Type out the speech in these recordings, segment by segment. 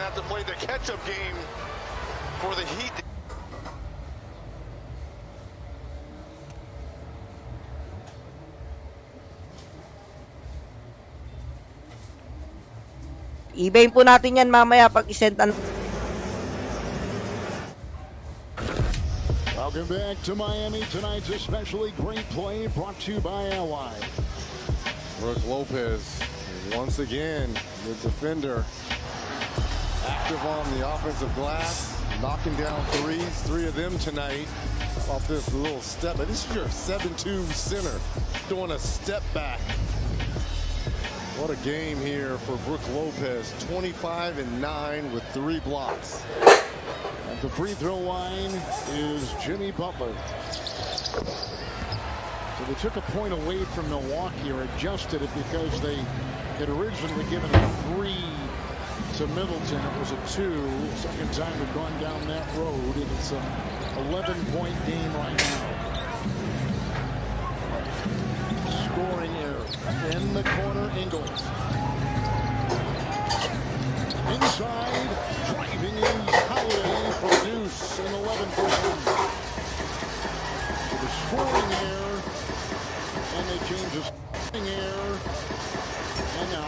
have to play the catch-up game for the Heat. Ibayin po natin yan mamaya pag isend ang... Welcome back to Miami. Tonight's especially great play brought to you by AY. Brook Lopez, once again, the defender, active on the offensive glass, knocking down threes, 3 of them tonight off this little step. But this is your 7-2 center doing a step back. What a game here for Brook Lopez, 25 and 9 with 3 blocks. At the free throw line is Jimmy Butler. So they took a point away from Milwaukee, or adjusted it, because they had originally given a 3 to Middleton. It was a 2. Second time we've gone down that road, and it's an 11-point game right now. Scoring error in the corner, Ingles. Inside, driving in Holiday for Deuce, and 11 for him. So the scoring error, and they change the scoring error, and now...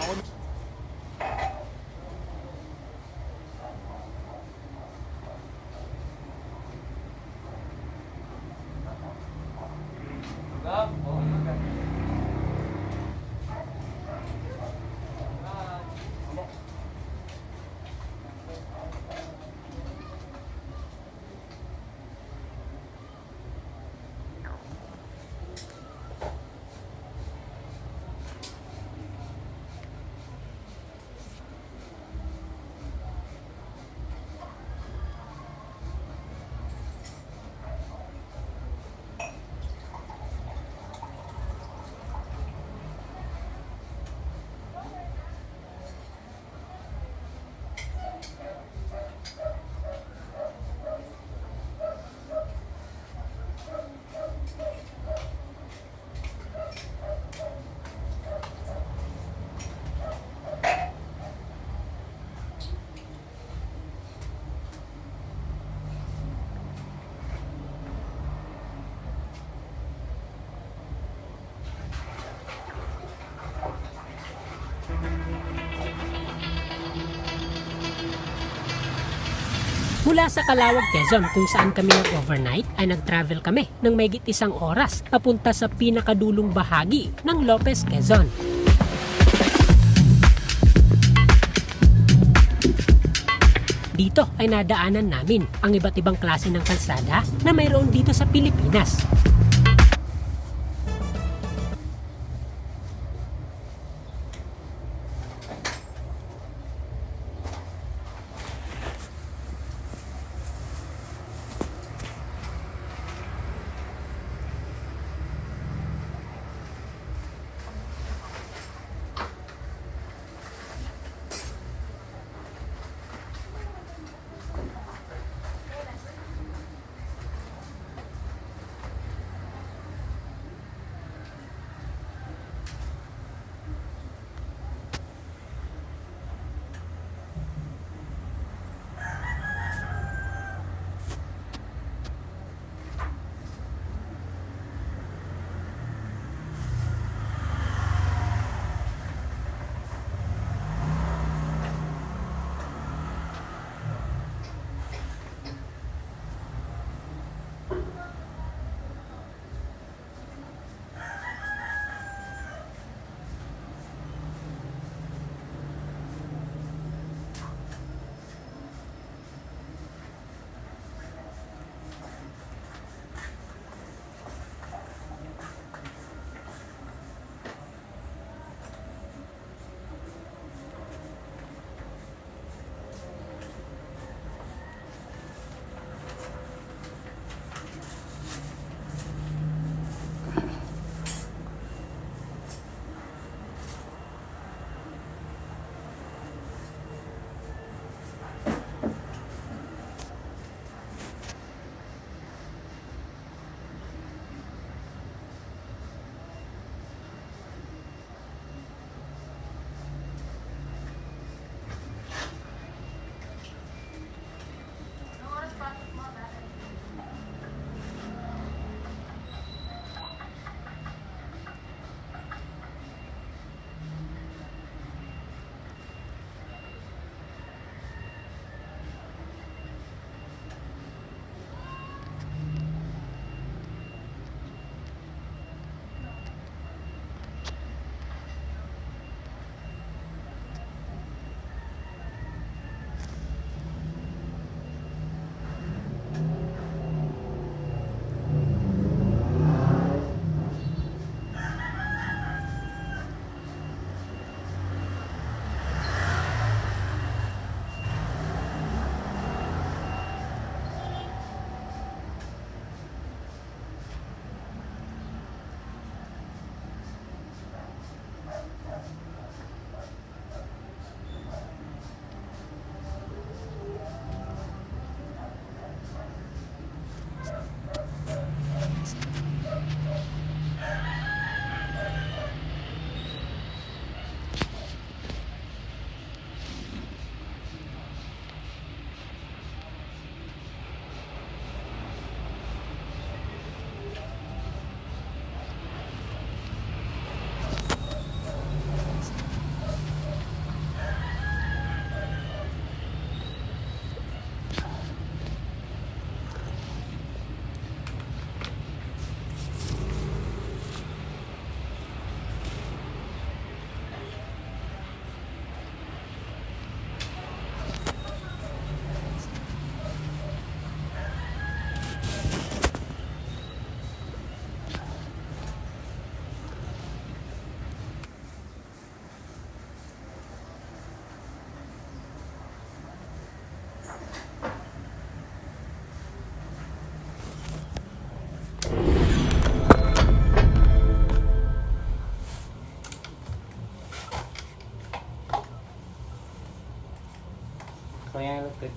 Mula sa Calawag, Quezon, kung saan kami nag-overnight, ay nag-travel kami ng mahigit 1 oras papunta sa pinakadulong bahagi ng Lopez, Quezon. Dito ay nadaanan namin ang iba't ibang klase ng kalsada na mayroon dito sa Pilipinas.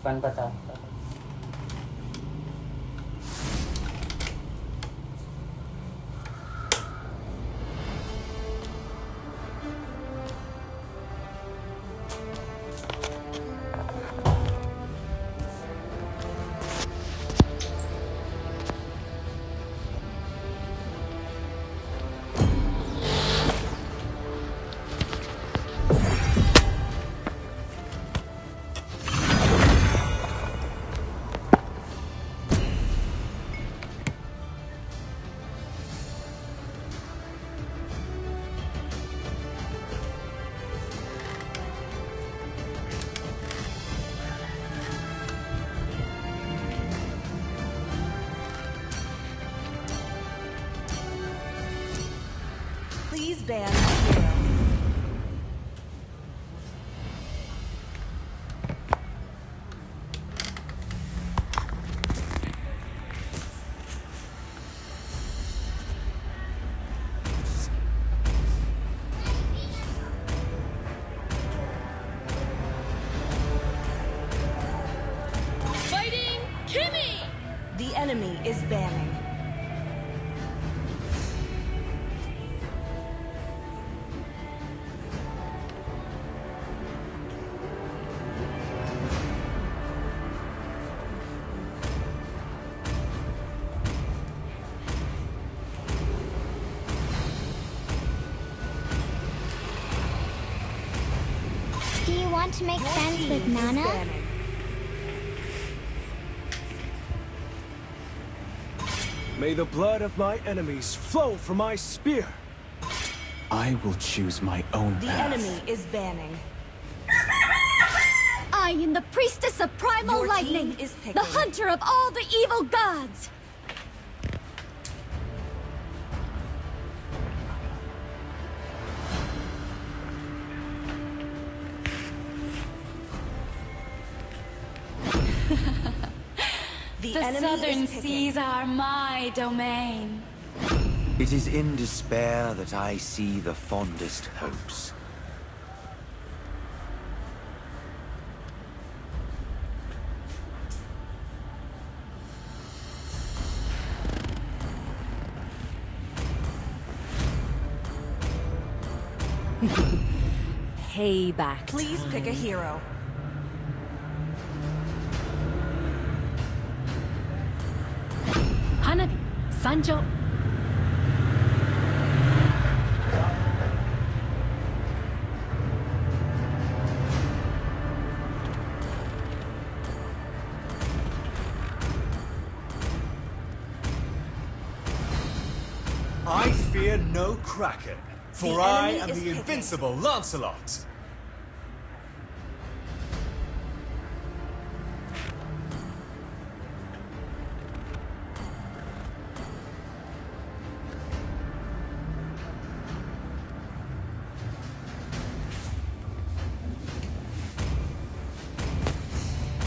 Fan pa ta? Please ban hero. Fighting Kimmy! The enemy is banning. Do you want to make friends with Nana? Banning. May the blood of my enemies flow from my spear. I will choose my own The path. enemy is banning. I am the priestess of primal Your lightning, team is picking. the hunter of all the evil gods. The The enemy southern is picking. seas are my domain. It is in despair that I see the fondest hopes. Payback. Please pick a hero. Hanabi, Sanjo. I fear no kraken, for The I enemy am is the picking. invincible Lancelot.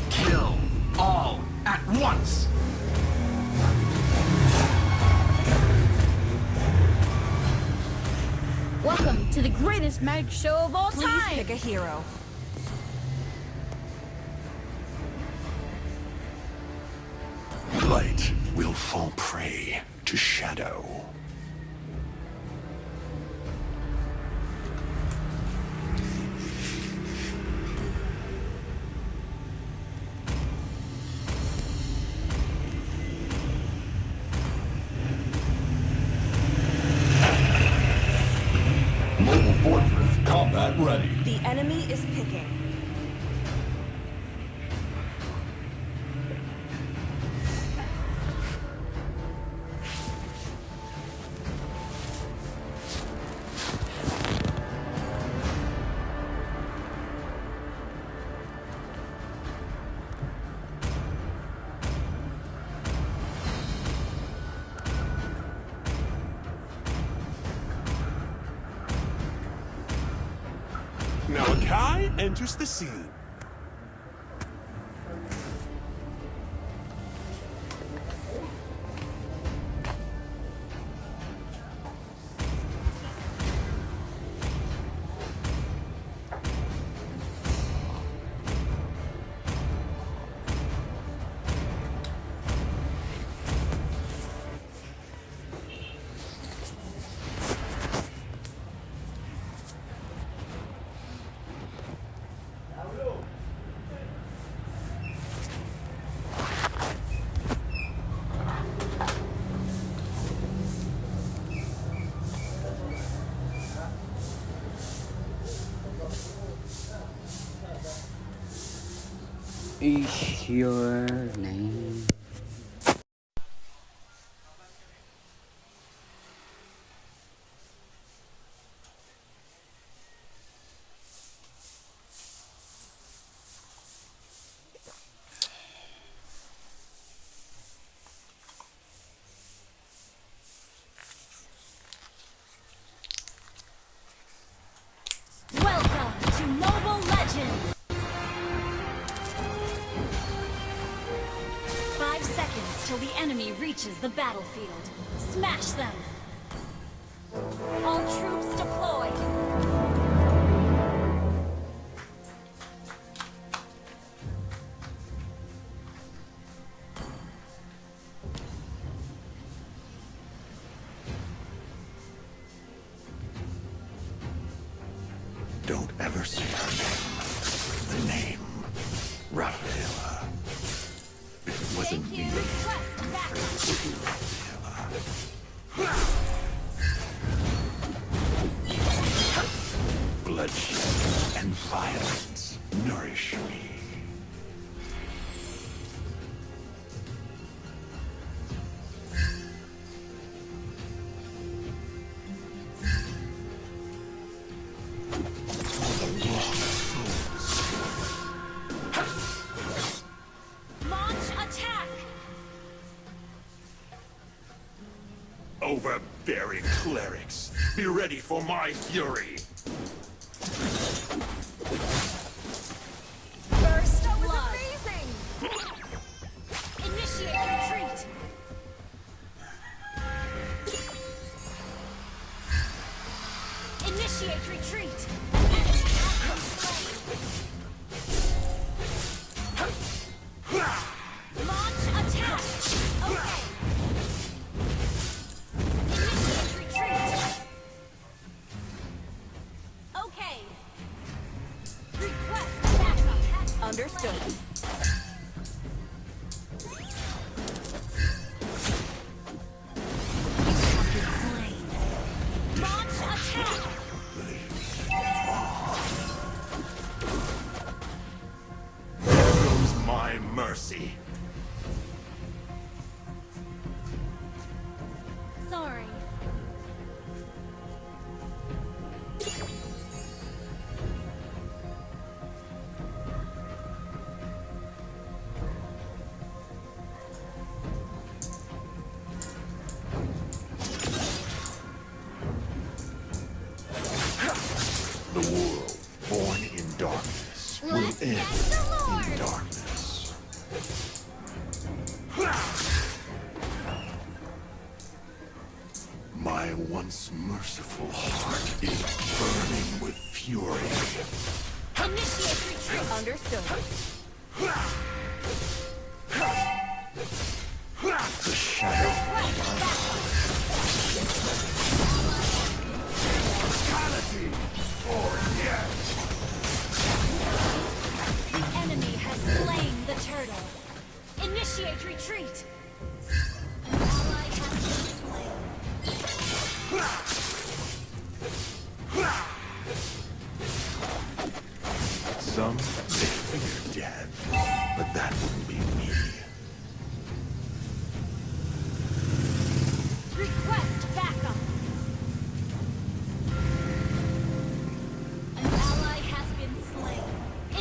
Kill all at once! Welcome to the greatest magic show of all Please time. pick a hero. Light will fall prey to shadow. Mobile fortress combat ready. The enemy is picking. Now Akai enters the scene. is your name? Welcome to Mobile Legends! 5 seconds till the enemy reaches the battlefield. Smash them! All troops deployed! Don't ever say her name. The name, Rafaela. If it wasn't me, it would be Rafaela. Bloodshed and violence nourish me. Launch attack! Overbearing clerics, be ready for my fury. Burst of blood! Initiate retreat! Initiate retreat! Launch attack! Okay. Initiate retreat! Okay. Request backup. Understood. Slain. Launch attack! There goes my mercy. Sorry. The world born in darkness will Let's end get the Lord. in darkness. My once merciful heart is burning with fury. Initiate retreat. Understood. The shadow fatality or death. The enemy has slain the turtle. Initiate retreat. An ally has been slain. Some may fear death, but that wouldn't be me. Request backup. An ally has been slain.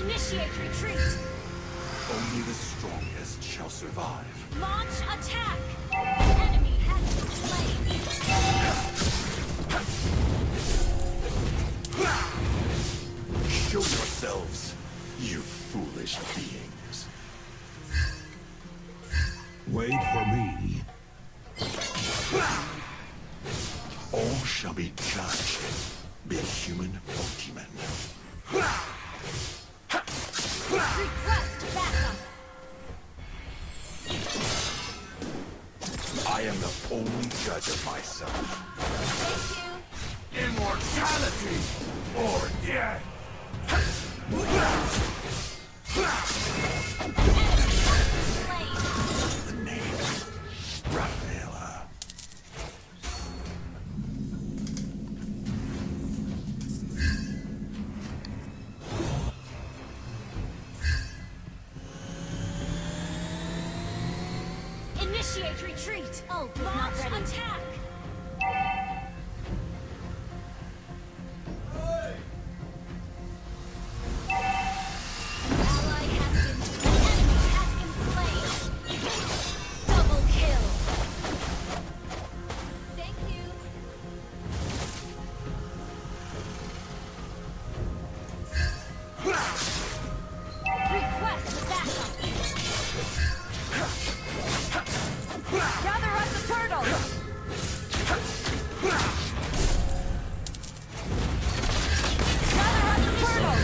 Initiate retreat. Only the strongest shall survive. Launch attack. Enemy has been slain. Show yourselves, you foolish beings. Wait for me. All shall be judged, be it human or demon. Request backup. I am the only judge of myself. Thank you. Immortality or death. Slain. The name, Rafaela. Initiate retreat. Oh, not ready. Attack. Ally has been slain. Enemy has been slain. Double kill. Thank you. Request backup. Gather up the turtle! Gather up the turtle!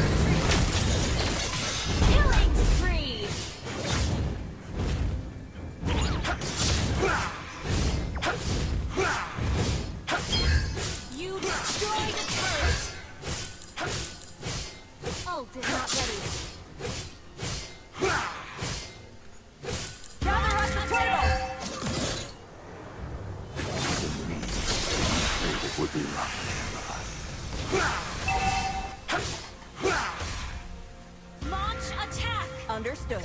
Killing spree. You destroyed a turret. Ult is not ready. Gather up the turtle! It would be rough. Launch attack. Understood.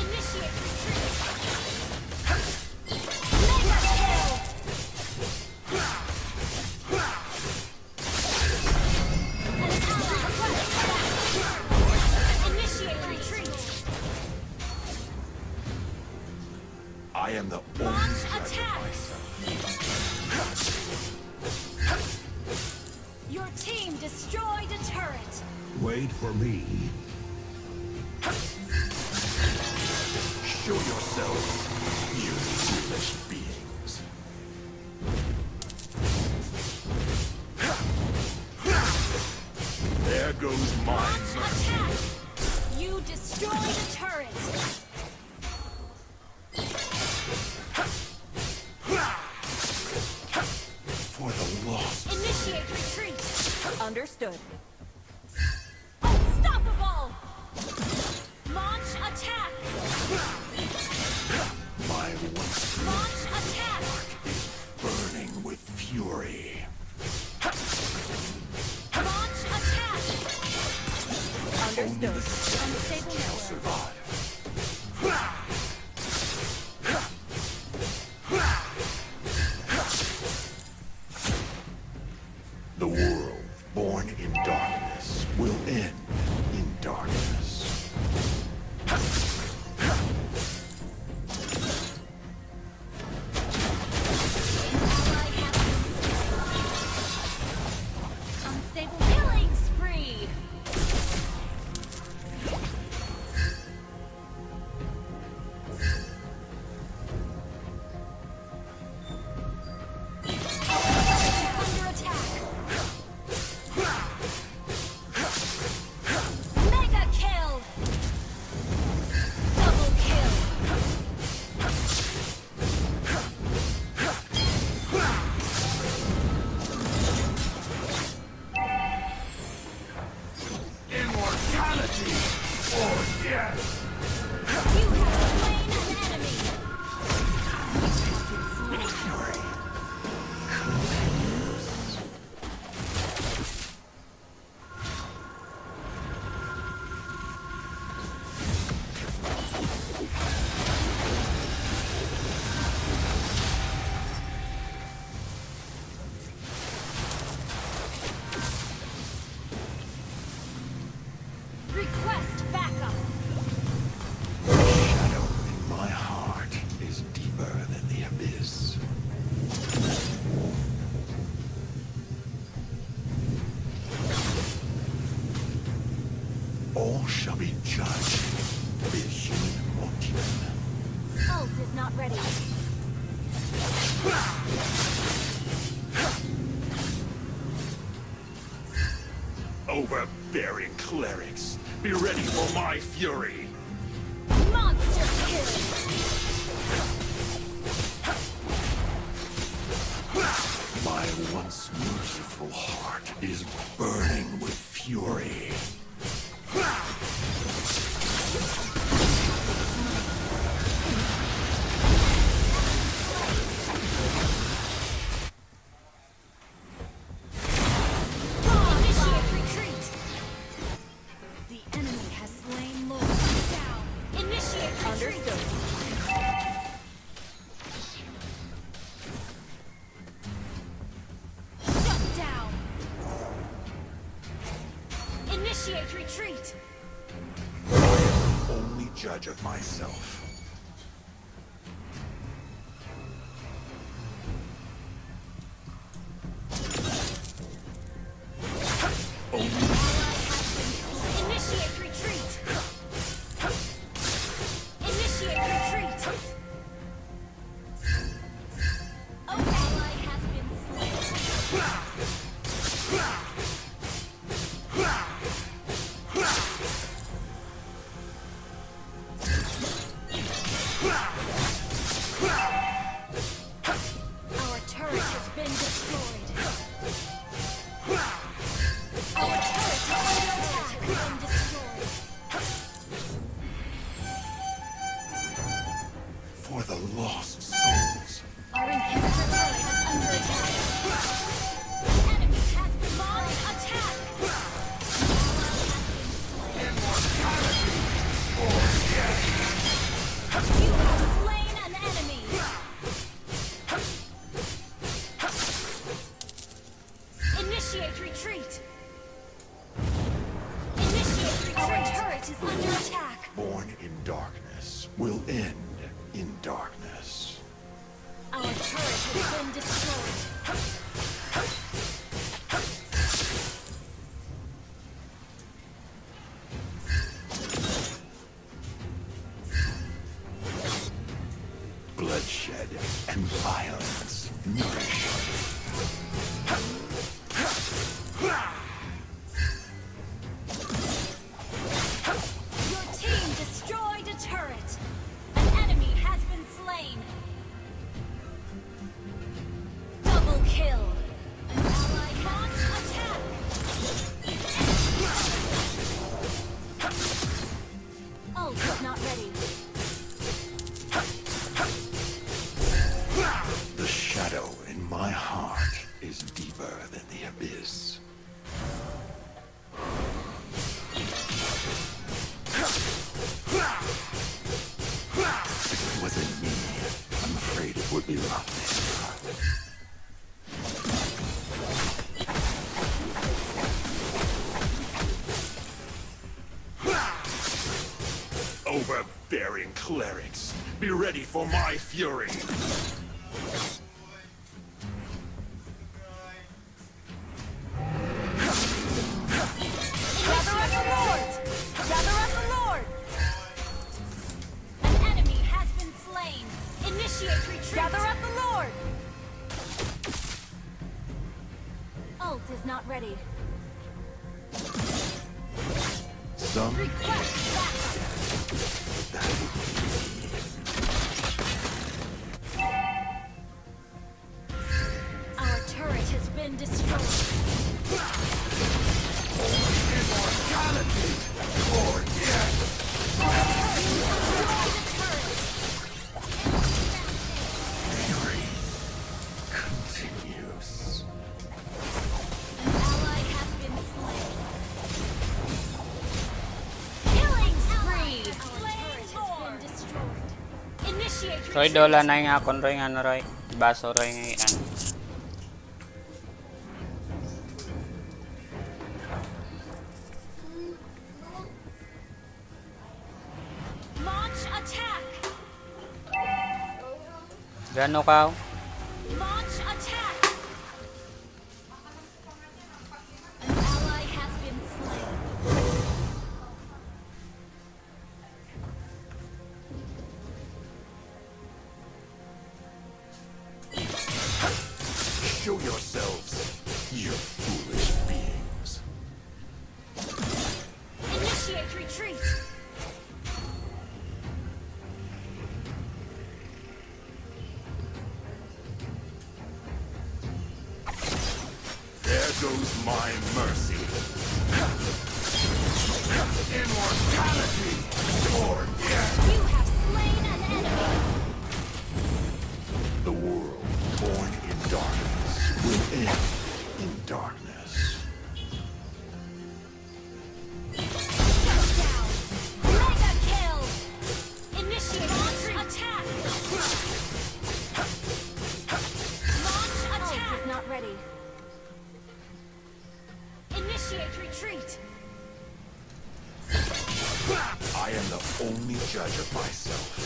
Initiate retreat. Mega kill. An ally requests back. Initiate retreat. I am the Launch only attack. Your team destroyed a turret. Wait for me. Show yourselves, you foolish beings. There goes my Launch mercy. attack. You destroyed a turret. For the lost. Initiate retreat. Understood. Unstoppable. Launch attack. My once Launch attack. burning with fury. Launch attack. Understood. Unstable Shall network. survive. The world born in darkness will end in darkness. Unstable killing spree. Under attack. Mega kill. Double kill. Immortality or death. You have slain an enemy. Fury. Request backup. The shadow in my heart is deeper than the abyss. All shall be judged, be it human or demon. Ult is not ready. Overbearing clerics, be ready for my fury. Monster kill. My once merciful heart is burning with fury. Initiate retreat. Initiate retreat. Only judge of myself. Initiate retreat. Initiate retreat. Ally has been Our turret has been destroyed. Our turret has been destroyed. For the lost souls. Our inhibitor turret is under attack. The enemy has been launched attack. You have slain an enemy. Initiate retreat. Initiate retreat. Our turret is under attack. Born in darkness will end in darkness. Our turret has been destroyed. Bloodshed and violence nourish. Your team destroyed a turret. An enemy has been slain. Double kill. An ally launch attack. Ult is not ready. The shadow in my heart is deeper than the abyss. If it wasn't me, I'm afraid it would be rough. Overbearing clerics, be ready for my fury. Gather up the Lord! Gather up the Lord! An enemy has been slain. Initiate retreat. Gather up the Lord! Ult is not ready. Some Request backup. Our turret has been destroyed. immortality or death. Fury continues. An ally has been slain. Killing spree. Slain more. Destroyed. Initiate Roy, retreat. dola na yung akon, Roy, ano, Roy? Baso, Roy, ngayon. Launch attack. Gano ka? Launch attack. An ally has been slain. Show yourselves, you foolish beings. Initiate retreat. There goes my mercy. Immortality or death. You have slain an enemy. The world born in darkness will end in darkness. Shut down. Mega kill. Initiate attack. Launch attack. Ult is not ready. Initiate retreat. I am the only judge of myself.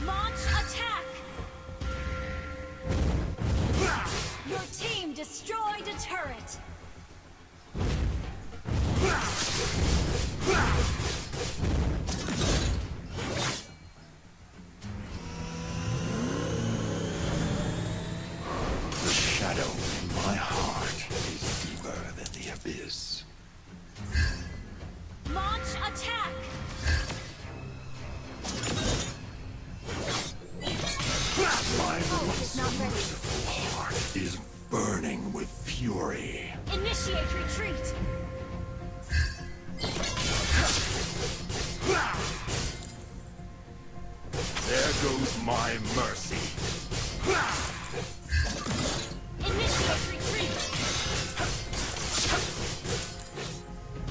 Launch attack! Your team destroyed a turret! The shadow in my heart is deeper than the abyss. Launch attack! My once merciful heart is burning with fury. Initiate retreat! There goes my mercy. Initiate retreat!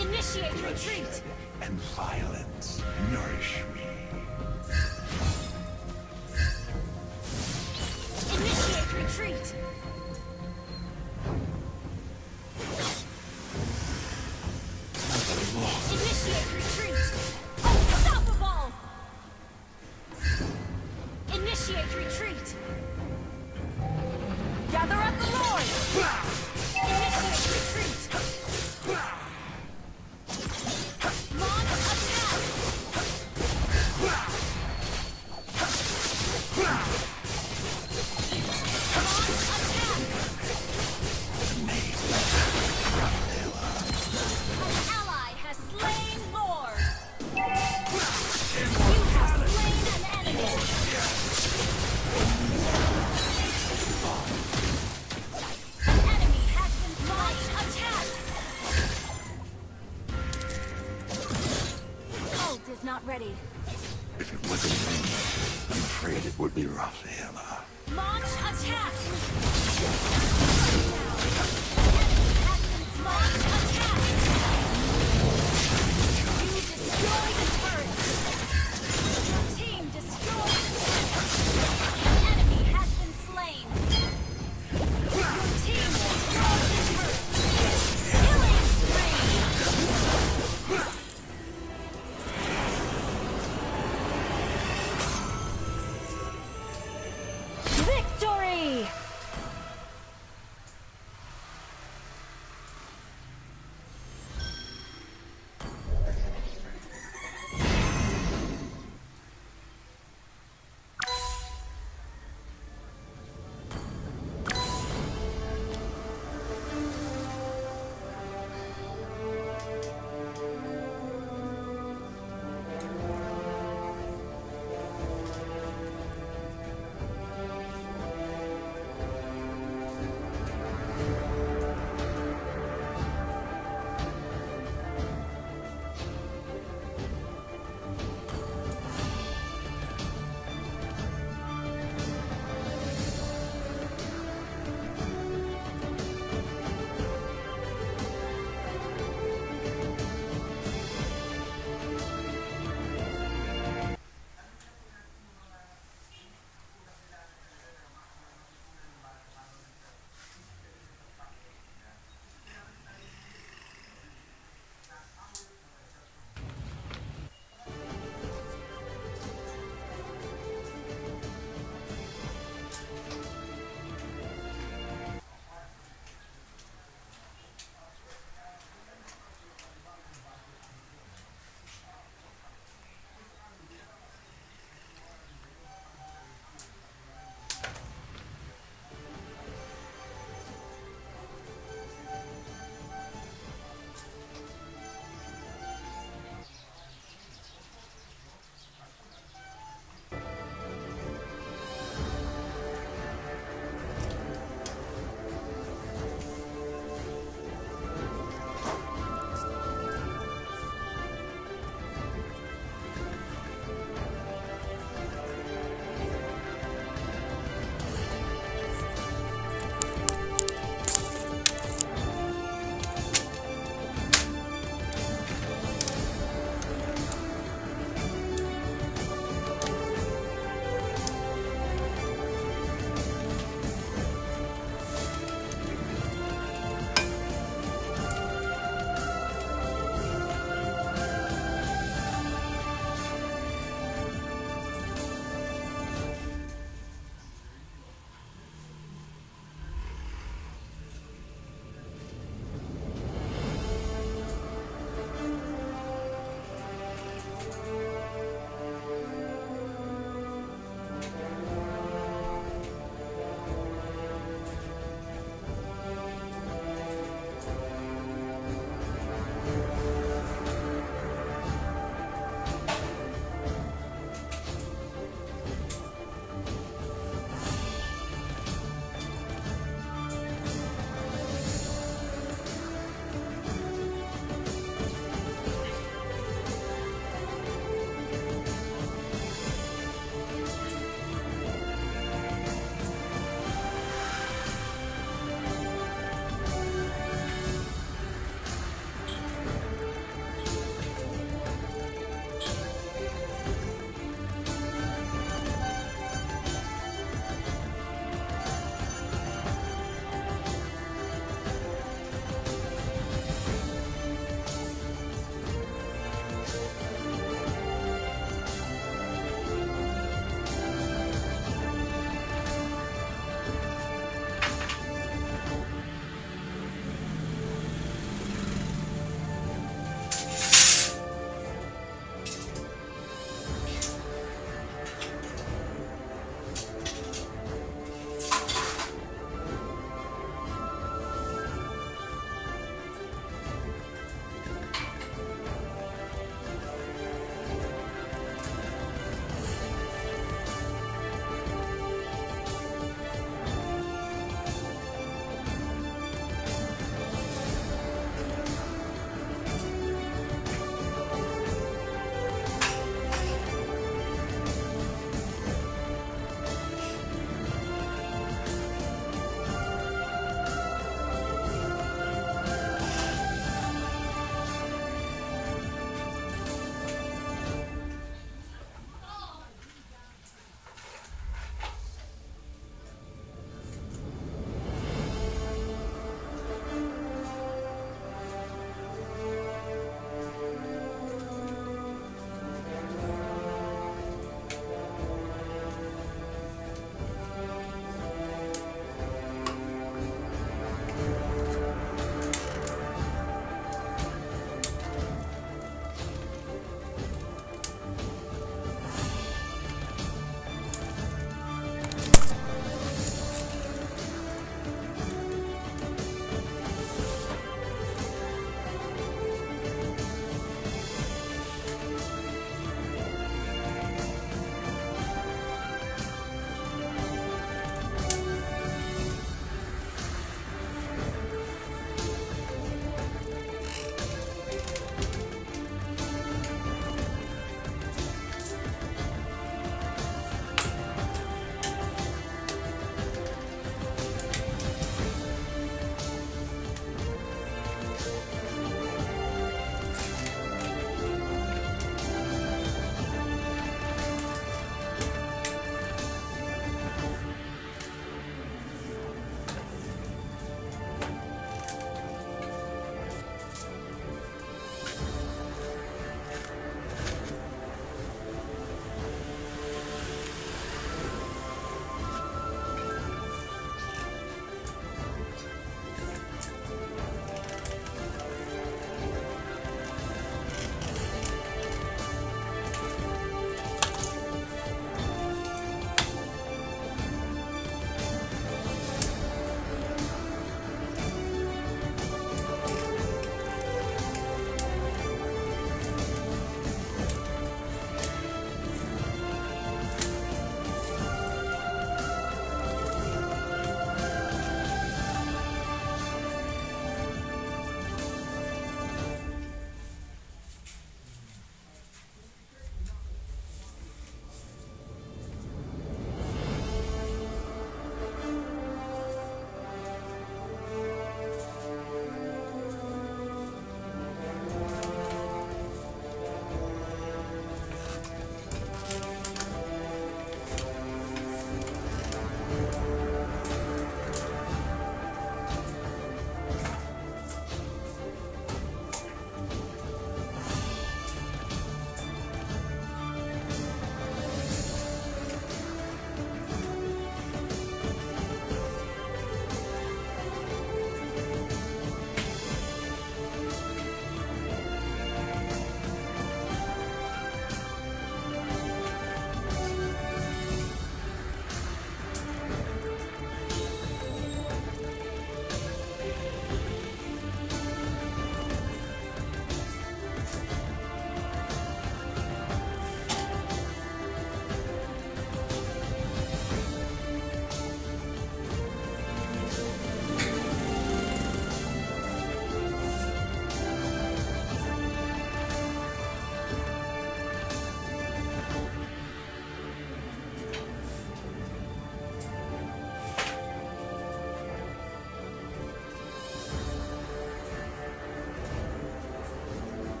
Initiate retreat! Bloodshed and violence nourish me. Initiate retreat! Initiate retreat! Unstoppable! Initiate retreat! Gather up the Lord! Initiate retreat! Launch attack! An ally has slain Lord! You have slain an enemy! An enemy has been launched attack! Ult is not ready. If it wasn't me, I'm afraid it would be Raphaela. Launch attack! Has been launched attack! You destroyed the turret! Your team destroyed the turret! An enemy has been slain! Your team destroyed the turret! Killing spree! Victory!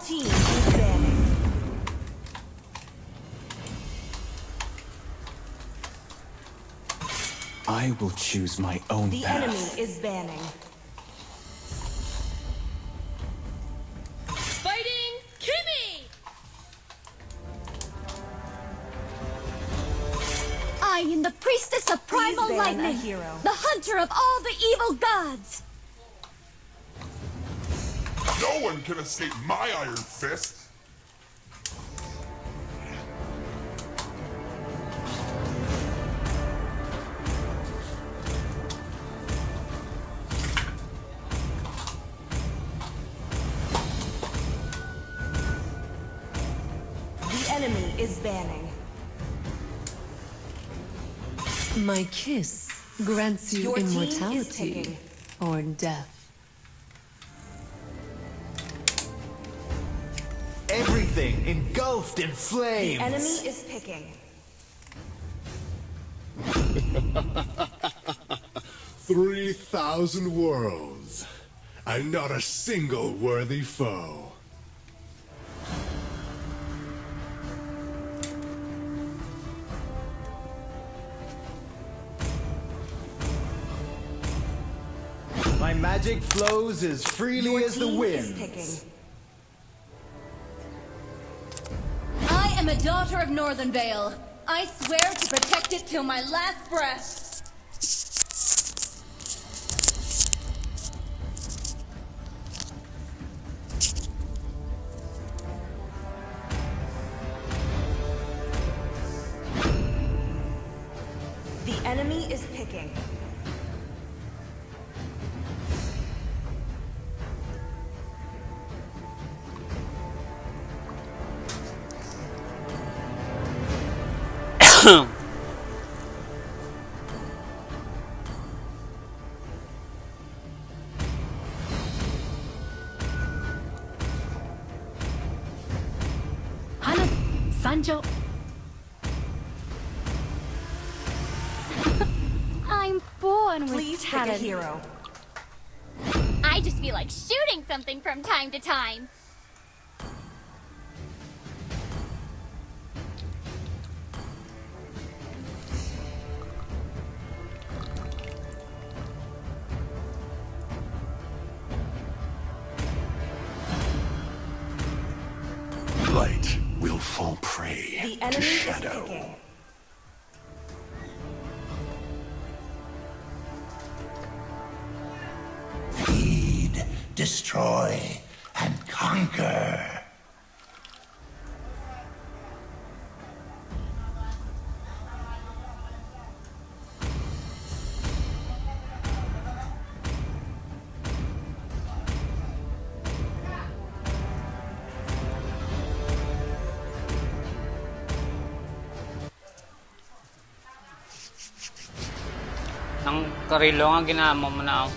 team is banning. I will choose my own The path. enemy is banning. Fighting Kimmy! I am the priestess of primal ban a lightning, hero. the hunter of all the evil gods. No one can escape my iron fist! The enemy is banning. My kiss grants you Your team is immortality picking. or death. Everything engulfed in The flames. enemy is picking. 3,000 worlds, and not a single worthy foe. My magic flows as freely Your as the team is wind. picking. I am a daughter of Northern Vale. I swear to protect it till my last breath. The enemy is picking. Hana, Sanjo. I'm born with Please pick a talent. hero. I just feel like shooting something from time to time. Light will fall prey The to enemy is shadow. picking. Feed, destroy, and conquer. Ang karilo nga ginamo mo na ako.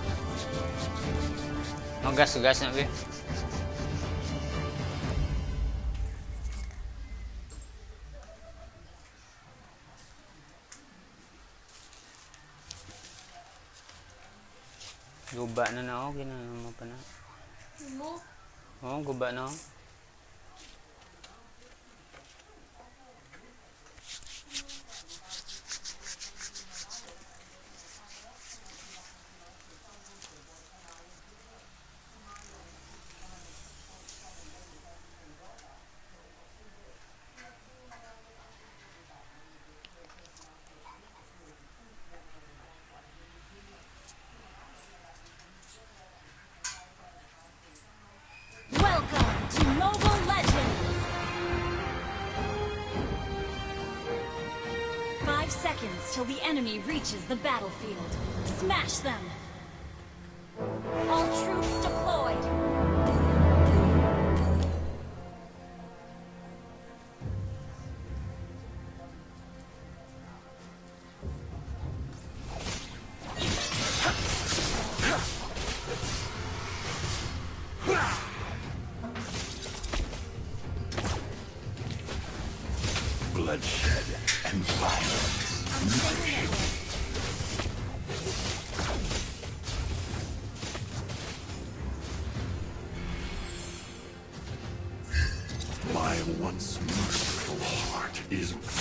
Magas-gas na ba? Guba na ako, ginamo pa na. Oo, guba na ako. Welcome to Mobile Legends! 5 seconds till the enemy reaches the battlefield. Smash them! All troops deployed! Bloodshed and violence.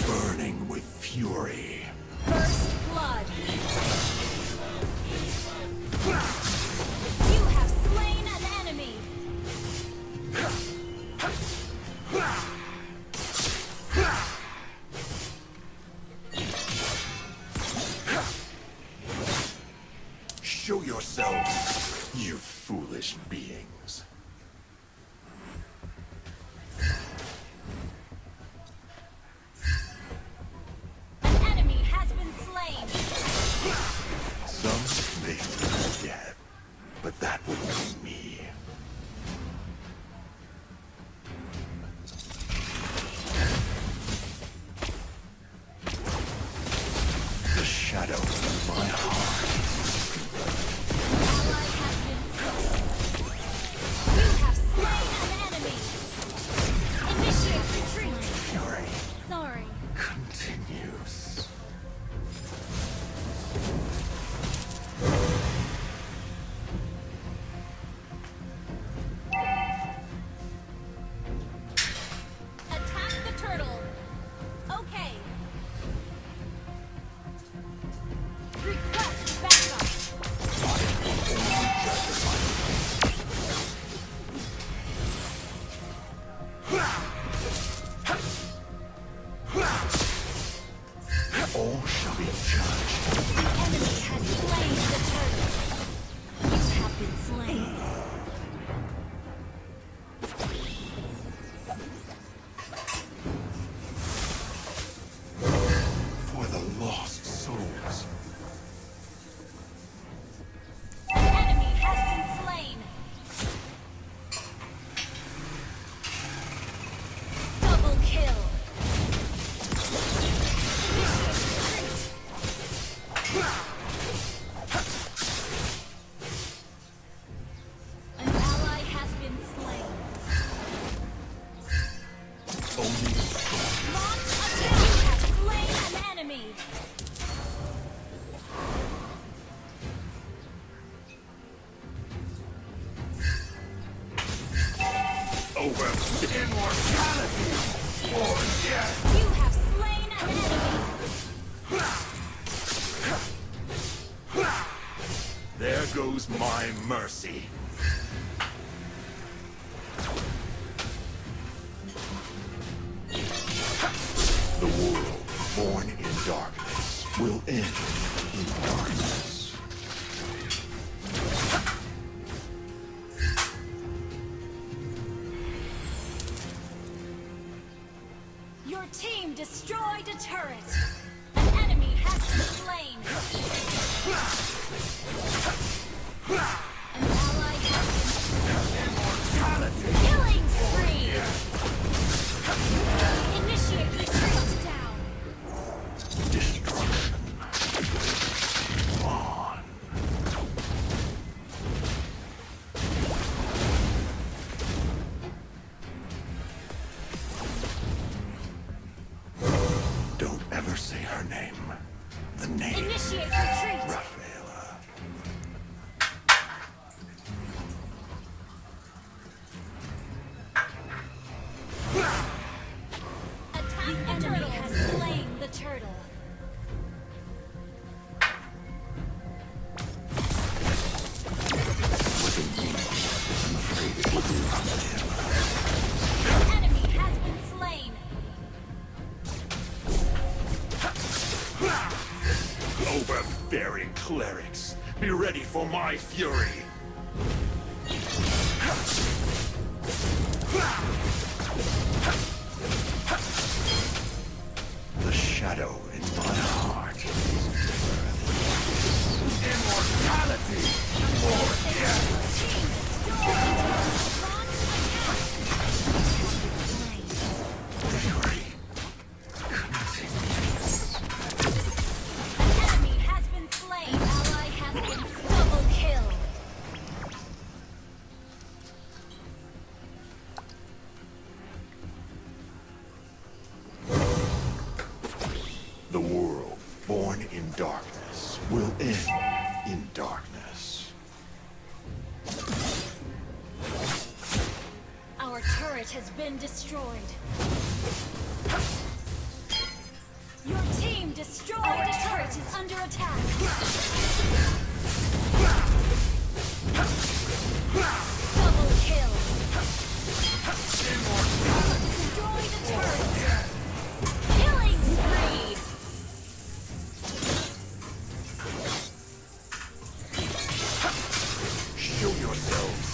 burning with fury. First blood. You have slain an enemy. Show yourselves, you foolish beings. An enemy has been slain. Some may be dead, but that wouldn't be me. The shadow in my heart. Ally has been slain. You have slain an enemy. Initiate retreat. Fury Sorry. continues. Attack the turtle. Okay. Request backup. All shall be judged. The enemy has slain the turtle. You have been slain. For the lost souls. The enemy has been slain. Double kill. An ally has been slain. Only Launch attack. You have slain an enemy. over immortality or death. You have slain an enemy. There goes my mercy. The world born in darkness will end in darkness. Your team destroyed a turret. An enemy has been slain. An ally has been killing spree. Initiate retreat down. Destruction. On. Don't ever say her name. The name. Initiate retreat. Rafaela. The enemy has slain the turtle. Wasn't me. I'm afraid it would be Rafaela. The enemy has been slain. Overbearing clerics, be ready for my fury. The shadow in my heart is immortality or death. Fury continues. Enemy has been slain. Ally has been double kill. The world born in darkness will end in darkness. Our turret has been destroyed. destroyed. Our turret is under attack. Double kill. Destroy the turret. Killing spree. Show yourselves,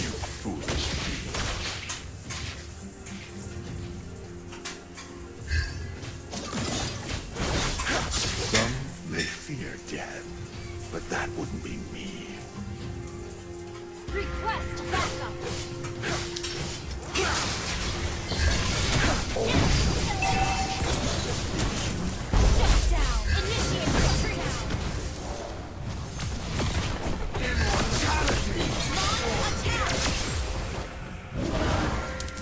you foolish people. Some may fear death, but that wouldn't be me. Request backup. Shut down. Initiate retreat. Launch attack.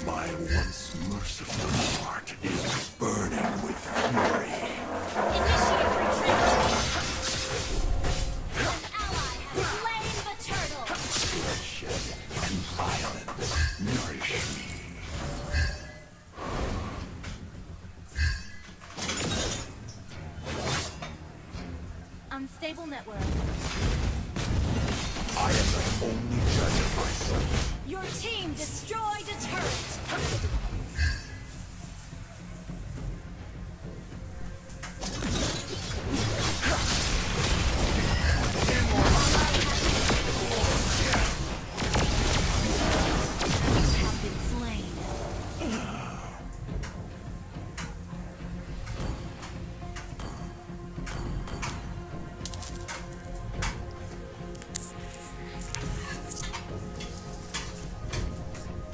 My once merciful heart is burning with fury. Initiate retreat. An ally has slain the turtle. Bloodshed and violence nourish me. Unstable network. I am the only judge of myself. Your team destroyed a turret. You have been slain.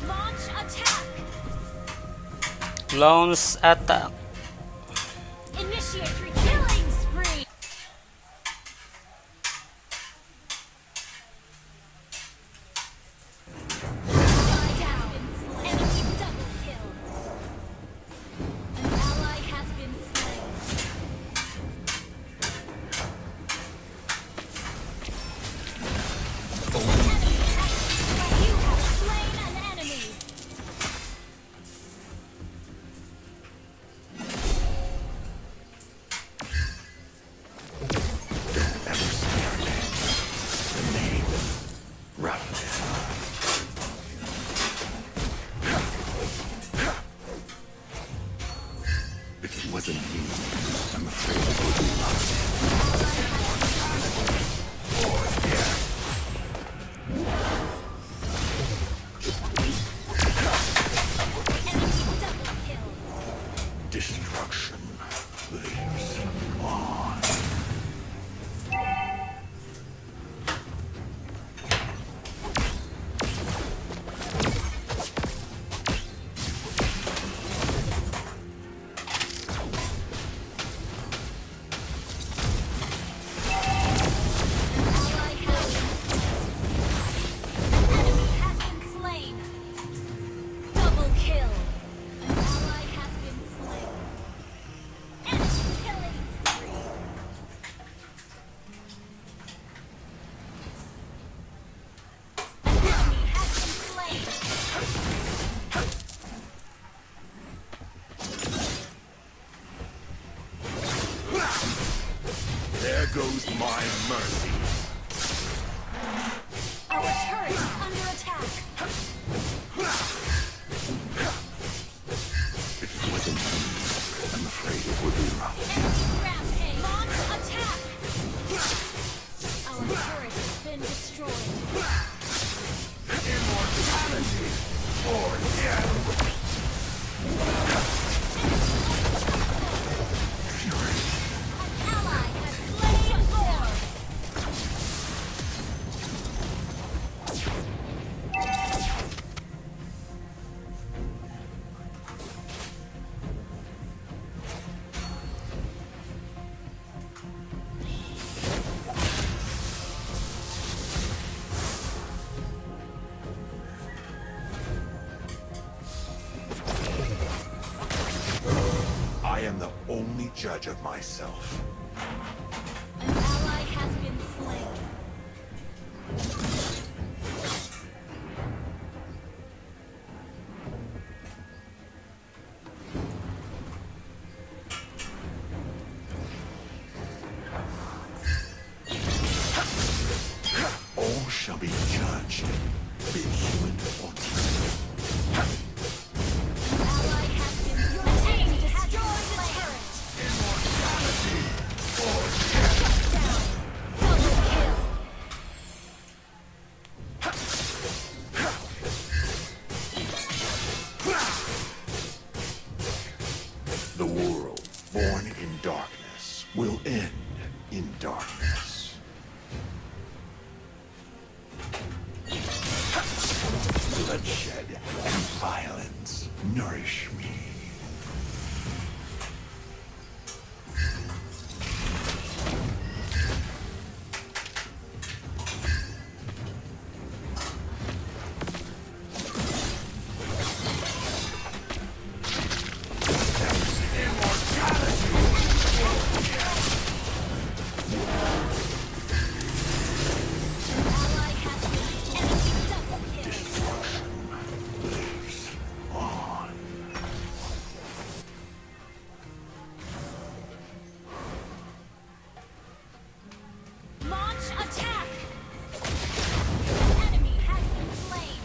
Launch attack. Launch attack. Initiate killing spree. Enemy double kill. An ally has been slain. You have slain an enemy. Ever scare me? The name, Ravnica. If it wasn't me, I'm afraid it would be lost. Enemy double kill. Destruction lives on. Enemy has been slain. Double kill. An ally has been slain. Enemy killing spree. An enemy has been slain. There goes my mercy. Our turret is under attack. If it wasn't me, I'm afraid it would be rough. Enemy rampage. Launch attack. Our turret has been destroyed. Immortality or death. An ally has slain Thor. I am the only judge of myself. An ally has been slain. darkness will end in darkness. Bloodshed and violence nourish me. Launch attack! Enemy has been slain.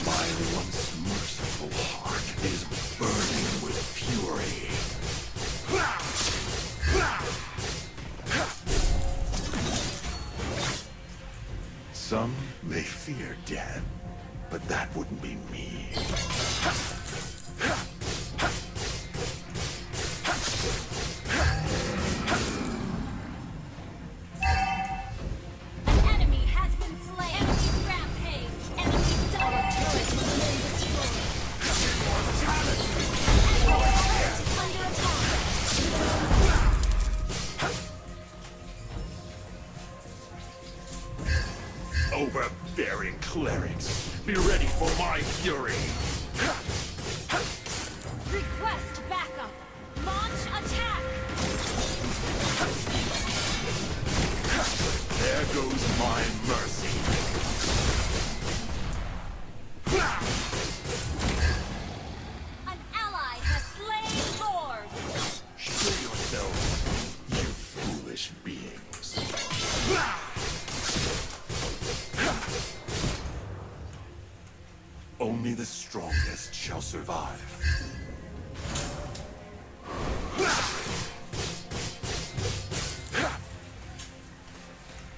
My once merciful heart is burning with fury. Some may fear death, but that wouldn't be me. Enemy has been slain. Enemy rampage. Enemy double turret has been destroyed. Enemy turret is under attack. Overbearing clerics, be ready for my fury. Request backup. Launch attack. There goes my mercy. An ally has slain Lord. Show yourselves, you foolish beings. Only the strongest shall survive.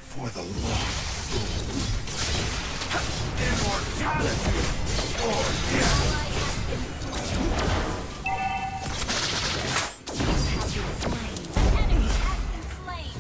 For the lost souls. Immortality or death. Enemy has been slain.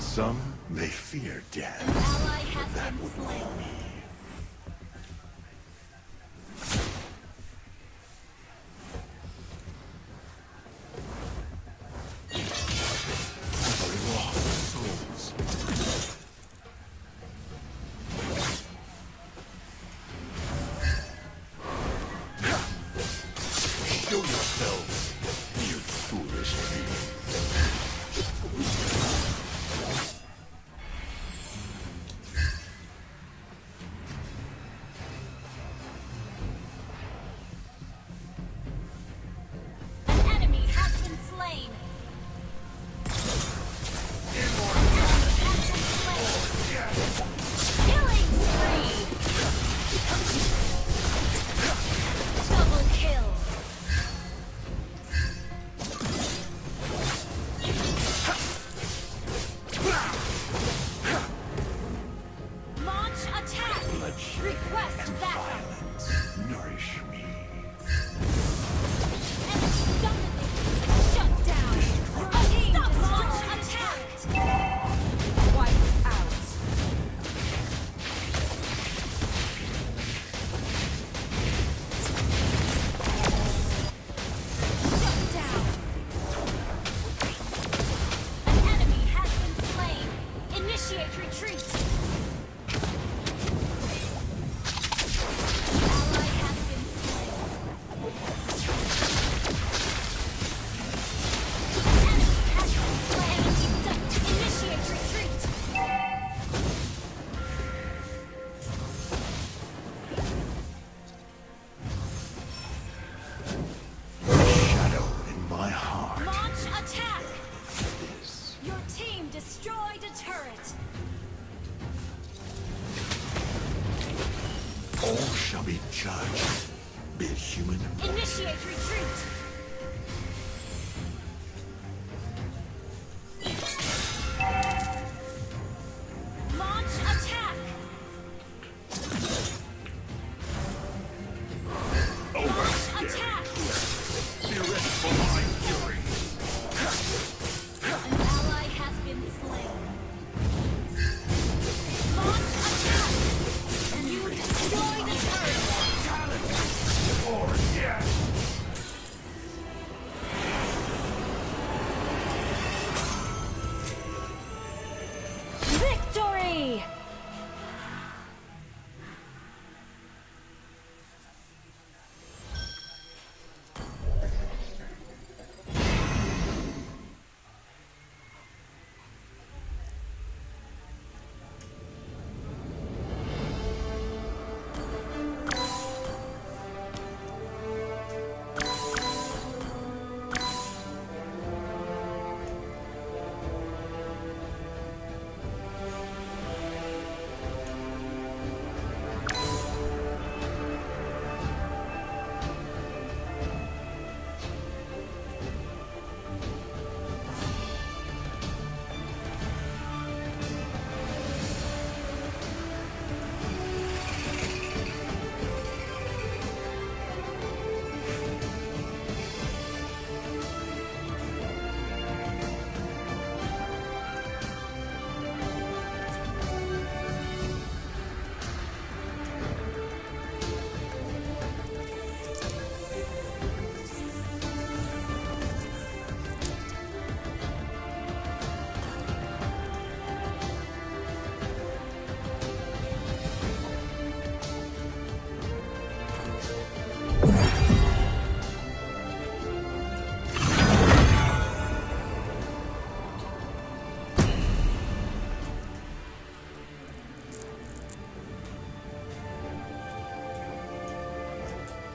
Some may fear death, Ally but has that been would slain. be me. For the lost souls. Show yourselves, you foolish beings. Enemy has been slain. Killing spree. Double kill. judge. Be it human. Initiate retreat. Launch attack. Launch attack. Be ready for my fury. An ally has been slain. Launch attack. And you destroy the turret. Or yes. Victory!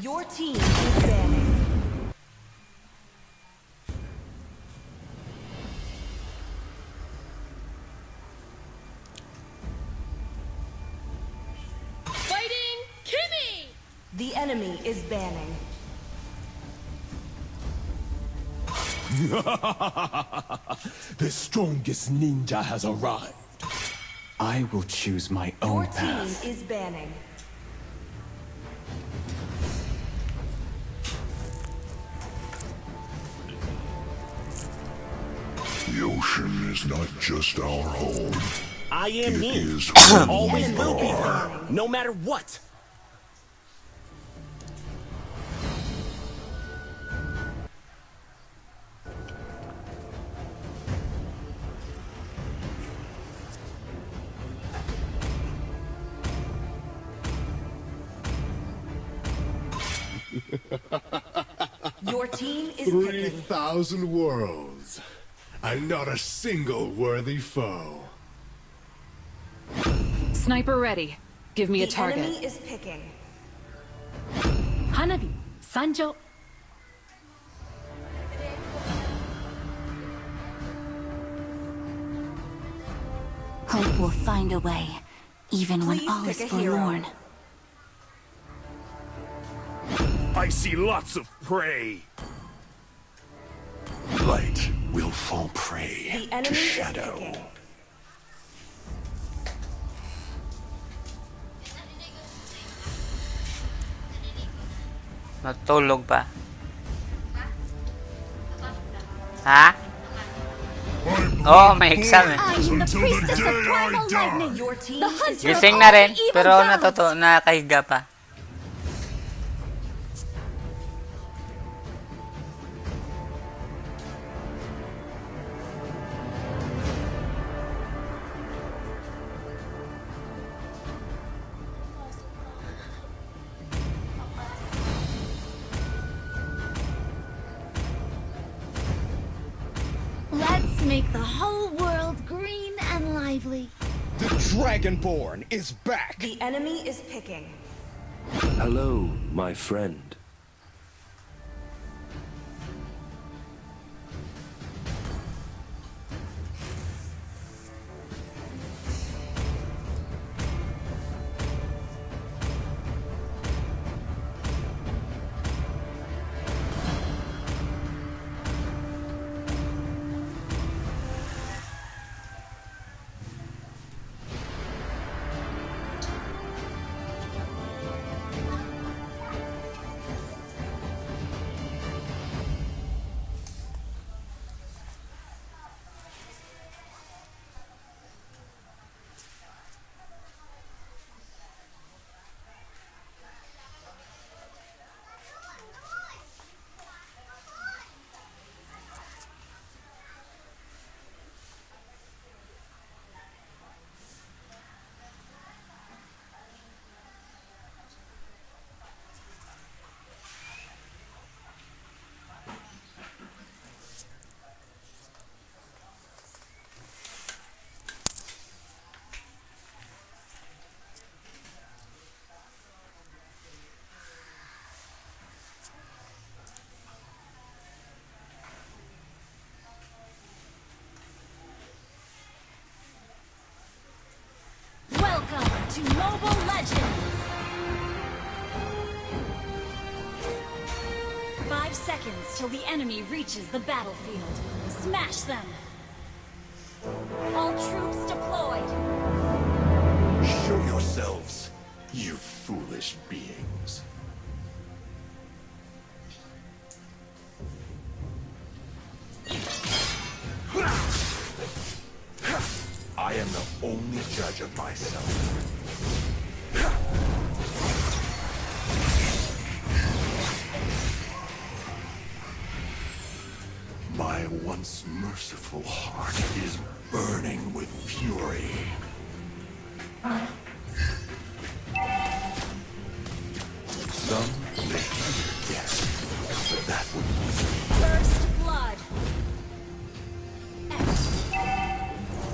Your team is banning. Fighting Kimmy! The enemy is banning. The strongest ninja has arrived. I will choose my Your own team path. is banning. The ocean is not just our home. I am It me. is who Always we will be. are. No matter what. Your team is picking. 3,000 worlds, and not a single worthy foe. Sniper ready. Give me a The target. enemy is picking. Hanabi, Sanjo. Hope will find a way, even when Please all pick is a hero. forlorn. I see lots of prey. Light will fall prey The to enemy is shadow. picking. Natulog pa. Ha? Oh, may exam eh. I am the priestess of primal lightning. Your team The is hunter of Gising all na rin, the evil pero gods. nakahiga pa. Let's make the whole world green and lively. The Dragonborn is back. The enemy is picking. Hello, my friend. to Mobile Legends! 5 seconds till the enemy reaches the battlefield. Smash them! All troops deployed! Show yourselves, you foolish beings. I am the only judge of myself. My once merciful heart is burning with fury. Some may fear death, but that would be First blood!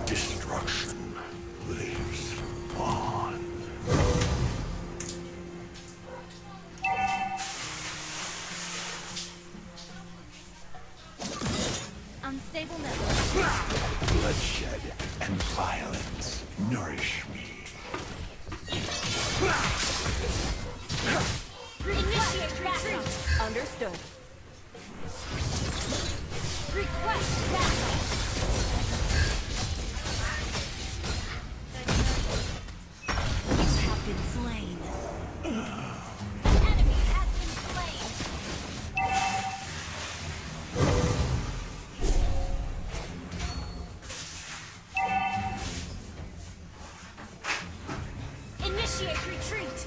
destruction lives on. Unstable network. Bloodshed and violence nourish me. Initiate retreat! Understood. Request backup! You have been slain. An enemy has been slain. Initiate retreat!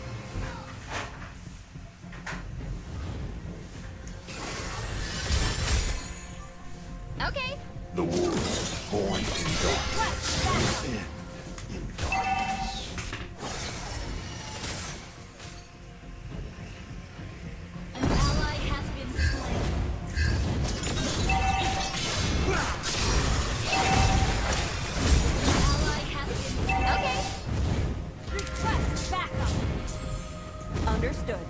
Okay. The world born in darkness will end in darkness. An ally has been slain. An ally has been slain. Okay. Request backup. Understood.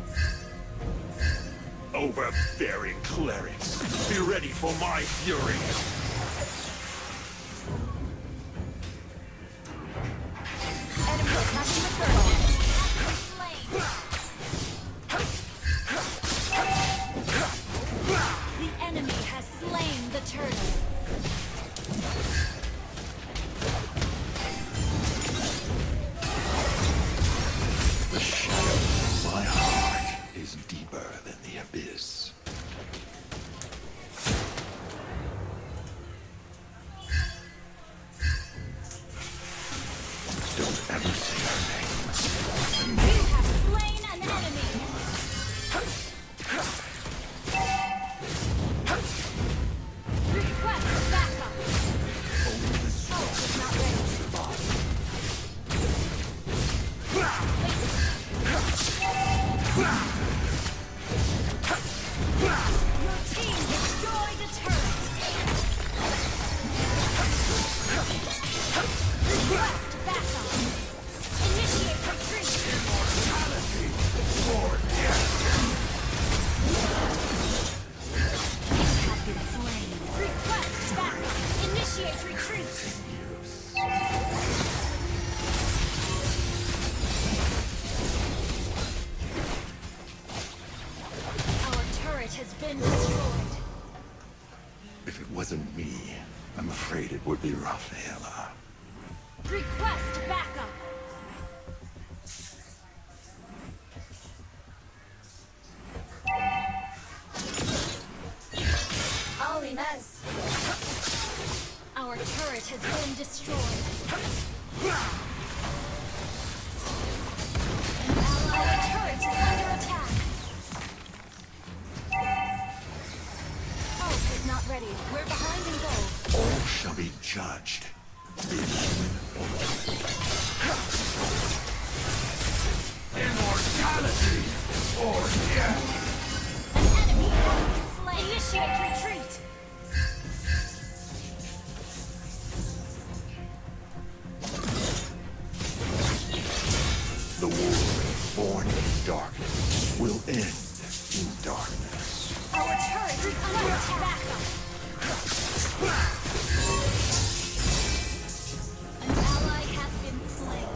Overbearing clerics, be ready for my fury. Enemy attacking the turtle. The enemy has slain the turtle. The shadow of my heart is deeper than the abyss. Don't ever say her name. You have slain an enemy. Request backup. Only the strong Not ready. Your team destroyed a turret. Request backup. Initiate retreat. Have been slain. Request backup. Initiate retreat. Our turret has been destroyed. If it wasn't me, I'm afraid it would be Rafaela. Request backup. Our turret has been destroyed. Our turret is under attack. Ult is not ready. We're behind in gold. All shall be judged. Immortality or death. An enemy has been slain. Initiate retreat. The world born in darkness will end in darkness. Our turret is under attack. An ally has been slain.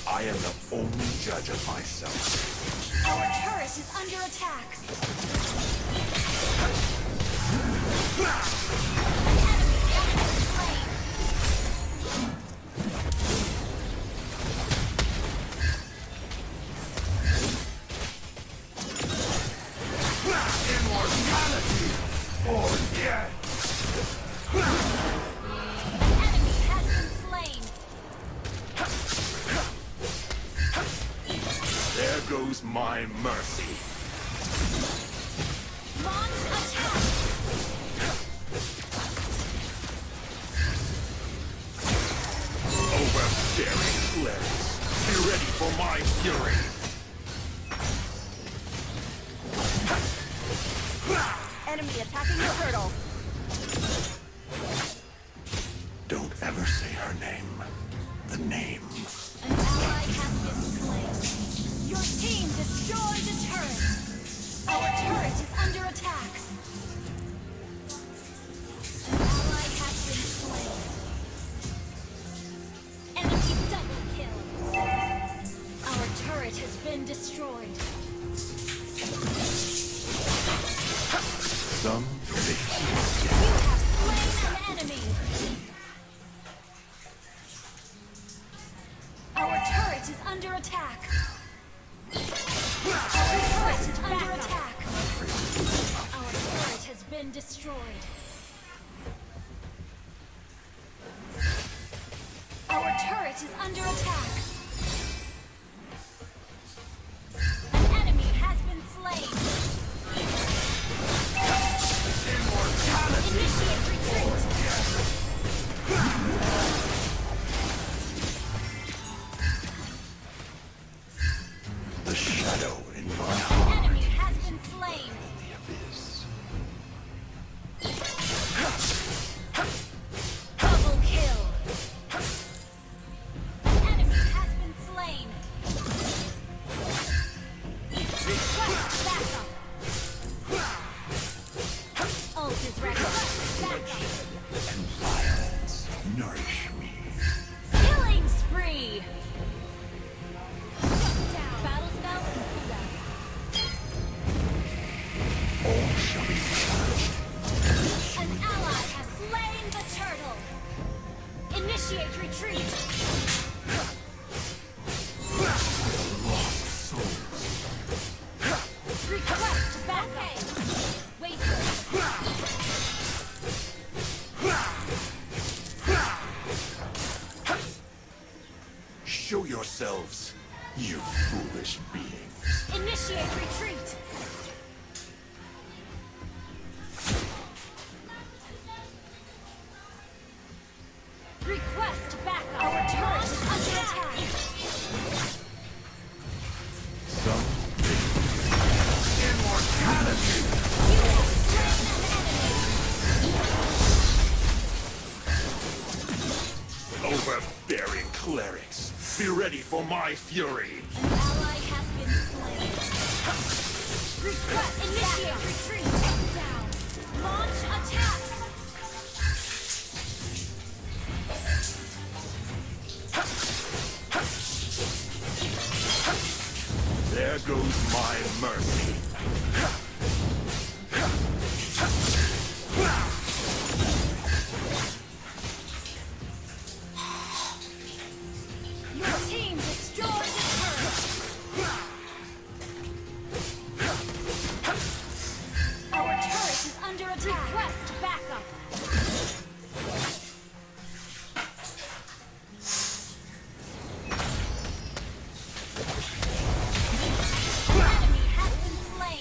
I am the only judge of myself. Our turret is under attack. Immortality or death. Enemy has been slain. There goes my mercy. Launch attack. Overbearing clerics, be ready for my fury. Enemy attacking the turtle. Don't ever say her name. The name. An ally has been slain. Your team destroyed a turret. Our turret is under attack. An ally has been slain. Enemy double kill. Our turret has been destroyed. Some You have slain an enemy. Our turret is under attack. Our turret is under attack. Our turret has been destroyed. Our turret is under attack. An enemy has been slain. Initiate retreat. the shadow in my An heart. enemy has been slain. The abyss. Double kill. An enemy has been slain. Request backup. Ult is ready. Backup. And violence nourish me. Killing spree. Shut down. Battle spell and cooldown. All shall be judged. An ally has slain the turtle. Initiate retreat. Lost souls. Request backup. Wait. Show yourselves, you foolish beings. Initiate retreat. Request backup. Our turret is under attack. Some immortality. You have slain an enemy. Overbearing clerics, be ready for my fury. An ally has been slain. Request initiate retreat. Down. Launch attack. There goes my mercy. Your team destroyed the turret. Our turret is under attack. Request backup. An enemy has been slain.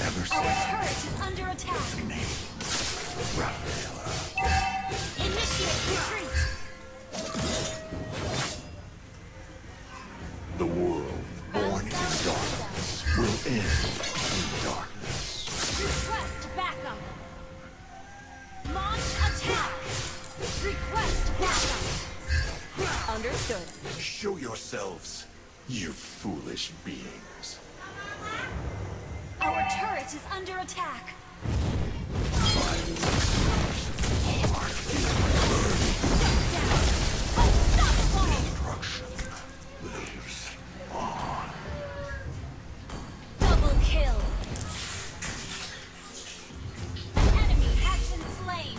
ever say Our turret is under attack. the name Raphaela. Initiate retreat. The world born in darkness will end in darkness. Request backup. Launch attack. Request backup. Understood. Show yourselves, you foolish beings. Our turret is under attack. Destruction lives on. Double kill. Enemy has been slain.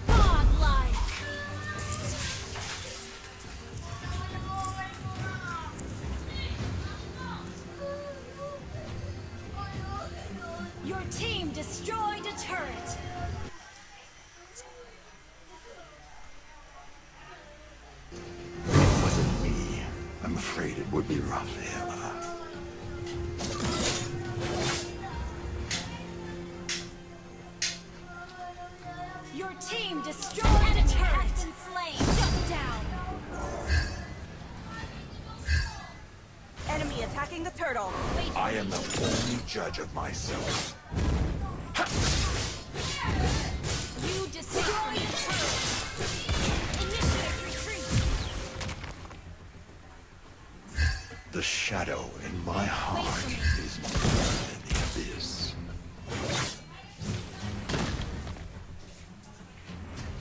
Godlike. Your team destroyed a turret. It wasn't me. I'm afraid it would be Raphaela. Your team destroyed a turret. Has been slain. Shut down. Enemy attacking the turtle. I am the only judge of myself. You destroyed a turret. Initiate retreat. The shadow in my heart is deeper than the abyss.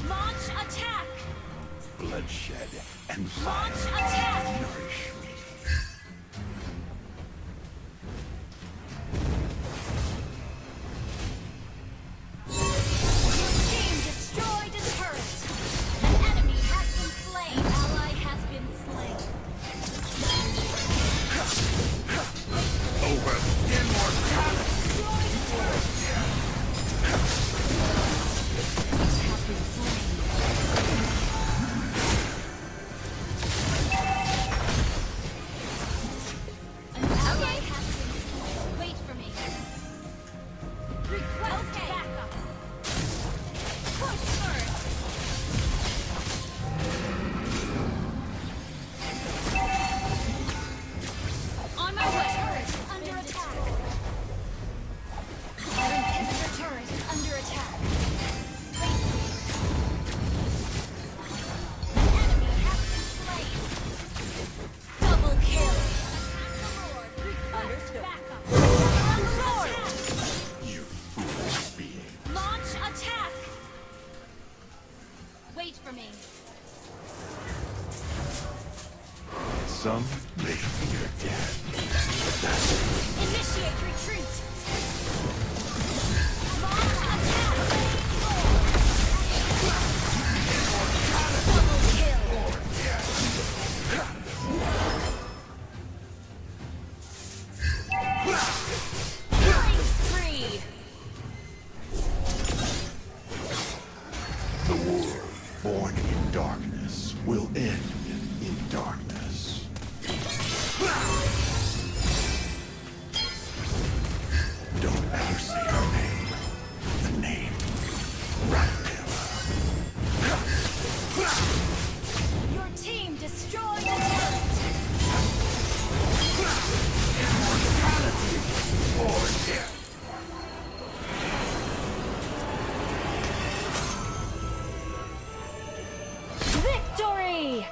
Launch attack. Bloodshed and Launch fire attack. nourish me. Your team destroyed a turret. An enemy has been slain. Ally has been slain. Over immortality! Destroyed a turret. Have been slain. An ally has been slain. Wait for me. Request backup. Push first. On my way. Turret is under attack. Our inhibitor turret is under attack. Wait for me. An enemy has been slain. Double kill. Attack the Lord. Request backup. Lord. You foolish being. Launch attack. Wait for me. Some may fear death, but that's Initiate retreat. Launch attack. Double kill. Killing spree. the world born in darkness will end in darkness. Don't ever say her name. The name Raphaela. Your team destroyed a turret. Immortality or death. Victory!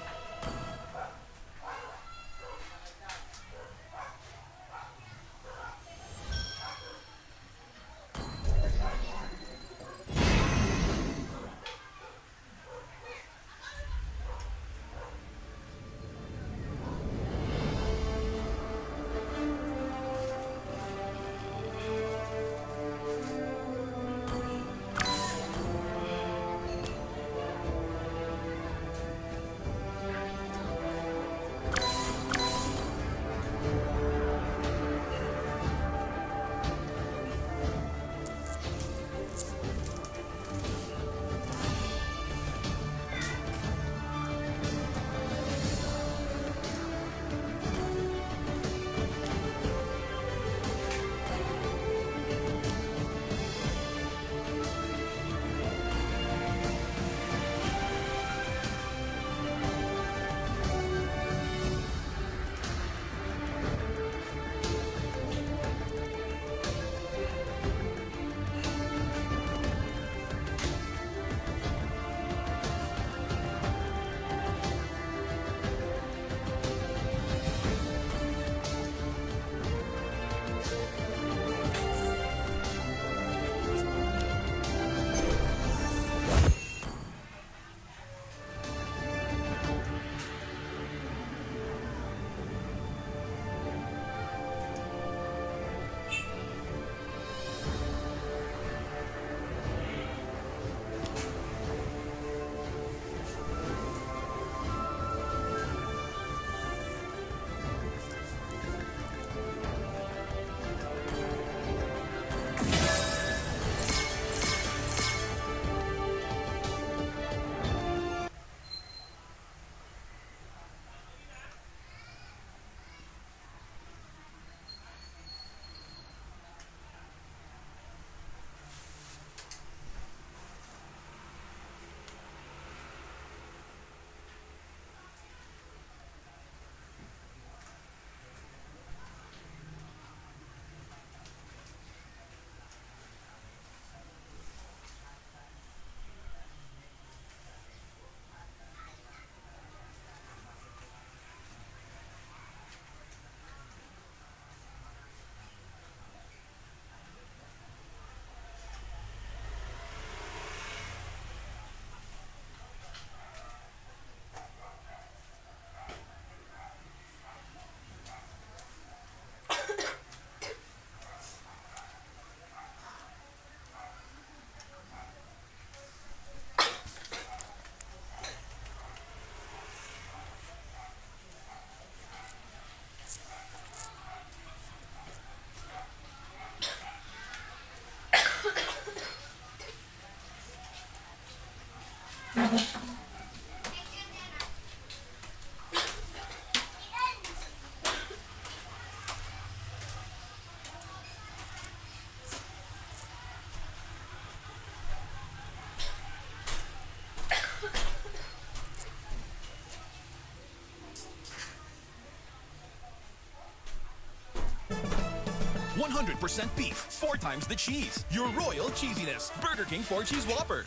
100% beef, 4 times the cheese. Your royal cheesiness. Burger King 4-Cheese Whopper.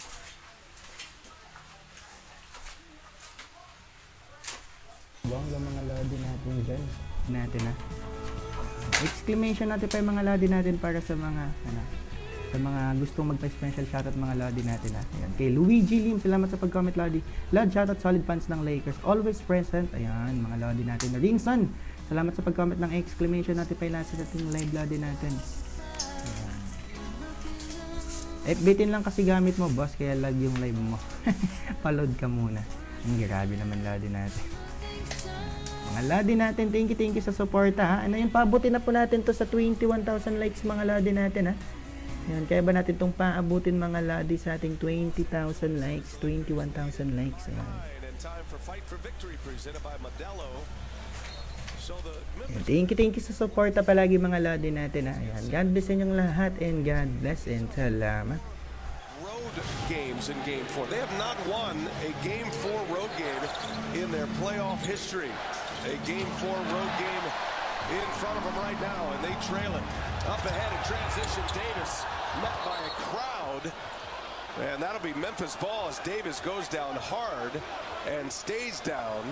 Bongga mga lodi natin dyan. Natin ha. Exclamation natin pa yung mga lodi natin para sa mga sa mga gustong magpa-special shoutout mga lodi natin ha. Ayan. Kay Luigi Lim, salamat sa pag-comment lodi. Lord, shoutout solid fans ng Lakers. Always present. Ayan, mga lodi natin. Rinson, salamat sa pag-comment ng exclamation natin pa yung sa ating live lodi natin. Ayan. FB10 lang kasi gamit mo boss, kaya lag yung live mo. Paload ka muna. Ang grabe naman lodi natin. Mga lodi natin, thank you sa suporta ha. Ano yun, paabutin na po natin to sa 21,000 likes mga lodi natin ha. Ayan, kaya ba natin itong paabutin mga lodi sa ating 20,000 likes, 21,000 likes. Ayan. Ayan, thank you sa suporta palagi mga lodi natin ha. Ayan, God bless inyong lahat and God bless and salamat. Road games in Game 4. They have not won a Game 4 road game in their playoff history. A Game 4 road game in front of them right now, and they trail it. Up ahead in transition, Davis met by a crowd, and that'll be Memphis ball as Davis goes down hard and stays down.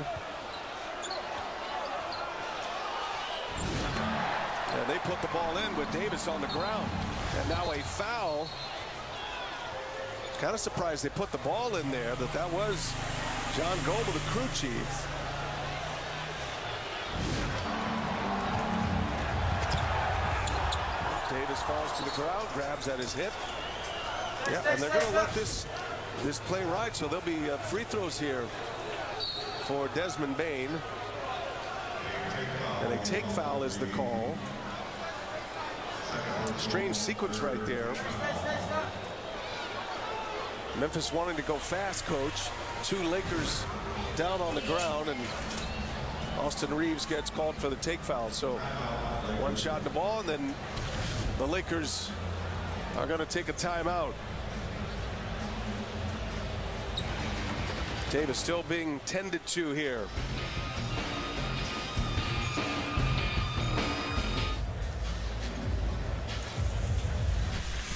And they put the ball in with Davis on the ground, and now a foul. Kind of surprised they put the ball in there, that was John Goble, the crew chief. Davis falls to the ground, grabs at his hip. Yeah, and they're going to let this play ride, so there'll be free throws here for Desmond Bane. And a take foul is the call. Strange sequence right there. Memphis wanting to go fast, coach. 2 Lakers down on the ground, and Austin Reeves gets called for the take foul. So 1 shot in the ball, and then the Lakers are going to take a timeout. Davis still being tended to here.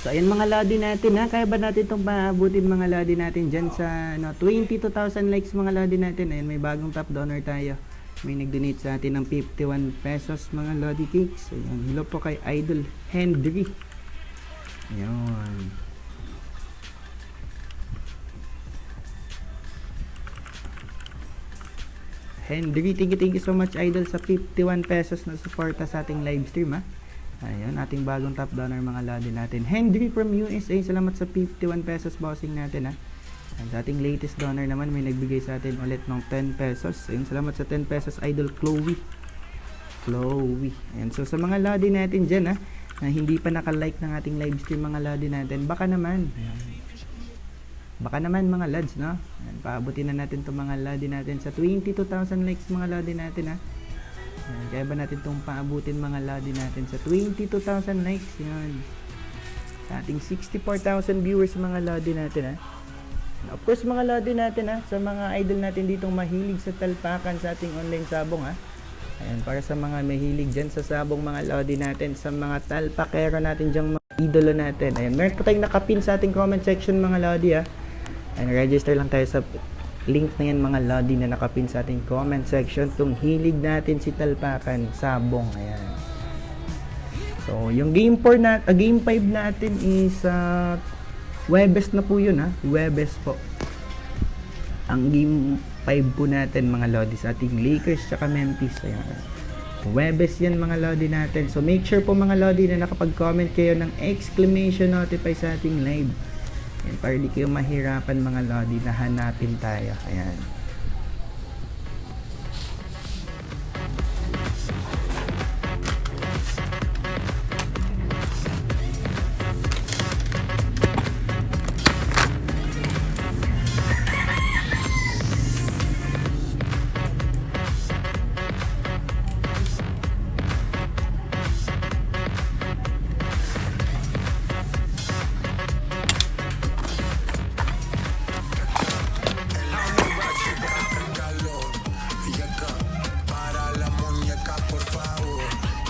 So ayun mga lodi natin ha, kaya ba natin itong maabutin mga lodi natin dyan sa 22,000 likes mga lodi natin. Ayun, may bagong top donor tayo. May nag-donate sa atin ng 51 pesos mga lodi cakes. Ayun, hello po kay Idol Henry. Ayun. Henry, thank you so much Idol sa 51 pesos na suporta sa ating live stream ha. Ayun, ating bagong top donor mga lodi natin. Henry from USA, salamat sa 51 pesos bossing natin ha. And sa ating latest donor naman, may nagbigay sa atin ulit ng 10 pesos. Ayun, salamat sa 10 pesos Idol Chloe. Ayun, so sa mga lodi natin dyan ha, na hindi pa naka-like ng ating live stream mga lodi natin, baka naman. Ayun. Baka naman mga lads, no? Ayun, paabutin na natin itong mga lodi natin sa 22,000 likes mga lodi natin ha. Ayan, kaya ba natin itong paabutin mga lodi natin sa 22,000 likes. Yan. Sa ating 64,000 viewers mga lodi natin ha. And of course mga lodi natin ha, sa mga idol natin ditong mahilig sa talpakan sa ating online sabong ha. Ayan, para sa mga mahilig dyan sa sabong mga lodi natin, sa mga talpakero natin dyang mga idolo natin. Ayan, meron po tayong nakapin sa ating comment section mga lodi ha. Ayan, register lang tayo sa link na yan mga lodi na nakapin sa ating comment section kung hilig natin si talpakan sabong. Ayan. So yung game 4 na game 5 natin is Webes na po yun ha. Webes po ang game 5 po natin mga lodi sa ating Lakers tsaka Memphis. Ayan. Webes yan mga lodi natin. So make sure po mga lodi na nakapag-comment kayo ng exclamation notify sa ating live. Ayan, para di kayo mahirapan mga lodi na hanapin tayo. Ayan.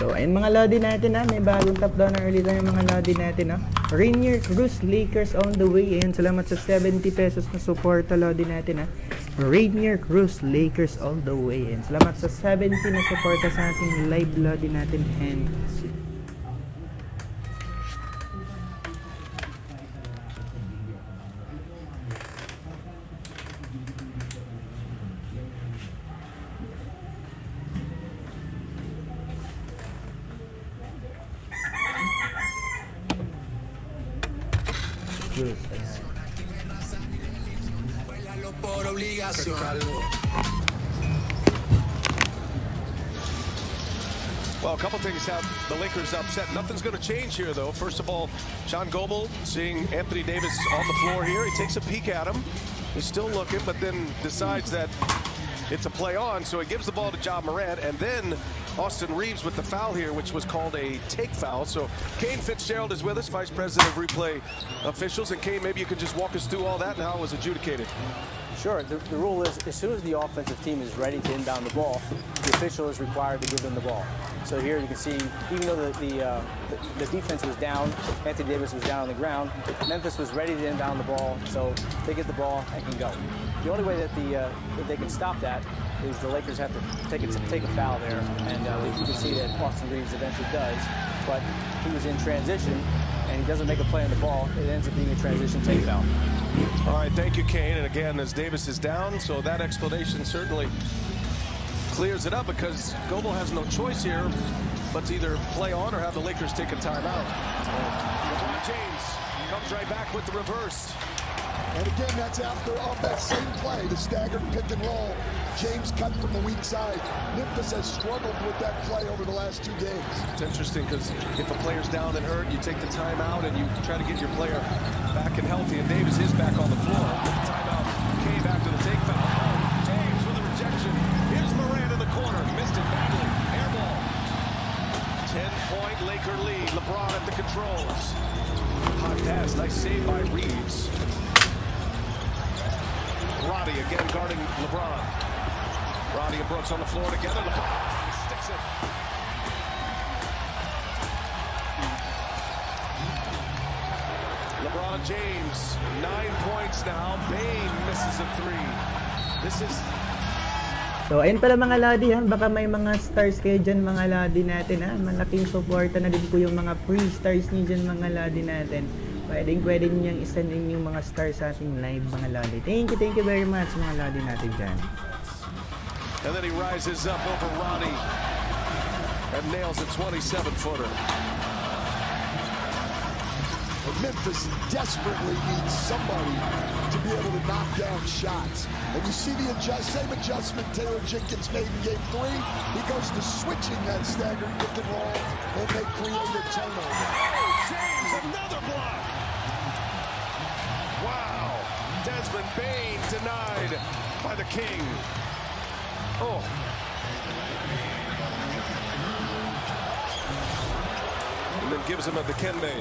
So, ayun mga Lodi natin ha. May bagong top downer ulit yung mga Lodi natin ha. Rainier Cruz, Lakers on the way. Ayun, salamat sa 70 pesos na suporta Lodi natin ha. Rainier Cruz, Lakers all the way. Ayun, salamat sa 70 na suporta sa ating live Lodi natin. And well, a couple things have the Lakers upset. Nothing's going to change here, though. First of all, John Goebel seeing Anthony Davis on the floor here. He takes a peek at him. He's still looking, but then decides that it's a play on, so he gives the ball to Ja Morant, and then Austin Reeves with the foul here, which was called a take foul. So Kane Fitzgerald is with us, Vice President of Replay Officials. And Kane, maybe you can just walk us through all that and how it was adjudicated. Sure. The rule is as soon as the offensive team is ready to inbound the ball, the official is required to give them the ball. So here you can see, even though the defense was down, Anthony Davis was down on the ground, Memphis was ready to inbound the ball, so they get the ball and can go. The only way that they can stop that is the Lakers have to take a foul there, and you can see that Austin Reeves eventually does, but he was in transition, and he doesn't make a play on the ball. It ends up being a transition take foul. All right, thank you, Kane. And again, as Davis is down, so that explanation certainly clears it up, because Goebel has no choice here but to either play on or have the Lakers take a timeout. LeBron James comes right back with the reverse. And again, that's after that same play, the staggered pick and roll. James cut from the weak side. Memphis has struggled with that play over the last 2 games. It's interesting because if a player's down and hurt, you take the timeout and you try to get your player back and healthy. And Davis is back on the floor. Timeout came after the take foul. Oh, James with a rejection. Here's Morant in the corner. Missed it badly. Air ball. 10-point Laker lead. LeBron at the controls. Hot pass. Nice save by Reeves. Roddy again guarding LeBron. Roddy and Brooks on the floor together. LeBron sticks it. LeBron James, 9 points now. Bane misses a 3. This is... So, ayun pala mga Lodi ha. Baka may mga stars kayo dyan mga Lodi natin ha. Malaking suporta na din po yung mga free stars niyo dyan mga Lodi natin. Pwede niyang isend in yung mga stars sa ating live mga Lodi. Thank you very much mga Lodi natin dyan. And then he rises up over Roddy and nails a 27-footer. Memphis desperately needs somebody to be able to knock down shots. And you see the same adjustment Taylor Jenkins made in Game 3. He goes to switching that staggered pick and roll, and they create a turnover. Oh, James, another block. Wow. Desmond Bane denied by the King. Oh. And then gives him a Dikembe.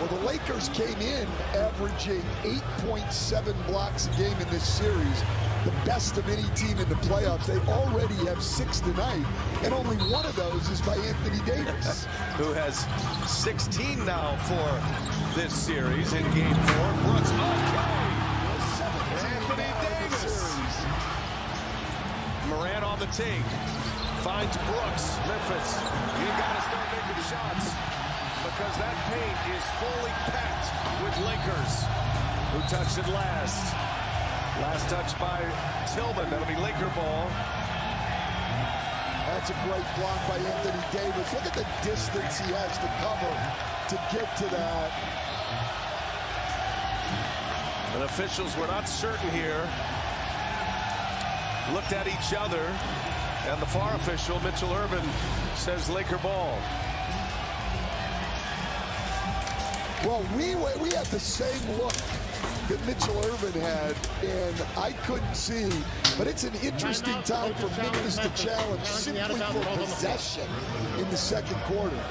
Well, the Lakers came in averaging 8.7 blocks a game in this series, the best of any team in the playoffs. They already have 6 tonight, and only one of those is by Anthony Davis. Who has 16 now for this series in Game 4. Brooks, Anthony Davis. Morant on the take. Finds Brooks. Memphis, you got to start making shots, because that paint is fully packed with Lakers. Who touched it last? Last touch by Tillman. That'll be Laker ball. That's a great block by Anthony Davis. Look at the distance he has to cover to get to that. And officials were not certain here. Looked at each other, and the far official, Mitchell Irvin, says Laker ball. Well, we had the same look that Mitchell Irvin had, and I couldn't see. But it's an interesting time for Memphis to challenge simply for possession in the second quarter.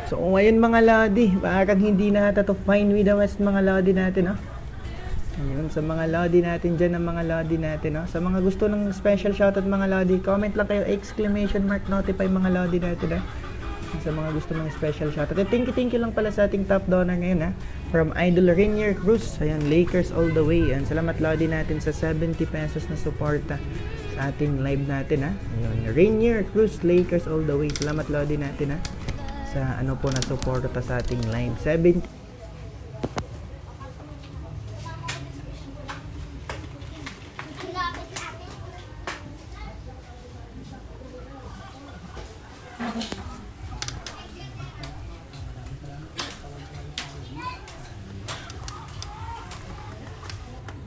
So ngayon mga Lodi, parang hindi na ata to fine with the West mga Lodi natin, no? Ayun, sa mga Lodi natin dyan, mga Lodi natin, no? Sa mga gusto ng special shoutout mga Lodi, comment lang kayo, exclamation mark notify mga Lodi natin, ha? Sa mga gusto ng special shoutout. At thank you lang pala sa ating top donor ngayon, ha? From Idol Rainier Cruz, ayan, Lakers all the way. Ayan, salamat Lodi natin sa 70 pesos na suporta sa ating live natin, ha? Ayun, Rainier Cruz, Lakers all the way. Salamat Lodi natin, ha? Sa ano po na suporta sa ating live. 70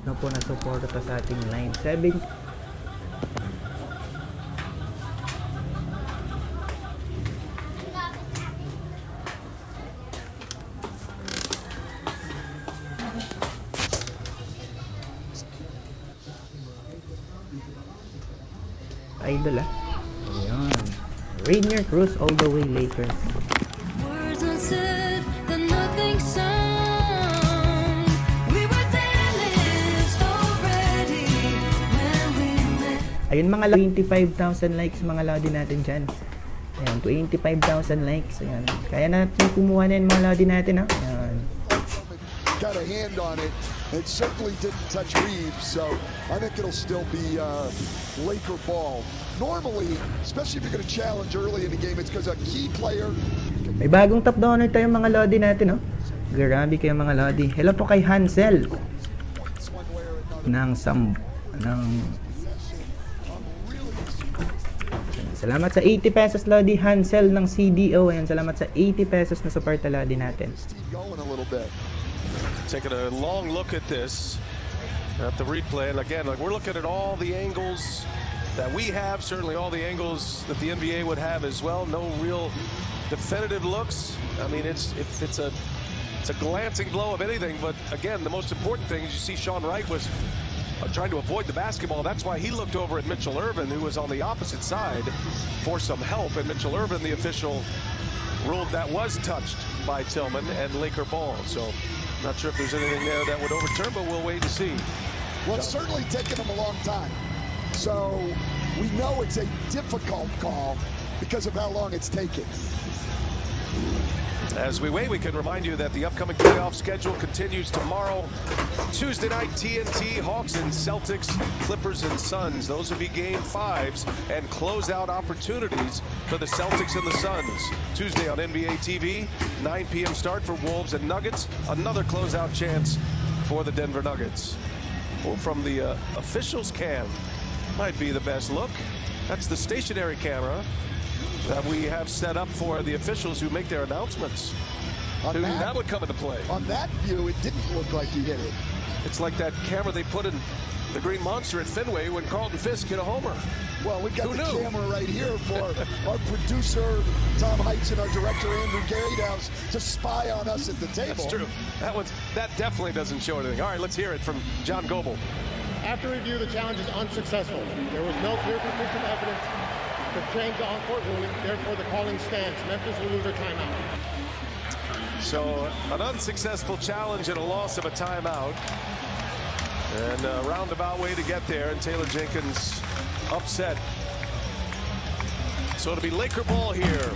no po na suporta sa ating line 7 Idol, ah. Ayun. Rainier Cruz all the way Lakers. Words unsaid, the nothing sound. We were damaged already when we met. Ayun mga 25,000 likes mga Lodi natin dyan. Ayan, 25,000 likes. Ayan. Kaya natin kumuha na yung mga Lodi natin, ha? Ayan. Got a hand on it. It certainly didn't touch Reeves, so I think it'll still be Laker ball. Normally, especially if you're going to challenge early in the game, it's because a key player. May bagong top donor tayo mga Lodi natin, no? Grabe kayo mga Lodi. Hello po kay Hansel salamat sa 80 pesos Lodi Hansel ng CDO. Ayan, salamat sa 80 pesos na support Lodi natin. Taking a long look at this, at the replay, and again, like we're looking at all the angles that we have, certainly all the angles that the NBA would have as well. No real definitive looks. I mean, it's a glancing blow of anything, but again, the most important thing is you see Sean Wright was trying to avoid the basketball. That's why he looked over at Mitchell Irvin, who was on the opposite side, for some help. And Mitchell Irvin, the official, ruled that was touched by Tillman and Laker ball. So, not sure if there's anything there that would overturn, but we'll wait and see. Well, it's certainly taken them a long time. So, we know it's a difficult call because of how long it's taken. As we wait, we can remind you that the upcoming playoff schedule continues tomorrow. Tuesday night, TNT, Hawks and Celtics, Clippers and Suns. Those will be game 5s and closeout opportunities for the Celtics and the Suns. Tuesday on NBA TV, 9 p.m. start for Wolves and Nuggets. Another closeout chance for the Denver Nuggets. Well, from the officials' cam, might be the best look. That's the stationary camera that we have set up for the officials who make their announcements. That would come into play. On that view, it didn't look like he hit it. It's like that camera they put in the Green Monster at Fenway when Carlton Fisk hit a homer. Well, we've got the camera right here for our producer, Tom Heights, and our director, Andrew Garyhouse, to spy on us at the table. That's true. That definitely doesn't show anything. All right, let's hear it from John Goebel. After review, the challenge is unsuccessful. There was no clear conclusive evidence to change the on-court ruling. Therefore, the calling stands. Memphis will lose their timeout. So, an unsuccessful challenge and a loss of a timeout. And a roundabout way to get there, and Taylor Jenkins upset. So it'll be Laker ball here.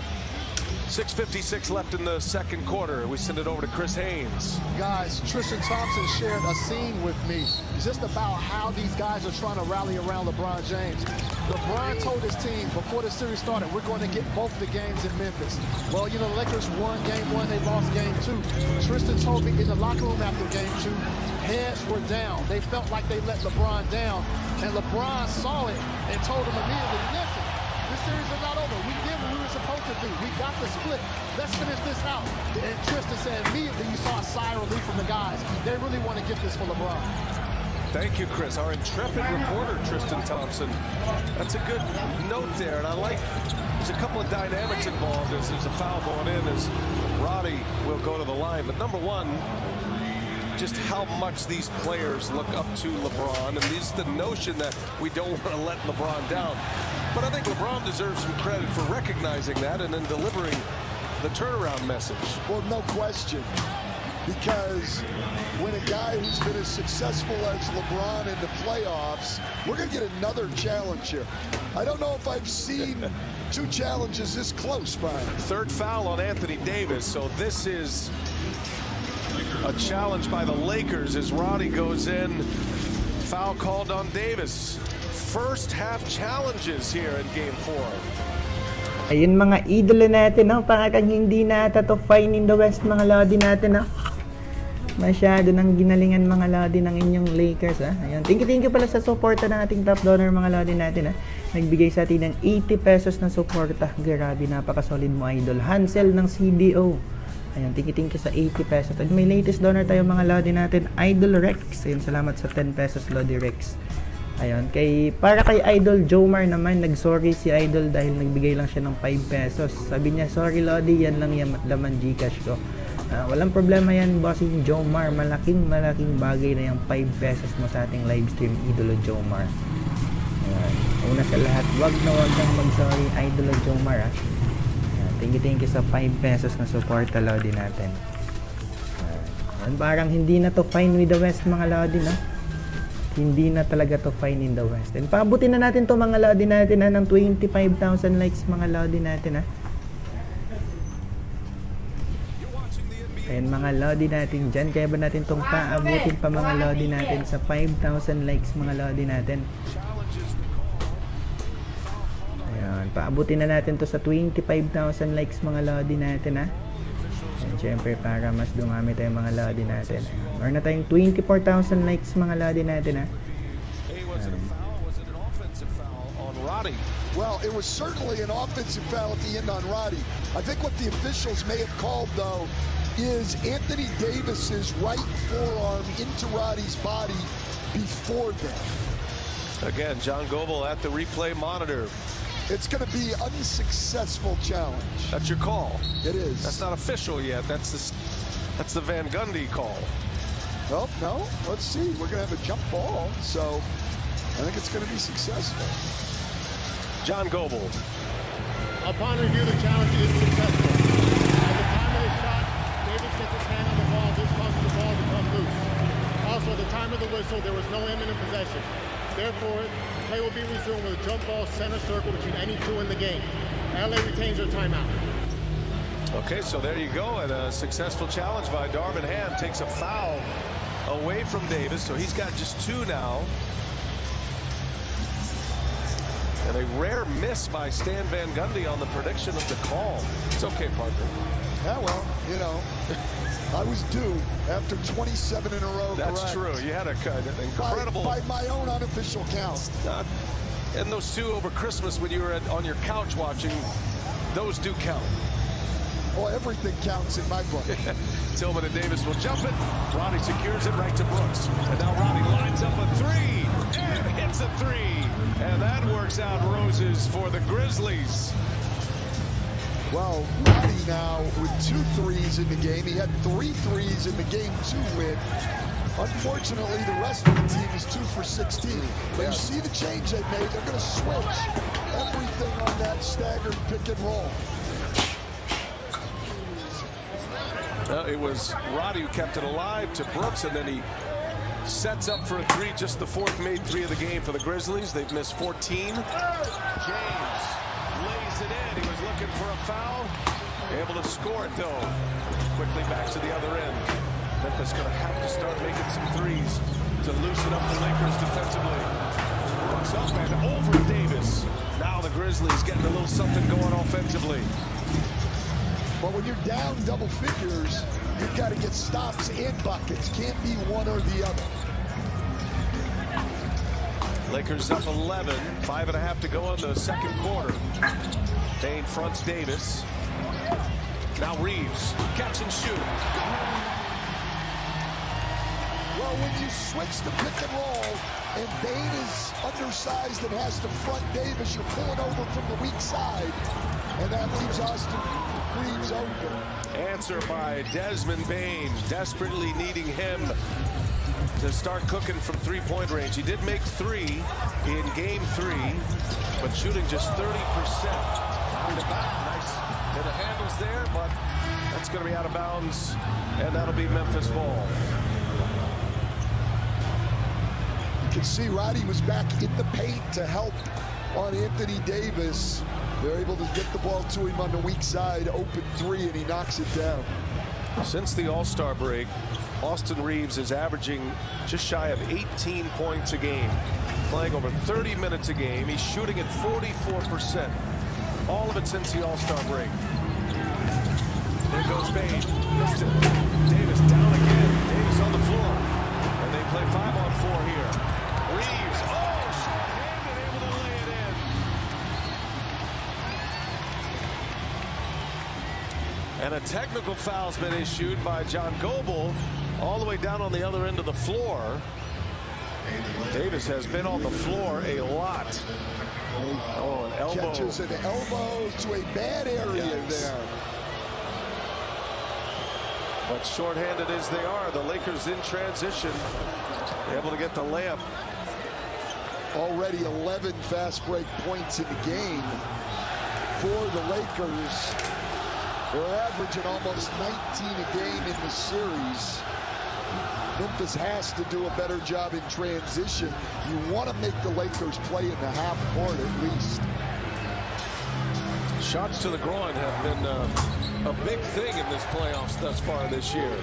6:56 left in the second quarter. We send it over to Chris Haynes. Guys, Tristan Thompson shared a scene with me just about how these guys are trying to rally around LeBron James. LeBron told his team before the series started, we're going to get both the games in Memphis. Well, you know, the Lakers won game 1, they lost game 2. Tristan told me in the locker room after game 2, heads were down. They felt like they let LeBron down. And LeBron saw it and told him immediately, listen, this series is not over. We did what we were supposed to do. We got the split. Let's finish this out. And Tristan said immediately you saw a sigh of relief from the guys. They really want to get this for LeBron. Thank you, Chris. Our intrepid reporter, Tristan Thompson. That's a good note there. And I like, there's a couple of dynamics involved as there's a foul going in as Roddy will go to the line. But number one, just how much these players look up to LeBron, and this is the notion that we don't want to let LeBron down. But I think LeBron deserves some credit for recognizing that and then delivering the turnaround message. Well, no question. because when a guy who's been as successful as LeBron in the playoffs, we're going to get another challenge here. I don't know if I've seen two challenges this close, Brian. Third foul on Anthony Davis, so this is a challenge by the Lakers as Roddy goes in. Foul called on Davis. First half challenges here in Game 4. Ayun mga idolo natin, no? Parang hindi na ata to fine in the West, mga lodi natin, no? Masyado nang ginalingan mga lodi ng inyong Lakers, ha? Ayun. Thank you pala sa suporta ng ating top donor, mga lodi natin, ha? Nagbigay sa atin ng 80 pesos na suporta. Grabe, napaka-solid mo, idol. Hansel ng CDO. Ayun, thank you sa 80 pesos. At may latest donor tayo, mga lodi natin, Idol Rex. Ayun, salamat sa 10 pesos, Lodi Rex. Ayun, para kay Idol Jomar naman, nag-sorry si Idol dahil nagbigay lang siya ng 5 pesos. Sabi niya, sorry Lodi, yan lang yung laman Gcash ko. Walang problema yan, bossing Jomar. Malaking bagay na yung 5 pesos mo sa ating live stream, Idolo Jomar. Ayan. Una sa lahat, wag kang mag-sorry, Idolo Jomar, ha. Ayan, thank you sa 5 pesos na suporta, Lodi natin. Ayan, parang hindi na to fine with the West, mga Lodi, no? Hindi na talaga to fine in the West. And paabutin na natin to, mga Lodi natin, ha, ng 25,000 likes, mga Lodi natin, ha. Ayan, mga Lodi natin dyan. Kaya ba natin itong paabutin pa, mga Lodi natin, sa 5,000 likes, mga Lodi natin. Ayan, paabutin na natin to sa 25,000 likes, mga Lodi natin, ha. And syempre, para mas dumami tayo, mga Lodi natin. Meron na tayong 24,000 likes, mga Lodi natin, ha. Well, it was certainly an offensive foul at the end on Roddy. I think what the officials may have called, though, is Anthony Davis's right forearm into Roddy's body before that. Again, John Goebel at the replay monitor. It's going to be unsuccessful challenge. That's your call. It is. That's not official yet. That's the Van Gundy call. Well, no. Let's see. We're going to have a jump ball, so I think it's going to be successful. John Goebel. Upon review, the challenge is successful. At the time of the shot, Davis gets his hand on the ball. This causes the ball to come loose. Also, at the time of the whistle, there was no imminent possession. Therefore, play will be resumed with a jump ball center circle between any two in the game. LA retains their timeout. Okay, so there you go. And a successful challenge by Darvin Ham takes a foul away from Davis. So he's got just two now. And a rare miss by Stan Van Gundy on the prediction of the call. It's okay, Parker. Yeah, well, you know, I was due after 27 in a row. That's correct. true. You had an incredible... By my own unofficial count. And those two over Christmas when you were on your couch watching, those do count. Well, everything counts in my book. Tillman and Davis will jump it. Roddy secures it right to Brooks. And now Roddy lines up a three and hits a three. And that works out roses for the Grizzlies. Well, Roddy now with 2 threes in the game. He had 3 threes in the Game 2 win. Unfortunately, the rest of the team is 2 for 16. But you see the change they made. They're going to switch everything on that staggered pick and roll. It was Roddy who kept it alive to Brooks, and then he sets up for a three, just the 4th made three of the game for the Grizzlies. They've missed 14. James lays it in. He was looking for a foul. Able to score it, though. Quickly back to the other end. Memphis going to have to start making some threes to loosen up the Lakers defensively. Brooks up and over Davis. Now the Grizzlies getting a little something going offensively. But when you're down double figures, you've got to get stops and buckets. Can't be one or the other. Lakers up 11, 5.5 to go in the second quarter. Payne fronts Davis. Now Reeves, catch and shoot. Well, when you switch the pick and roll, and Bane is undersized and has to front Davis, you're pulling over from the weak side, and that leaves Austin Reeves open. Answer by Desmond Bane, desperately needing him to start cooking from three-point range. He did make 3 in Game 3, but shooting just 30%. Behind the back, nice. And the handles there, but That's going to be out of bounds, and that'll be Memphis ball. You can see Roddy was back in the paint to help on Anthony Davis. They're able to get the ball to him on the weak side, open three, and he knocks it down. Since the All-Star break, Austin Reeves is averaging just shy of 18 points a game, playing over 30 minutes a game. He's shooting at 44%. All of it since the All-Star break. There goes Bane. Missed it. Davis down again. Davis on the floor. And they play 5-on-4 here. Reeves. Oh, short-handed, able to lay it in. And a technical foul's been issued by John Goebel all the way down on the other end of the floor. Davis has been on the floor a lot. Oh, an elbow. Catches an elbow to a bad area there. But shorthanded as they are, the Lakers in transition, able to get the layup. Already 11 fast break points in the game for the Lakers. They're averaging almost 19 a game in the series. Memphis has to do a better job in transition. You want to make the Lakers play in the half court at least. Shots to the groin have been a big thing in this playoffs thus far this year.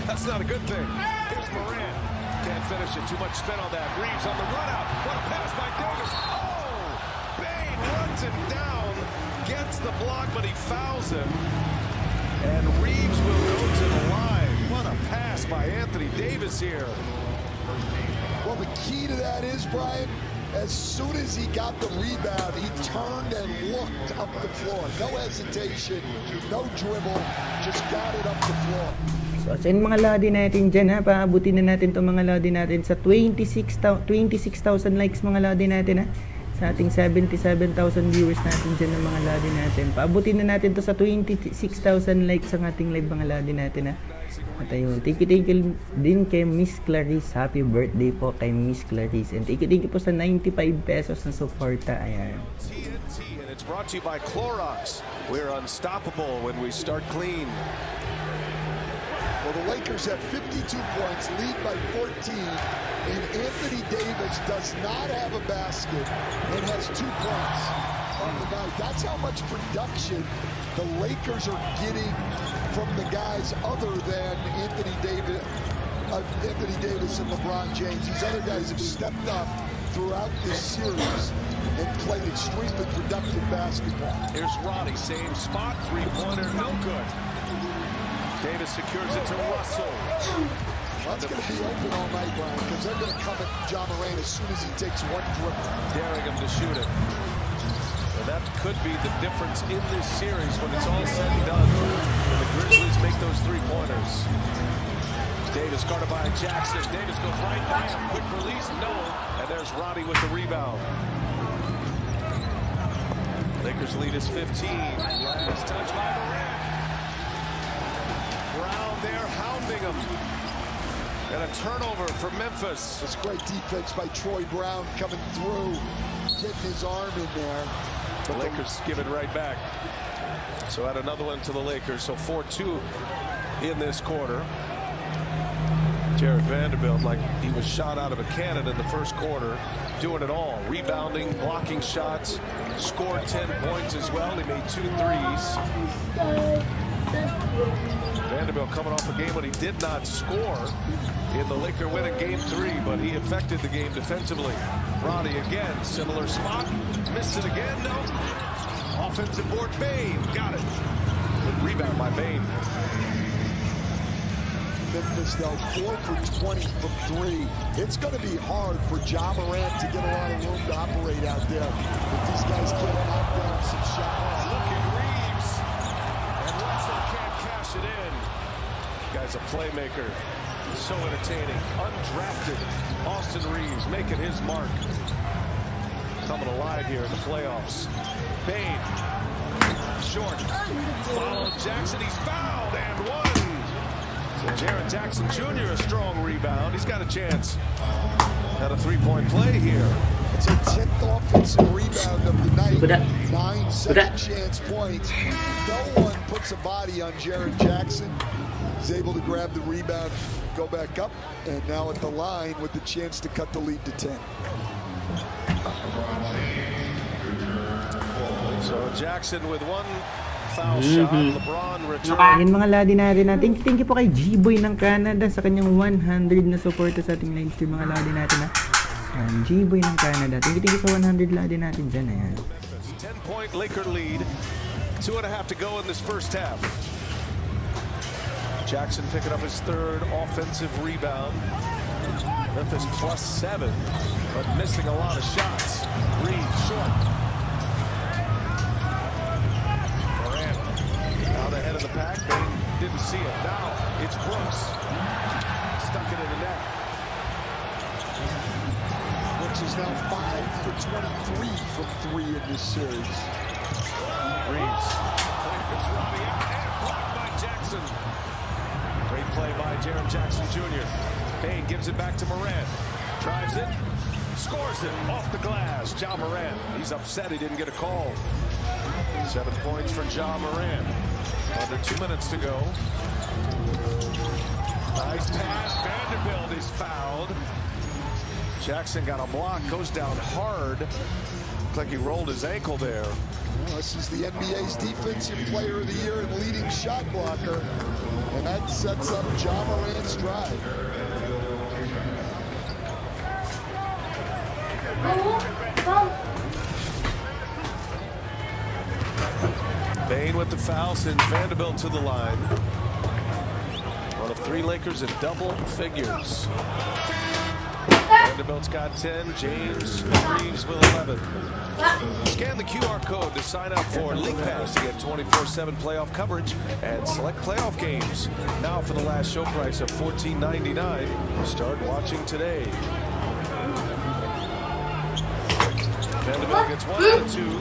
That's not a good thing. Here's Morant. Can't finish it. Too much spin on that. Reeves on the run out. What a pass by Davis. Oh! Bane runs him down. Gets the block, but he fouls him. And Reeves will go to the line. What a pass by Anthony Davis here. Well, the key to that is, Brian, as soon as he got the rebound, he turned and looked up the floor. No hesitation, no dribble, just got it up the floor. So, sa mga lodi natin dyan, ha, paabutin na natin itong mga lodi natin sa 26,000 likes mga lodi natin, ha. Sa ating 77,000 viewers natin dyan ng mga lodi natin. Paabutin na natin to sa 26,000 likes ang ating live mga lodi natin, ha. At ayun, thank you din kay Miss Clarice. Happy birthday po kay Miss Clarice. And thank you po sa 95 pesos na suporta. Ayan. TNT, and it's brought to you by Clorox. We're unstoppable when we start clean. Well, the Lakers have 52 points, lead by 14, and Anthony Davis does not have a basket and has 2 points on the night. That's how much production the Lakers are getting from the guys other than Anthony Davis and LeBron James. These other guys have stepped up throughout this series and played extremely productive basketball. Here's Roddy, same spot, three-pointer, no good. Davis secures it to Russell. That's going to be open all night, Brian, because they're going to come at John Morant as soon as he takes one dribble. Daring him to shoot it. And that could be the difference in this series when it's all said and done. When the Grizzlies make those three-pointers. Davis guarded by Jackson. Davis goes right by him. Quick release, no. And there's Roddy with the rebound. Lakers lead is 15. Last touch by Morant. Brown there hounding him. And a turnover for Memphis. It's great defense by Troy Brown coming through, getting his arm in there. The Lakers give it right back. So add another one to the Lakers. So 4-2 in this quarter. Jared Vanderbilt, like he was shot out of a cannon in the first quarter, doing it all. Rebounding, blocking shots, scored 10 points as well. He made 2 threes. Vanderbilt coming off a game when he did not score in the Laker win in game 3, but he affected the game defensively. Roddy again, similar spot, missed it again, no. Offensive board, Bane, got it. Good rebound by Bane. Memphis, though, 4 for 20 from 3. It's going to be hard for Ja Morant to get a lot of room to operate out there if these guys can't knock down some shots. Look at Reeves, and Russell can't cash it in. Guy's a playmaker. So entertaining. Undrafted Austin Reeves making his mark. Coming alive here in the playoffs. Bane. Short. Follow Jackson. He's fouled and one. So Jaren Jackson Jr. a strong rebound. He's got a chance. Got a three-point play here. It's a 10th offensive rebound of the night. 9 second chance points. No one puts a body on Jaren Jackson. He's able to grab the rebound, go back up, and now at the line with the chance to cut the lead to 10. So Jackson with one foul shot. LeBron returns. Ayan mga ladi natin. Thank you po kay G-Boy ng Canada sa kanyang 100 na suporta sa ating live stream mga ladi natin. G-Boy ng Canada. Thank you sa 100 ladi natin dyan. Ayan. 10-point Laker lead. 2.5 to go in this first half. Jackson picking up his third offensive rebound. Memphis +7, but missing a lot of shots. Reed short. Morant out ahead of the pack. They didn't see it. Now it's Brooks. Stuck it in the net. Brooks is now 5 for 23 from 3 in this series. Reeves. It's running out and blocked by Jackson. Great play by Jaren Jackson Jr. Payne gives it back to Morant. Drives it. Scores it off the glass. Ja Morant. He's upset he didn't get a call. 7 points for Ja Morant. Under 2 minutes to go. Nice pass. Vanderbilt is fouled. Jackson got a block. Goes down hard. Looks like he rolled his ankle there. Well, this is the NBA's Defensive Player of the Year and leading shot blocker. And that sets up Ja Morant's drive. Bane with the foul sends Vanderbilt to the line. One of 3 Lakers in double figures. Vanderbilt's got 10. James Reeves with 11. Scan the QR code to sign up for League Pass to get 24/7 playoff coverage and select playoff games. Now for the last show price of $14.99. Start watching today. Vanderbilt gets 1 out of 2.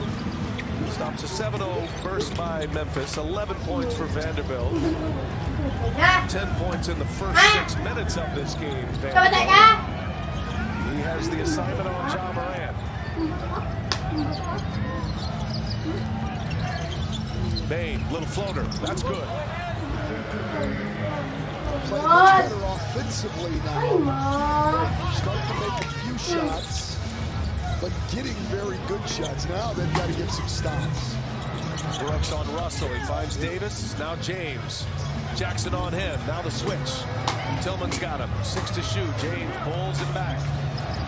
Stops a 7-0 burst by Memphis. 11 points for Vanderbilt. 10 points in the first 6 minutes of this game. Vanderbilt. He has the assignment on Ja Morant. Bane, little floater. That's good. Playing much better offensively now. Starting to make a few shots, but getting very good shots. Now they've got to get some stops. Brooks on Russell. He finds Davis. Now James. Jackson on him. Now the switch. Tillman's got him. 6 to shoot. James pulls it back.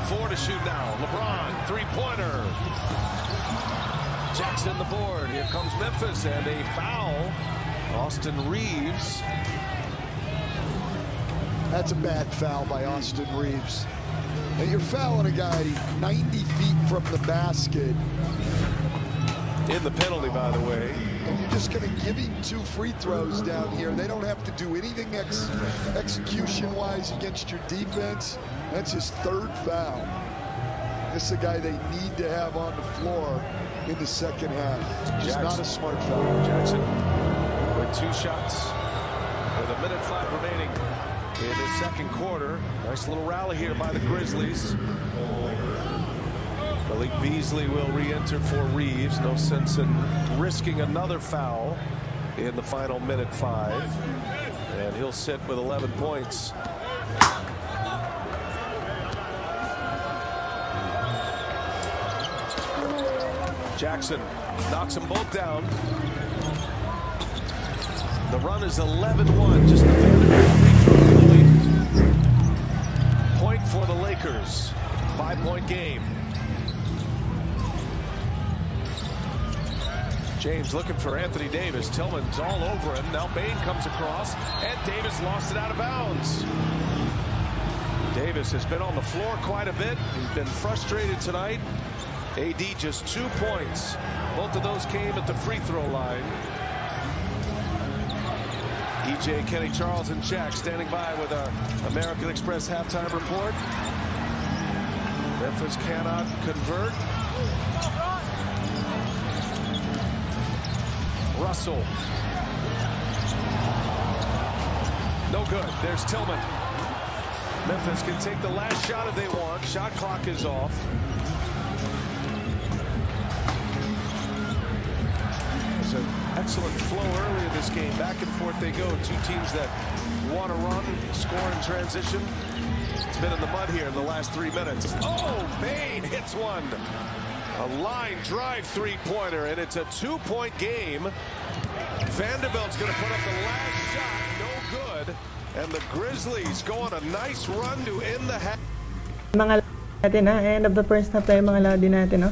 4 to shoot now. LeBron, 3-pointer. Jackson the board. Here comes Memphis and a foul. Austin Reeves. That's a bad foul by Austin Reeves. And you're fouling a guy 90 feet from the basket. In the penalty, by the way. And you're just going to give him 2 free throws down here. They don't have to do anything execution-wise against your defense. That's his 3rd foul. This is a guy they need to have on the floor in the second half. Just not a smart foul. Jackson with 2 shots with 1 minute 5 remaining in the second quarter. Nice little rally here by the Grizzlies. Malik Beasley will re-enter for Reeves. No sense in risking another foul in the final minute 5. And he'll sit with 11 points. Jackson knocks them both down. The run is 11-1. Just a Vanderbilt lead. Point for the Lakers. 5-point game. James looking for Anthony Davis. Tillman's all over him. Now Bane comes across, and Davis lost it out of bounds. Davis has been on the floor quite a bit. He's been frustrated tonight. AD just 2 points. Both of those came at the free throw line. EJ, Kenny Charles, and Shaq standing by with our American Express halftime report. Memphis cannot convert. Russell. No good. There's Tillman. Memphis can take the last shot if they want. Shot clock is off. excellent flow early in this game. Back and forth they go. Two teams that want to run, score in transition. It's been in the mud here in the last 3 minutes. Oh, Bain hits one. A line drive three-pointer, and it's a 2-point game. Vanderbilt's going to put up the last shot. No good. And the Grizzlies go on a nice run to end the half. Mga natin ha, end of the first half tayo mga lodi natin, no?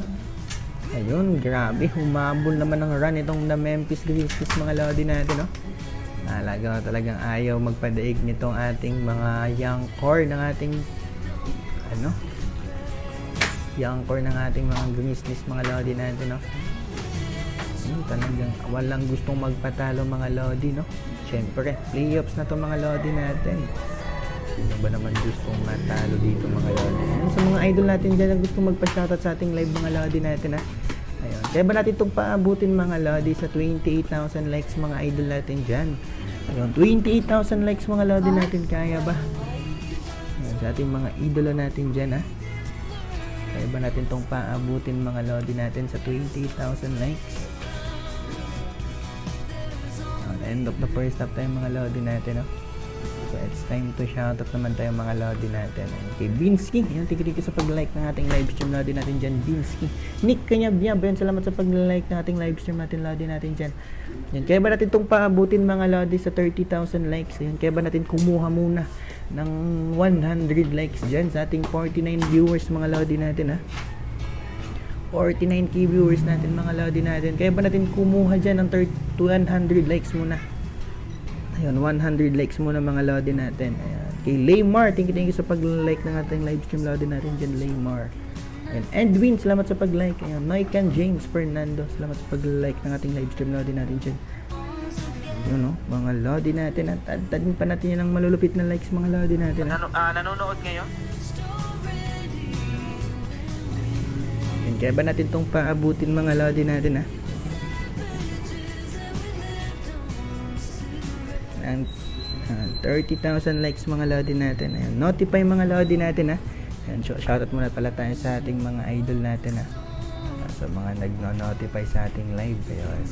Ayun, grabe, humabol naman ng run itong na Memphis Grizzlies mga lodi natin, no? Talagang ayaw magpadaig nitong ating mga young core ng ating young core ng ating mga Grizzlies mga lodi natin, no? Talagang walang gustong magpatalo mga lodi, no? Siyempre, playoffs na to mga lodi natin. Sino ba naman gustong matalo dito mga lodi? Sa mga idol natin dyan ang gustong magpa-shoutout sa ating live mga lodi natin, ha? Ayun. Kaya ba natin itong paabutin mga lodi sa 28,000 likes mga idol natin dyan? Ayun, 28,000 likes mga lodi natin, kaya ba? Ayun, sa ating mga idolo natin dyan, ha? Kaya ba natin itong paabutin mga lodi natin sa 28,000 likes? End of the first half tayo mga lodi natin, no? So it's time to shoutout naman tayo mga lodi natin. Okay, Binsky, yun, tigil-tigil sa pag-like ng ating live stream lodi natin dyan, Binsky. Nick Kanyabiyab, yun, salamat sa pag-like ng ating live stream natin lodi natin dyan. Yun, kaya ba natin itong paabutin mga lodi sa 30,000 likes? Yun, kaya ba natin kumuha muna ng 100 likes dyan sa ating 49 viewers mga lodi natin, ha? 49k viewers natin mga lodi natin. Kaya ba natin kumuha dyan ng 100 likes muna? Ayun, 100 likes muna mga lodi natin. Ayan. Kay Laymar, thank you sa pag-like ng ating live stream lodi natin dyan, Laymar. Ayan. Edwin, salamat sa pag-like. Ayan. Noikan James Fernando, salamat sa pag-like ng ating live stream lodi natin dyan. Yun, no? Mga lodi natin. At tadin pa natin yan ng malulupit na likes mga lodi natin. Nanonood ngayon? Kaya ba natin itong paabutin mga lodi natin, ha? And 30,000 likes mga lodi natin. Ayan, notify mga lodi natin, ha? Ayan, shoutout muna pala tayo sa ating mga idol natin, ha? Sa mga nagno-notify sa ating live. Ayan.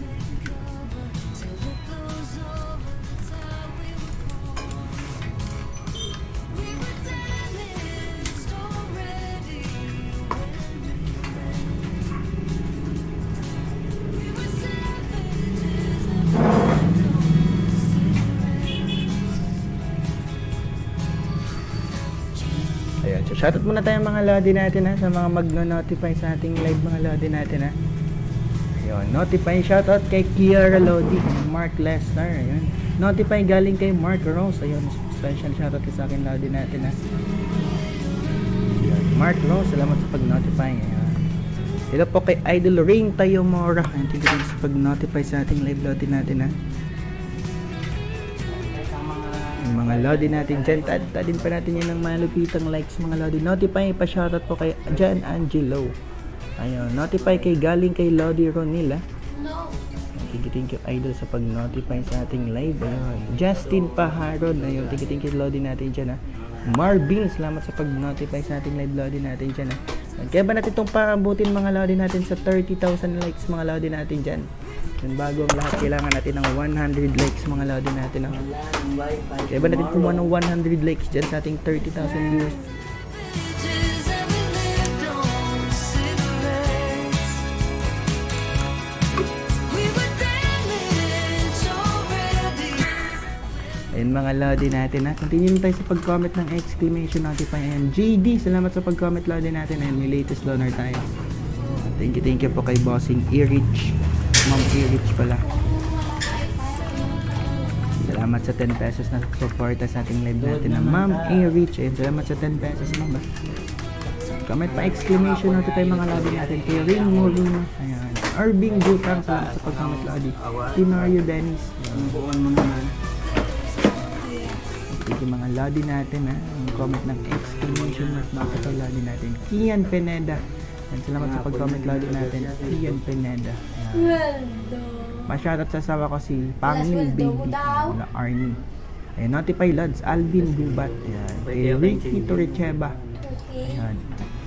So shoutout muna tayo mga lodi natin, ha, sa mga magno-notify sa ating live mga lodi natin, ha. Ayun, notify shoutout kay Kiara Lodi, Mark Lester, ayun. Notify galing kay Mark Rose, ayun, special shoutout sa akin lodi natin, ha. Ayun, Mark Rose, salamat sa pag-notify. Ayun. Hello po kay Idol Rain Tayomora, ayun, thank you sa pag-notify sa ating live lodi natin, ha. Mga lodi natin dyan, tadin pa natin yan ng malupitang likes mga lodi. Notify, pa-shoutout po kay Jan Angelo. Ayun, notify kay galing kay Lodi Ronil, ha. Thank you idol sa pag-notify sa ating live. Ayun, Justin Paharon, ayun, thank you lodi natin dyan, ha. Marvin, salamat sa pag-notify sa ating live lodi natin dyan, ha. Kaya ba natin itong paabutin mga lodi natin sa 30,000 likes mga lodi natin dyan? Yun, bago ang lahat, kailangan natin ng 100 likes mga lodi natin, ha. Kaya ba natin kumuha ng 100 likes dyan sa ating 30,000 viewers? Ayun mga lodi natin, ha. Continue tayo sa pag-comment ng exclamation notify. Ayan, JD, salamat sa pag-comment lodi natin. Ayan, may latest donor tayo. Thank you po kay Bossing Erich, Ma'am Erich pala. Salamat sa 10 pesos na suporta sa ating live natin na Ma'am Erich. Ayun, salamat sa 10 pesos Ma'am. Comment pa exclamation notify mga lodi natin. Kay Ring Molina, ayan, Irving Butang, salamat sa pag-comment lodi. Tinorio Dennis, buuan mo naman. Yung mga lodi natin, ha, ang comment ng exclamation mark mga kay lodi natin. Ian Pineda, and salamat sa pag-comment lodi natin. Ian Pineda. Ma-shoutout sa asawa ko si Pangil Baby na Arnie. Ayan, notify lods, Alvin Gubat. Ayan, kay Ricky Torrecheba. Ayan,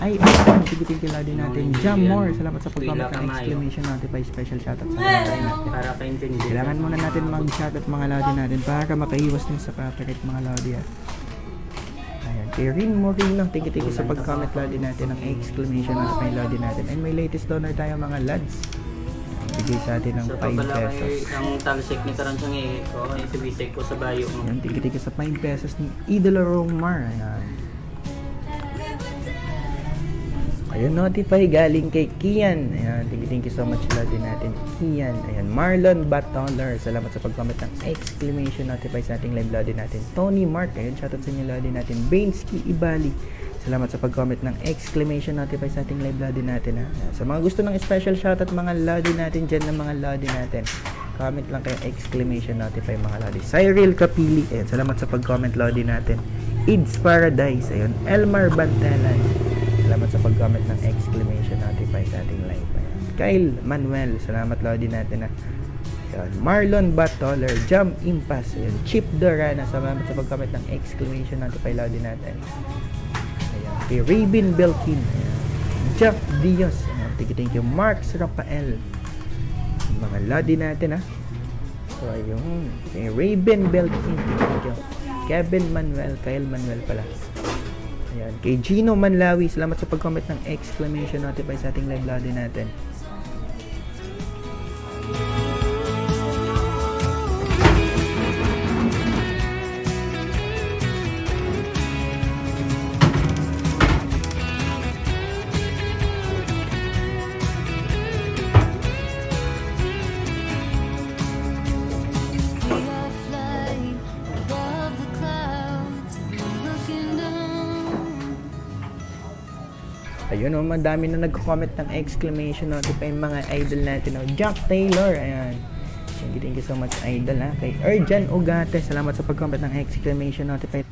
ay awesome. Thank you lodi natin. Jam more. Salamat sa pag-comment ng exclamation notify. Special shoutout sa kanila. Para kaintindi. Kailangan muna natin mag-shoutout mga lodi natin para makaiwas din sa copyright mga lodi. Ayan. Kay Rin Morino, thank you sa pag-comment lodi natin ng exclamation notify lodi natin. And may latest donor tayo mga lads. Bigay sa atin ng 5 pesos. Ang talsik ni Taransang yung sibisig ko sa bayo. Ayan, thank you sa 5 pesos ni Idolo Romar. Ayun, notify galing kay Kian. Ayan, thank you so much lodi natin, Kian. Ayan, Marlon Batoller. Salamat sa pag-comment ng exclamation notify sa ating live lodi natin. Tony Mark. Ayun, shoutout sa inyo lodi natin. Bainski Ibali. Salamat sa pag-comment ng exclamation notify sa ating live lodi natin. Sa mga gusto ng special shoutout mga lodi natin dyan ng mga lodi natin, comment lang kayo exclamation notify mga lodi. Cyril Kapili. Ayan, salamat sa pag-comment lodi natin. Ids Paradise. Ayun, Elmar Bantalan. Salamat sa pag-comment ng exclamation notify sa ating live. Ayan. Kyle Manuel, salamat lodi natin. Ayan. Marlon Batoller, Jam Impas, ayan. Chip Dorana, salamat sa pag-comment ng exclamation notify lodi natin. Ayan. Kay Raven Belkin, ayan. Jack Dios, ayan. Thank you. Marks Rafael, mga lodi natin So ayun, kay Raven Belkin, thank you. Kevin Manuel, Kyle Manuel pala. Ayan. Kay Gino Manlawi, salamat sa pag-comment ng exclamation notify sa ating live lodi natin. Ayun madami na nag-comment ng exclamation notify mga idol natin. Jack Taylor, ayan. Thank you so much idol Kay Erjan Ugate, salamat sa pag-comment ng exclamation notify. With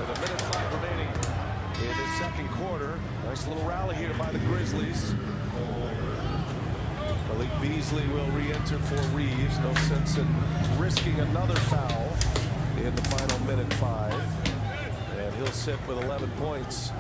a minute 5 remaining in the second quarter. Nice little rally here by the Grizzlies. Malik Beasley will re-enter for Reeves. No sense in risking another foul in the final minute 5. And he'll sit with 11 points.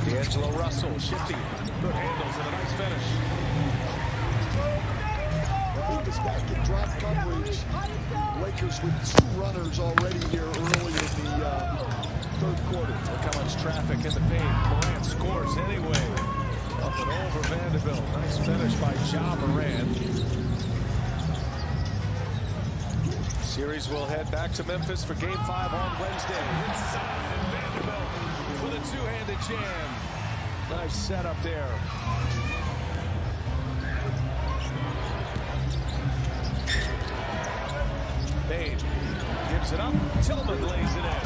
D'Angelo Russell shifty, good handles and a nice finish. Memphis back in drop coverage. Lakers with 2 runners already here early in the third quarter. Look how much traffic in the paint. Morant scores anyway. Up and over Vanderbilt. Nice finish by Ja Morant. Series will head back to Memphis for Game 5 on Wednesday. Inside Vanderbilt with a two-handed jam. Nice setup there. Bade gives it up. Tillman lays it in.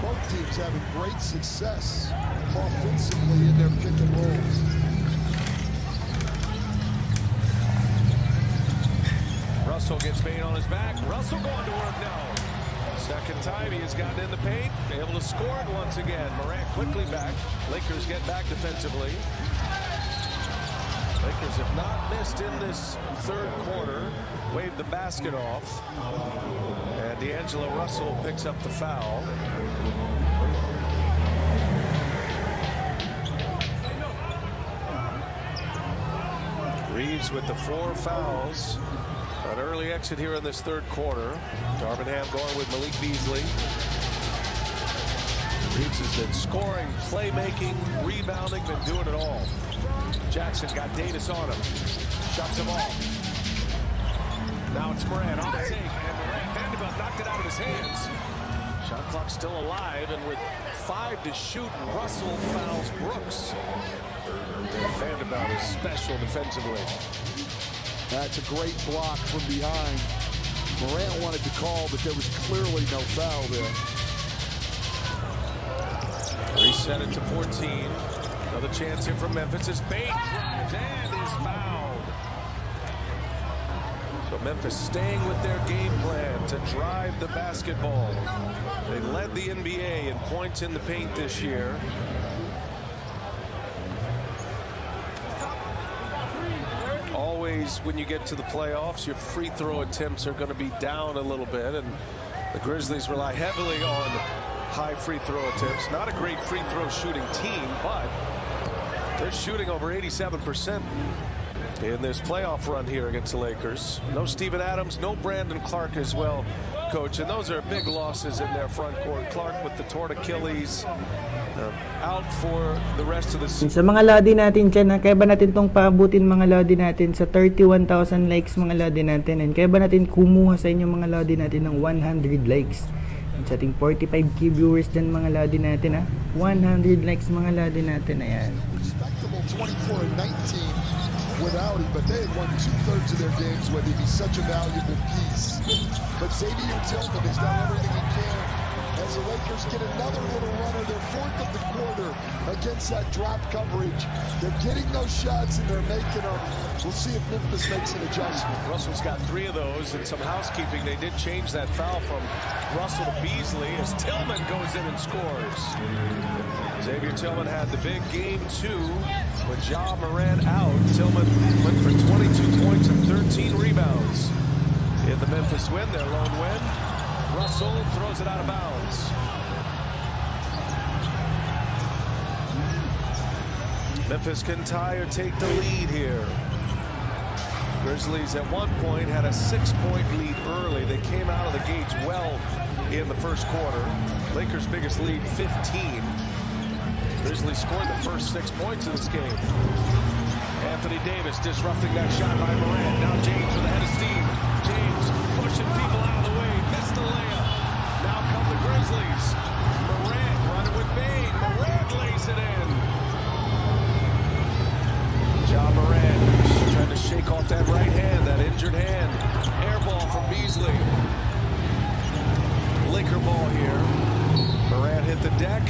Both teams having great success offensively in their pick and rolls. Russell gets Bade on his back. Russell going to work now. Second time he has gotten in the paint, able to score it once again. Morant quickly back. Lakers get back defensively. Lakers have not missed in this third quarter. Waved the basket off. And D'Angelo Russell picks up the foul. Reeves with the 4 fouls. An early exit here in this third quarter. Darvingham going with Malik Beasley. Reeves has been scoring, playmaking, rebounding, been doing it all. Jackson got Davis on him. Shuts him off. Now it's Morant on the take. And Morant, Vanderbilt knocked it out of his hands. Shot clock still alive, and with 5 to shoot, Russell fouls Brooks. Vanderbilt is special defensively. That's a great block from behind. Morant wanted to call, but there was clearly no foul there. Reset it to 14. Another chance here from Memphis as Bade drives and is fouled. So Memphis staying with their game plan to drive the basketball. They led the NBA in points in the paint this year. Always, when you get to the playoffs, your free throw attempts are going to be down a little bit, and the Grizzlies rely heavily on high free throw attempts. Not a great free throw shooting team, but they're shooting over 87% in this playoff run here against the Lakers. No Steven Adams, no Brandon Clark as well, Coach, and those are big losses in their front court. Clark with the torn Achilles, out for the rest of the season. Sa mga lodi natin dyan, kaya ba natin tong paabutin mga lodi natin sa 31,000 likes mga lodi natin, and kaya ba natin kumuha sa inyo mga lodi natin ng 100 likes? And sa ating 45k viewers dyan mga lodi natin, 100 likes mga lodi natin. Ayan. Respectable 24 and 19 without him, but they had won 2/3 of their games where he'd be such a valuable piece. But Xavier Tillman has done everything he can as the Lakers get another little runner. Their fourth of the quarter against that drop coverage. They're getting those shots and they're making them. We'll see if Memphis makes an adjustment. Russell's got 3 of those, and some housekeeping. They did change that foul from Russell to Beasley as Tillman goes in and scores. Xavier Tillman had the big game 2 with Ja Morant out. Tillman went for 22 points and 13 rebounds in the Memphis win, their lone win. Russell throws it out of bounds. Memphis can tie or take the lead here. Grizzlies at one point had a 6-point lead early. They came out of the gates well in the first quarter. Lakers' biggest lead, 15. Grizzlies scored the first 6 points of this game. Anthony Davis disrupting that shot by Morant. Now James with a head of steam. James pushing people out of the way. Missed the layup. Now come the Grizzlies. Morant running with Bane. Morant lays it in. Ja Morant trying to shake off that right hand, that injured hand. Air ball from Beasley. Laker ball here. Morant hit the deck.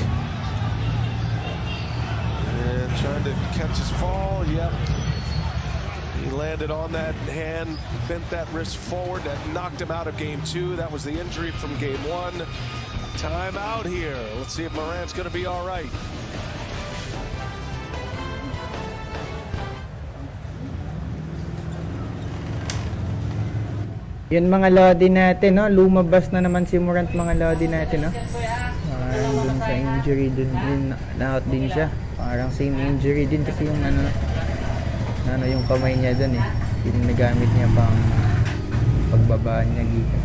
And trying to catch his fall. Yep. He landed on that hand, bent that wrist forward. That knocked him out of game 2. That was the injury from game 1. Time out here. Let's see if Morant's going to be all right. Yun mga lodi natin, no? Lumabas na naman si Morant mga lodi natin, no? Dun sa injury, dun na-out din siya. Parang same injury din kasi yung yung kamay niya dun eh. Yung nagamit niya pang pagbaba niya gikan.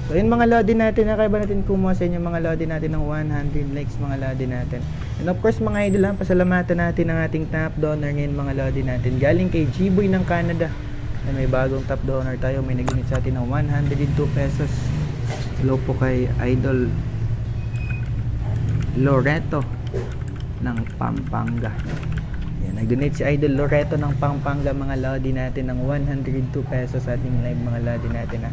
So yun mga lodi natin, kaya ba natin kumuha sa inyo mga lodi natin ng 100 likes mga lodi natin. And of course mga idol, pasalamatan natin ang ating top donor ngayon mga lodi natin. Galing kay G-Boy ng Canada. May bagong top donor tayo, may nag-donate sa atin ng 102 pesos. Hello po kay Idol Loreto ng Pampanga. Yan, nag-donate si Idol Loreto ng Pampanga mga lodi natin ng 102 pesos sa ating live mga lodi natin.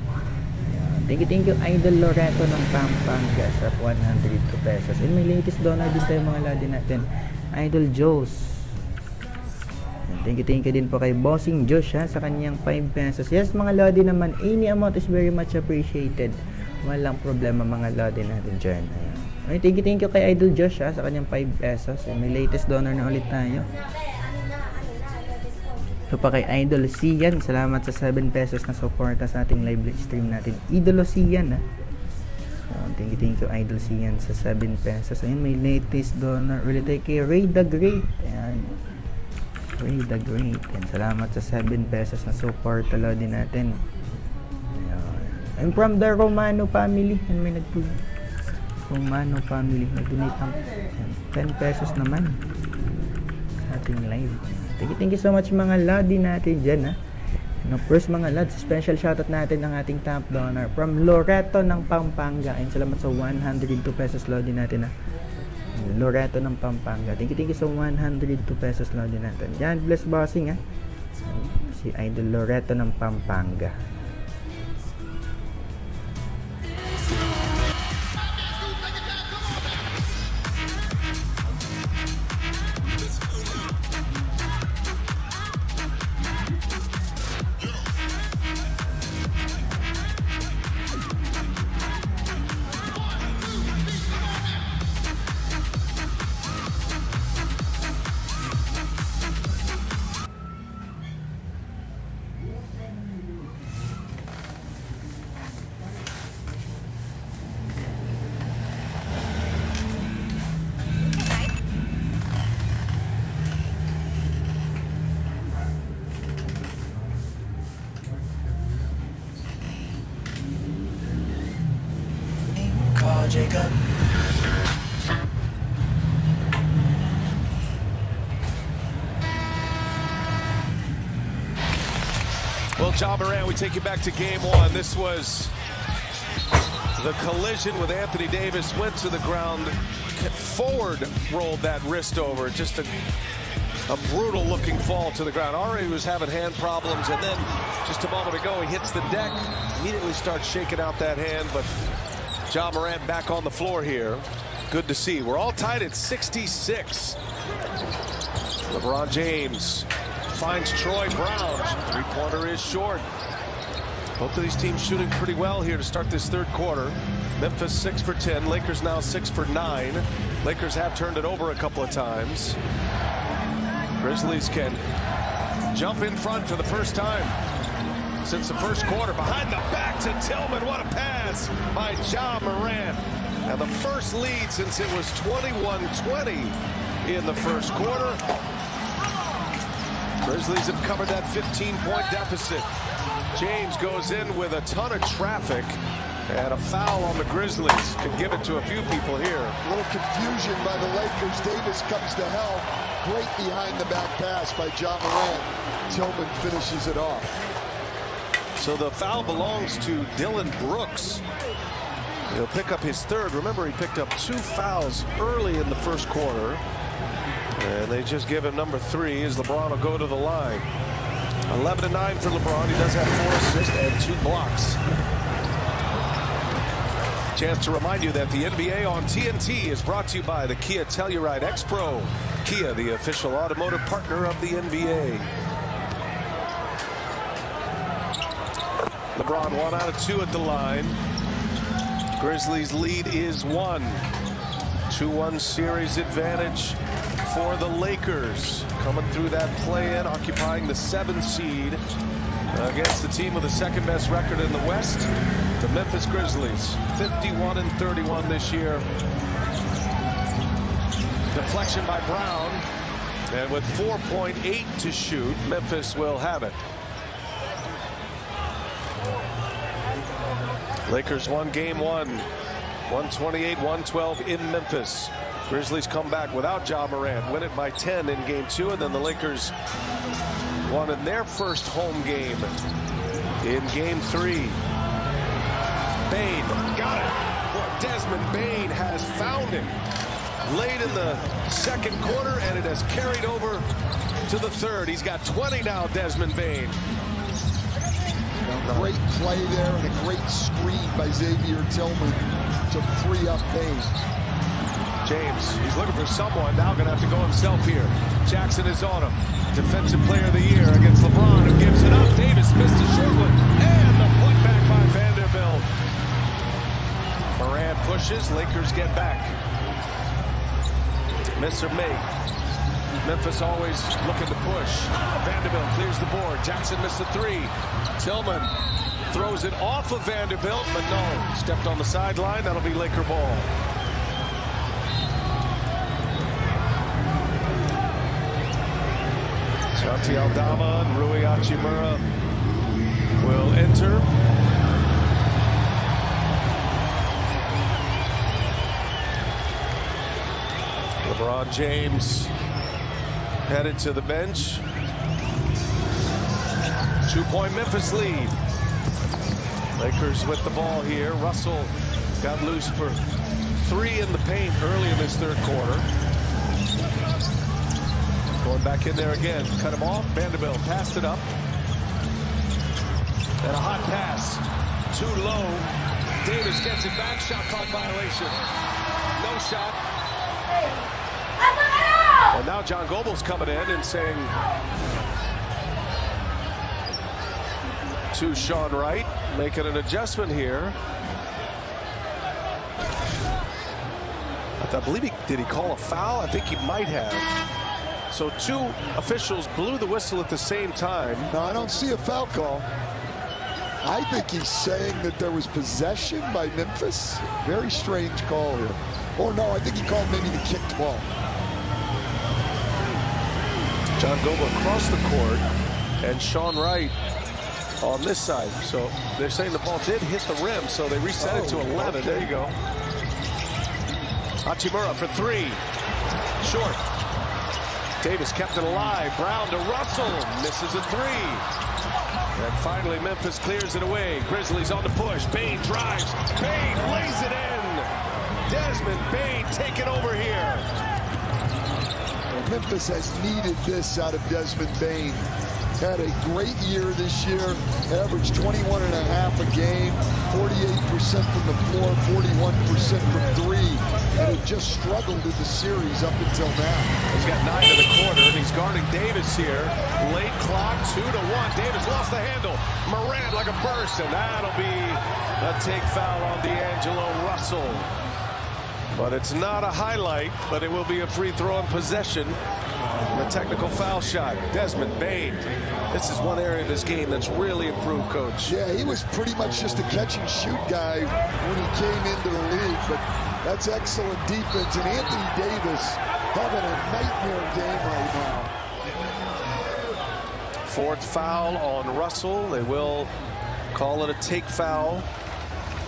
Thank you Idol Loreto ng Pampanga sa 102 pesos. And may latest donor din tayo mga lodi natin, Idol Joes. Thank you din po kay Bossing Josh sa kanyang 5 pesos. Yes mga lodi naman, any amount is very much appreciated. Walang problema mga lodi natin dyan. Ay, thank you kay Idol Josh sa kanyang 5 pesos. May latest donor na ulit tayo. So pa kay Idol Sian, salamat sa 7 pesos na suporta sa ating live stream natin. Idolo Sian So, thank you Idol Sian sa 7 pesos. Ayun, may latest donor ulit tayo kay Ray the Great. Ayan. Ray the Great. And salamat sa 7 pesos na support lodi natin. I'm from the Romano family. And may Romano family. Nag-donate ng 10 pesos naman sa ating live. Thank you so much mga lodi natin dyan. And of course mga lods, special shoutout natin ng ating top donor from Loreto ng Pampanga. And salamat sa 102 pesos lodi natin. Loreto ng Pampanga. Thank you sa 102 pesos lodi natin. Yan, bless bossing si Idol Loreto ng Pampanga. Jacob. Well, Ja Morant, we take you back to game 1. This was the collision with Anthony Davis. Went to the ground, forward rolled that wrist over. Just a brutal looking fall to the ground. Already was having hand problems, and then just a moment ago he hits the deck, immediately starts shaking out that hand, but Ja Morant back on the floor here. Good to see. We're all tied at 66. LeBron James finds Troy Brown. Three-pointer is short. Both of these teams shooting pretty well here to start this third quarter. Memphis 6 for 10. Lakers now 6 for 9. Lakers have turned it over a couple of times. Grizzlies can jump in front for the first time since the first quarter. Behind the back to Tillman. What a pass by Ja Morant. And the first lead since it was 21-20 in the first quarter. Grizzlies have covered that 15-point deficit. James goes in with a ton of traffic. And a foul on the Grizzlies. Could give it to a few people here. A little confusion by the Lakers. Davis comes to help. Great behind-the-back pass by Ja Morant. Tillman finishes it off. So the foul belongs to Dylan Brooks. He'll pick up his third. Remember, he picked up 2 fouls early in the first quarter. And they just give him number 3 as LeBron will go to the line. 11-9 for LeBron. He does have 4 assists and 2 blocks. Chance to remind you that the NBA on TNT is brought to you by the Kia Telluride X-Pro. Kia, the official automotive partner of the NBA. LeBron 1 out of 2 at the line. Grizzlies lead is 1. 2-1 series advantage for the Lakers. Coming through that play-in, occupying the 7th seed against the team with the second best record in the West, the Memphis Grizzlies. 51-31 this year. Deflection by Brown. And with 4.8 to shoot, Memphis will have it. Lakers won game 1. 128-112 in Memphis. Grizzlies come back without Ja Morant. Win it by 10 in game 2. And then the Lakers won in their first home game in game 3. Bane got it. Well, Desmond Bane has found him late in the second quarter, and it has carried over to the third. He's got 20 now, Desmond Bane. Great play there and a great screen by Xavier Tillman to free up Bane. James, he's looking for someone. Now going to have to go himself here. Jackson is on him. Defensive player of the year against LeBron, who gives it up. Davis missed a short one. And the putback by Vanderbilt. Morant pushes. Lakers get back. Miss or make. Memphis always looking to push. Vanderbilt clears the board. Jackson missed a 3. Tillman throws it off of Vanderbilt, but no. Stepped on the sideline. That'll be Laker ball. Santi Aldama and Rui Hachimura will enter. LeBron James headed to the bench. 2-point Memphis lead. Lakers with the ball here. Russell got loose for 3 in the paint early in this third quarter. Going back in there again. Cut him off. Vanderbilt passed it up. And a hot pass. Too low. Davis gets it back. Shot clock violation. No shot. And now John Goble's coming in and saying to Sean Wright, making an adjustment here. I believe did he call a foul? I think he might have. So 2 officials blew the whistle at the same time. No, I don't see a foul call. I think he's saying that there was possession by Memphis. Very strange call here. Or no, I think he called maybe the kicked ball. John Goble across the court and Sean Wright on this side. So they're saying the ball did hit the rim, so they reset it to 11. Okay. There you go. Hachimura for 3. Short. Davis kept it alive. Brown to Russell. Misses a 3. And finally, Memphis clears it away. Grizzlies on the push. Bane drives. Bane lays it in. Desmond Bane taking over here. Memphis has needed this out of Desmond Bane. had a great year this year, averaged 21.5 a game, 48% from the floor, 41% from three, and had just struggled in the series up until now. He's got 9 in the corner, and he's guarding Davis here. Late clock, 2-1. Davis lost the handle. Morant like a burst, and that'll be a take foul on D'Angelo Russell. But it's not a highlight, but it will be a free throw in possession. The technical foul shot. Desmond Bane. This is one area of his game that's really improved, Coach. Yeah, he was pretty much just a catch-and-shoot guy when he came into the league, but that's excellent defense. And Anthony Davis having a nightmare game right now. Fourth foul on Russell. They will call it a take foul.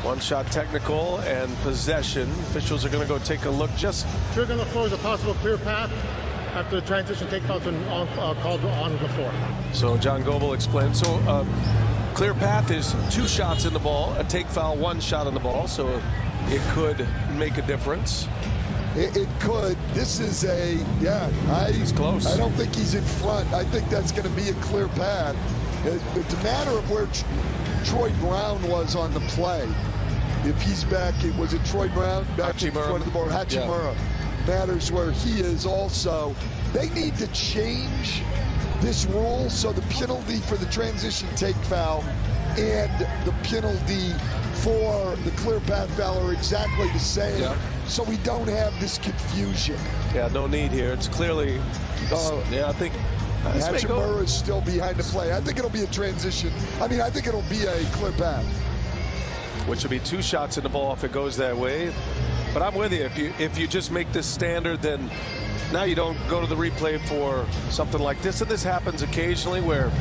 One shot technical and possession. Officials are going to go take a look. Just trigger on the floor is a possible clear path after the transition take foul's been called on the floor. So John Goebel explained. So clear path is 2 shots in the ball, a take foul, 1 shot in the ball. So it could make a difference. It could. This is he's close. I don't think he's in front. I think that's going to be a clear path. It's a matter of where Troy Brown was on the play. If he's back, was it Troy Brown back in front of the ball? Hachimura. Yeah. Matters where he is also. They need to change this rule so the penalty for the transition take foul and the penalty for the clear path foul are exactly the same. Yeah. So we don't have this confusion. Yeah, no need here. It's clearly, I think Hachimura is still behind the play. I think it'll be a transition. I think it'll be a clear path. Which will be 2 shots in the ball if it goes that way. But I'm with you. If you just make this standard, then now you don't go to the replay for something like this. And this happens occasionally where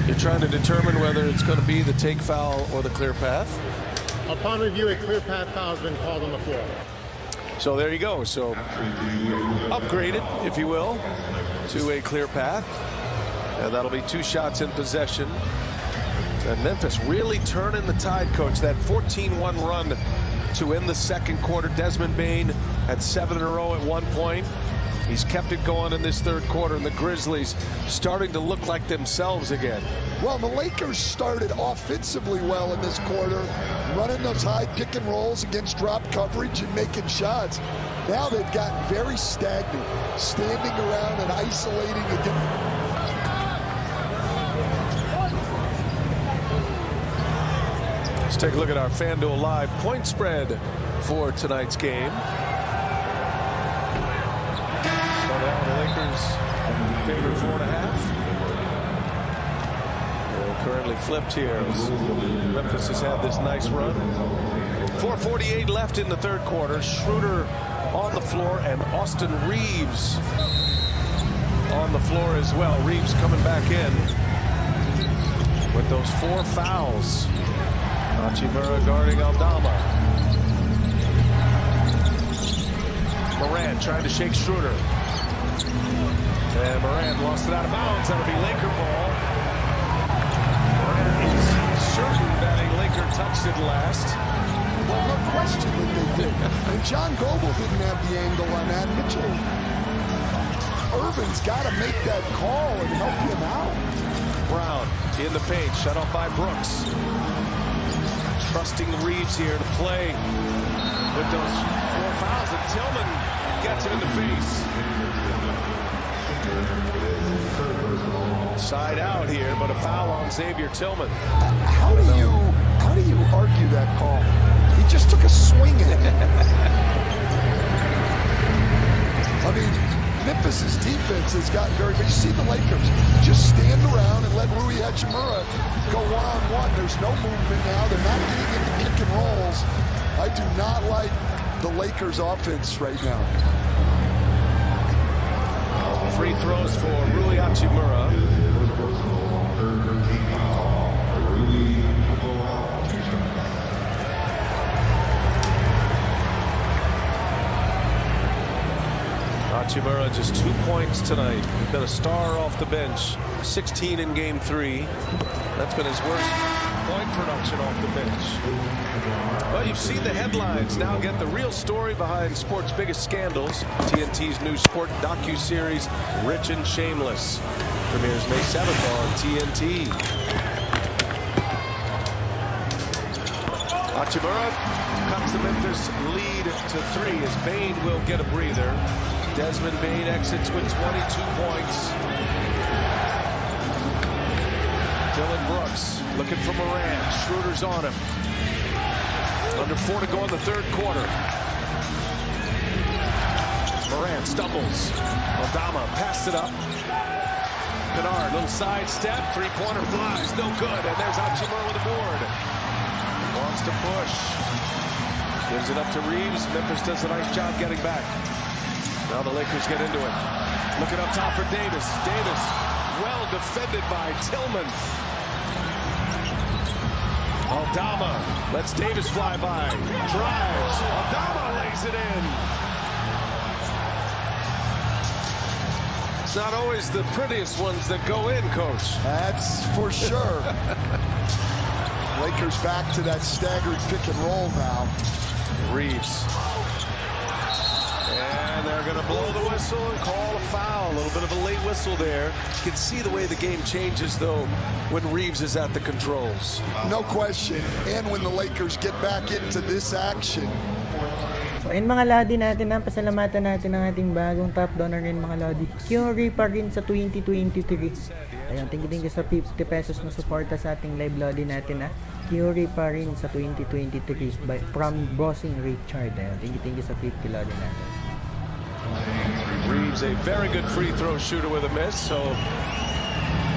you're trying to determine whether it's going to be the take foul or the clear path. Upon review, a clear path foul has been called on the floor. So there you go. So upgrade it, if you will, to a clear path. And that'll be 2 shots in possession. And Memphis really turning the tide, Coach. That 14-1 run to end the second quarter. Desmond Bane had 7 in a row at one point. He's kept it going in this third quarter, and the Grizzlies starting to look like themselves again. Well, the Lakers started offensively well in this quarter, running those high pick and rolls against drop coverage and making shots. Now they've gotten very stagnant, standing around and isolating again. Let's take a look at our FanDuel Live point spread for tonight's game. So now the Lakers favored 4.5. They're currently flipped here. Memphis has had this nice run. 4:48 left in the third quarter. Schroeder on the floor and Austin Reeves on the floor as well. Reeves coming back in with those 4 fouls. Hachimura guarding Aldama. Morant trying to shake Schroeder. And Morant lost it out of bounds. That'll be Laker ball. Morant is certain that a Laker touched it last. Well, no question that they did. And John Goebel didn't have the angle on that. Mitchell Irvin's got to make that call and help him out. Brown in the paint, shut off by Brooks. Trusting Reeves here to play with those 4 fouls, and Tillman gets it in the face. Side out here, but a foul on Xavier Tillman. How do you argue that call? He just took a swing at it. Memphis' defense has gotten very good. You see the Lakers just stand around and let Rui Hachimura go one-on-one. There's no movement now. They're not getting into pick and rolls. I do not like the Lakers' offense right now. Free throws for Rui Hachimura. Hachimura just 2 points tonight. Been a star off the bench. 16 in game 3. That's been his worst point production off the bench. Well, you've seen the headlines. Now get the real story behind sports' biggest scandals. TNT's new sport docu-series, Rich and Shameless, premieres May 7th on TNT. Hachimura cuts the Memphis lead to 3 as Bain will get a breather. Desmond Bain exits with 22 points. Dylan Brooks looking for Moran. Schroeder's on him. Under 4 to go in the third quarter. Moran stumbles. Aldama passed it up. Kennard, little sidestep. Three-pointer flies. No good. And there's Hachimura with the board. Wants to push. Gives it up to Reeves. Memphis does a nice job getting back. Now the Lakers get into it. Looking up top for Davis. Davis well defended by Tillman. Aldama lets Davis fly by. Drives. Aldama lays it in. It's not always the prettiest ones that go in, Coach. That's for sure. Lakers back to that staggered pick and roll now. Reeves. And they're going to blow the whistle and call a foul. A little bit of a late whistle there. You can see the way the game changes, though, when Reeves is at the controls. No question. And when the Lakers get back into this action. So ayun mga Lodi natin, pasalamatan natin ang ating bagong top donor rin mga Lodi. Curry pa rin sa 2023. Ayun, thank you sa 50 pesos na suporta sa ating live Lodi natin. Curry pa rin sa 2023 from Bossing Richard. Ayun, thank you sa 50 Lodi natin. Reeves, a very good free throw shooter with a miss. So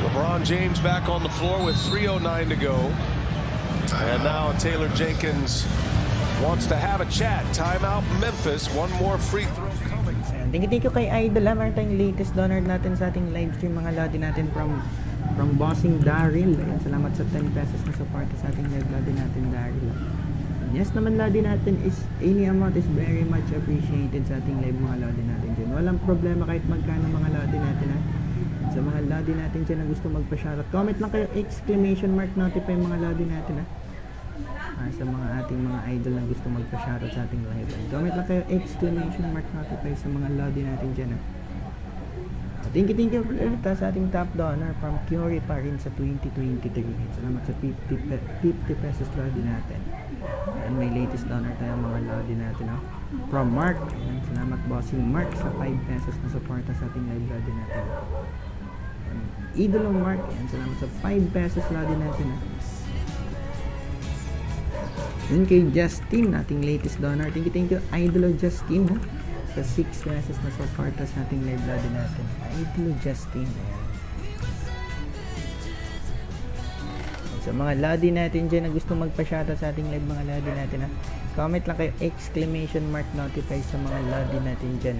LeBron James back on the floor with 3:09 to go. And now Taylor Jenkins wants to have a chat. Timeout Memphis. One more free throw coming. Thank you kay Idol. Meron tayong latest donor natin sa ating live stream mga Lodi natin from Bossing Daryl. Ayan, salamat sa 10 pesos na support sa ating live Lodi natin Daryl. Yes naman Lodi natin is any amount is very much appreciated sa ating live mga Lodi natin dyan. Walang problema kahit magkano mga Lodi natin Sa mga Lodi natin dyan na gusto magpa-shoutout, comment lang kayo exclamation mark notify mga Lodi natin sa mga ating mga idol na gusto magpa-shoutout sa ating live. Comment lang kayo exclamation mark notify sa mga Lodi natin dyan Thank you ulit sa ating top donor from Curry pa rin sa 2023. Salamat sa 50 pesos Lodi natin. And may latest donor tayo mga Lodi natin from Mark. And salamat bossing Mark sa 5 pesos na suporta sa ating live Lodi natin. And Idolo Mark, and salamat sa 5 pesos Lodi natin Then kay Justin, ating latest donor. Thank you Idolo Justin sa 6 pesos na suporta sa ating live Lodi natin. Idolo Justin. Sa mga Lodi natin dyan na gusto magpa-shoutout sa ating live mga Lodi natin comment lang kayo exclamation mark notify sa mga Lodi natin dyan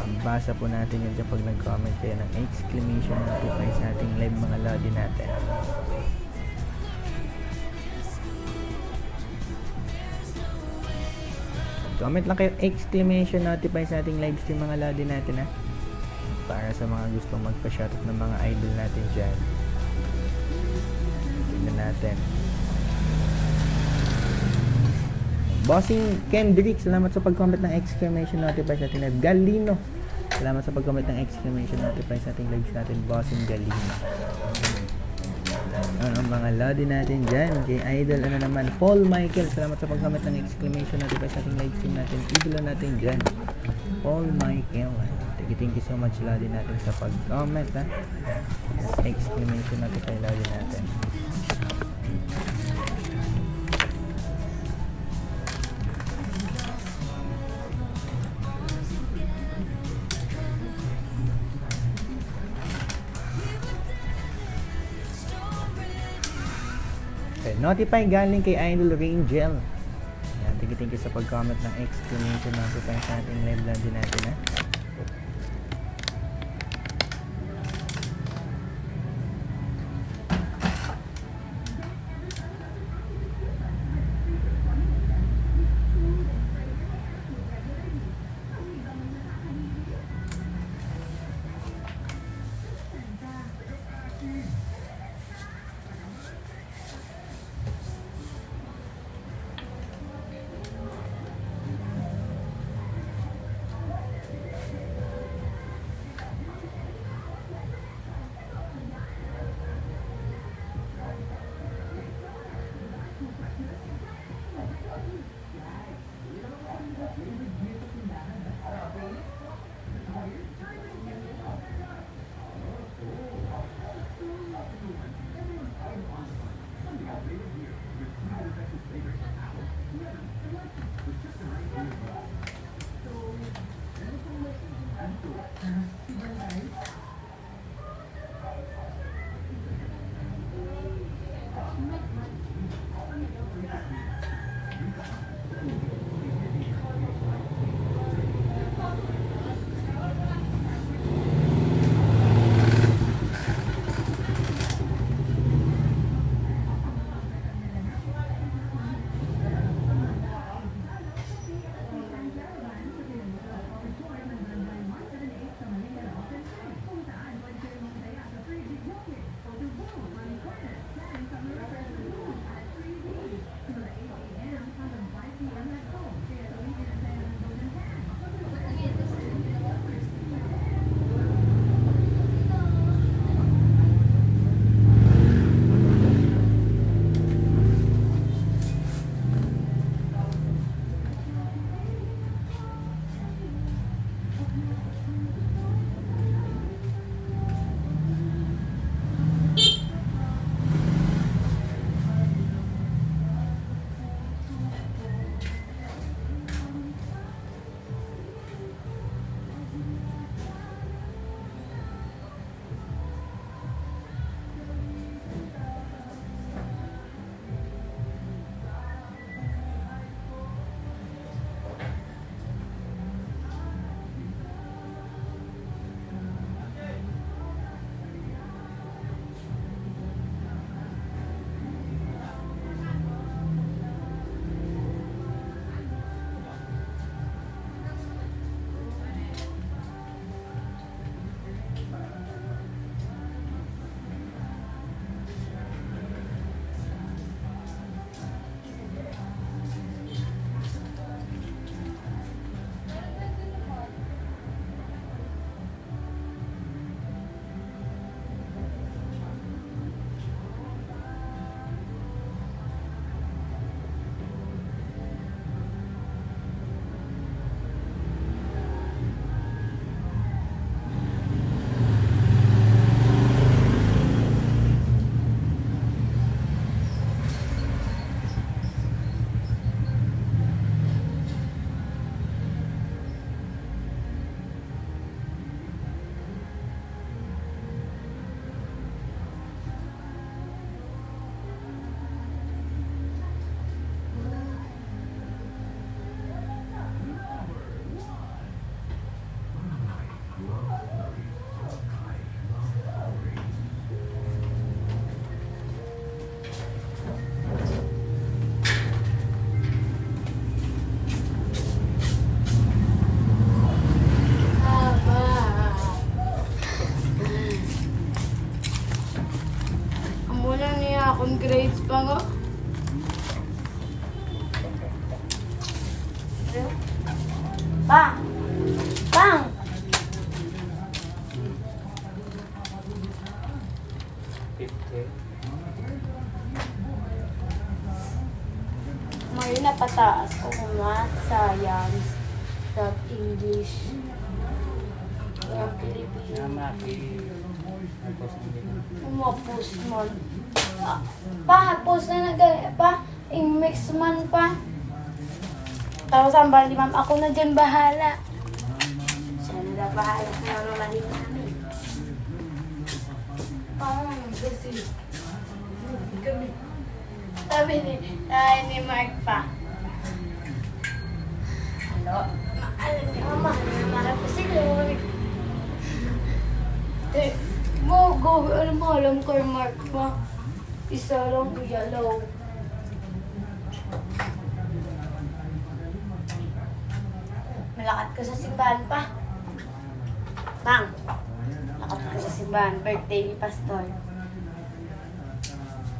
ang basa po natin yun dyan pag nag-comment kayo ng exclamation notify sa ating live mga Lodi natin. Comment lang kayo exclamation notify sa ating live stream mga Lodi natin para sa mga gustong magpa-shoutout ng mga idol natin dyan. Natin. Bossing Kendrick, salamat sa pag-comment ng exclamation notify sa ating live. Galino, salamat sa pag-comment ng exclamation notify sa ating live natin. Bossing Galino. Ang mga Lodi natin dyan. Kay Idol, naman. Paul Michael, salamat sa pag-comment ng exclamation notify sa ating live stream natin. Idol natin dyan. Paul Michael. Thank you so much Lodi natin sa pag-comment exclamation notify Lodi natin. Notify galing kay Idol Rangel. Ayan, thank you sa pag-comment ng exclamation notify sa ating live Lodi natin Bang! Bang! May napataas ko math, science, dot English. Yung Pilipino. Umapos man. Post na nagali pa. Mix man pa. Tapos ang bali ma'am, ako na dyan bahala. Siya na lang bahala sa mga mali namin. Kasi kami. Sabi ni Mark pa. Hello? Alam niyo, mahal ko si Lord. Alam ko yung Mark pa. Isa lang ko yellow. Malakad ko sa simbahan pa. Bang! Lakad ko sa simbahan. Birthday ni Pastor.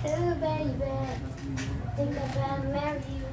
Oh, baby. Think about marry you.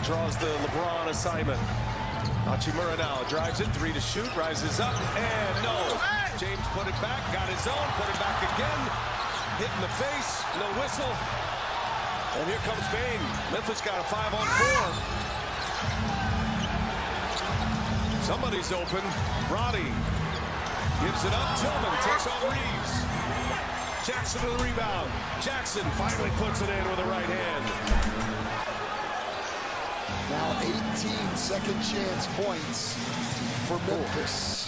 draws the LeBron assignment. Hachimura now drives it, 3 to shoot, rises up, and no. James put it back, got his own, put it back again. Hit in the face, no whistle. And here comes Bane. Memphis got a 5-on-4. Somebody's open. Roddy gives it up. Tillman takes on Reeves. Jackson with the rebound. Jackson finally puts it in with the right hand. Now 18 second chance points for Memphis.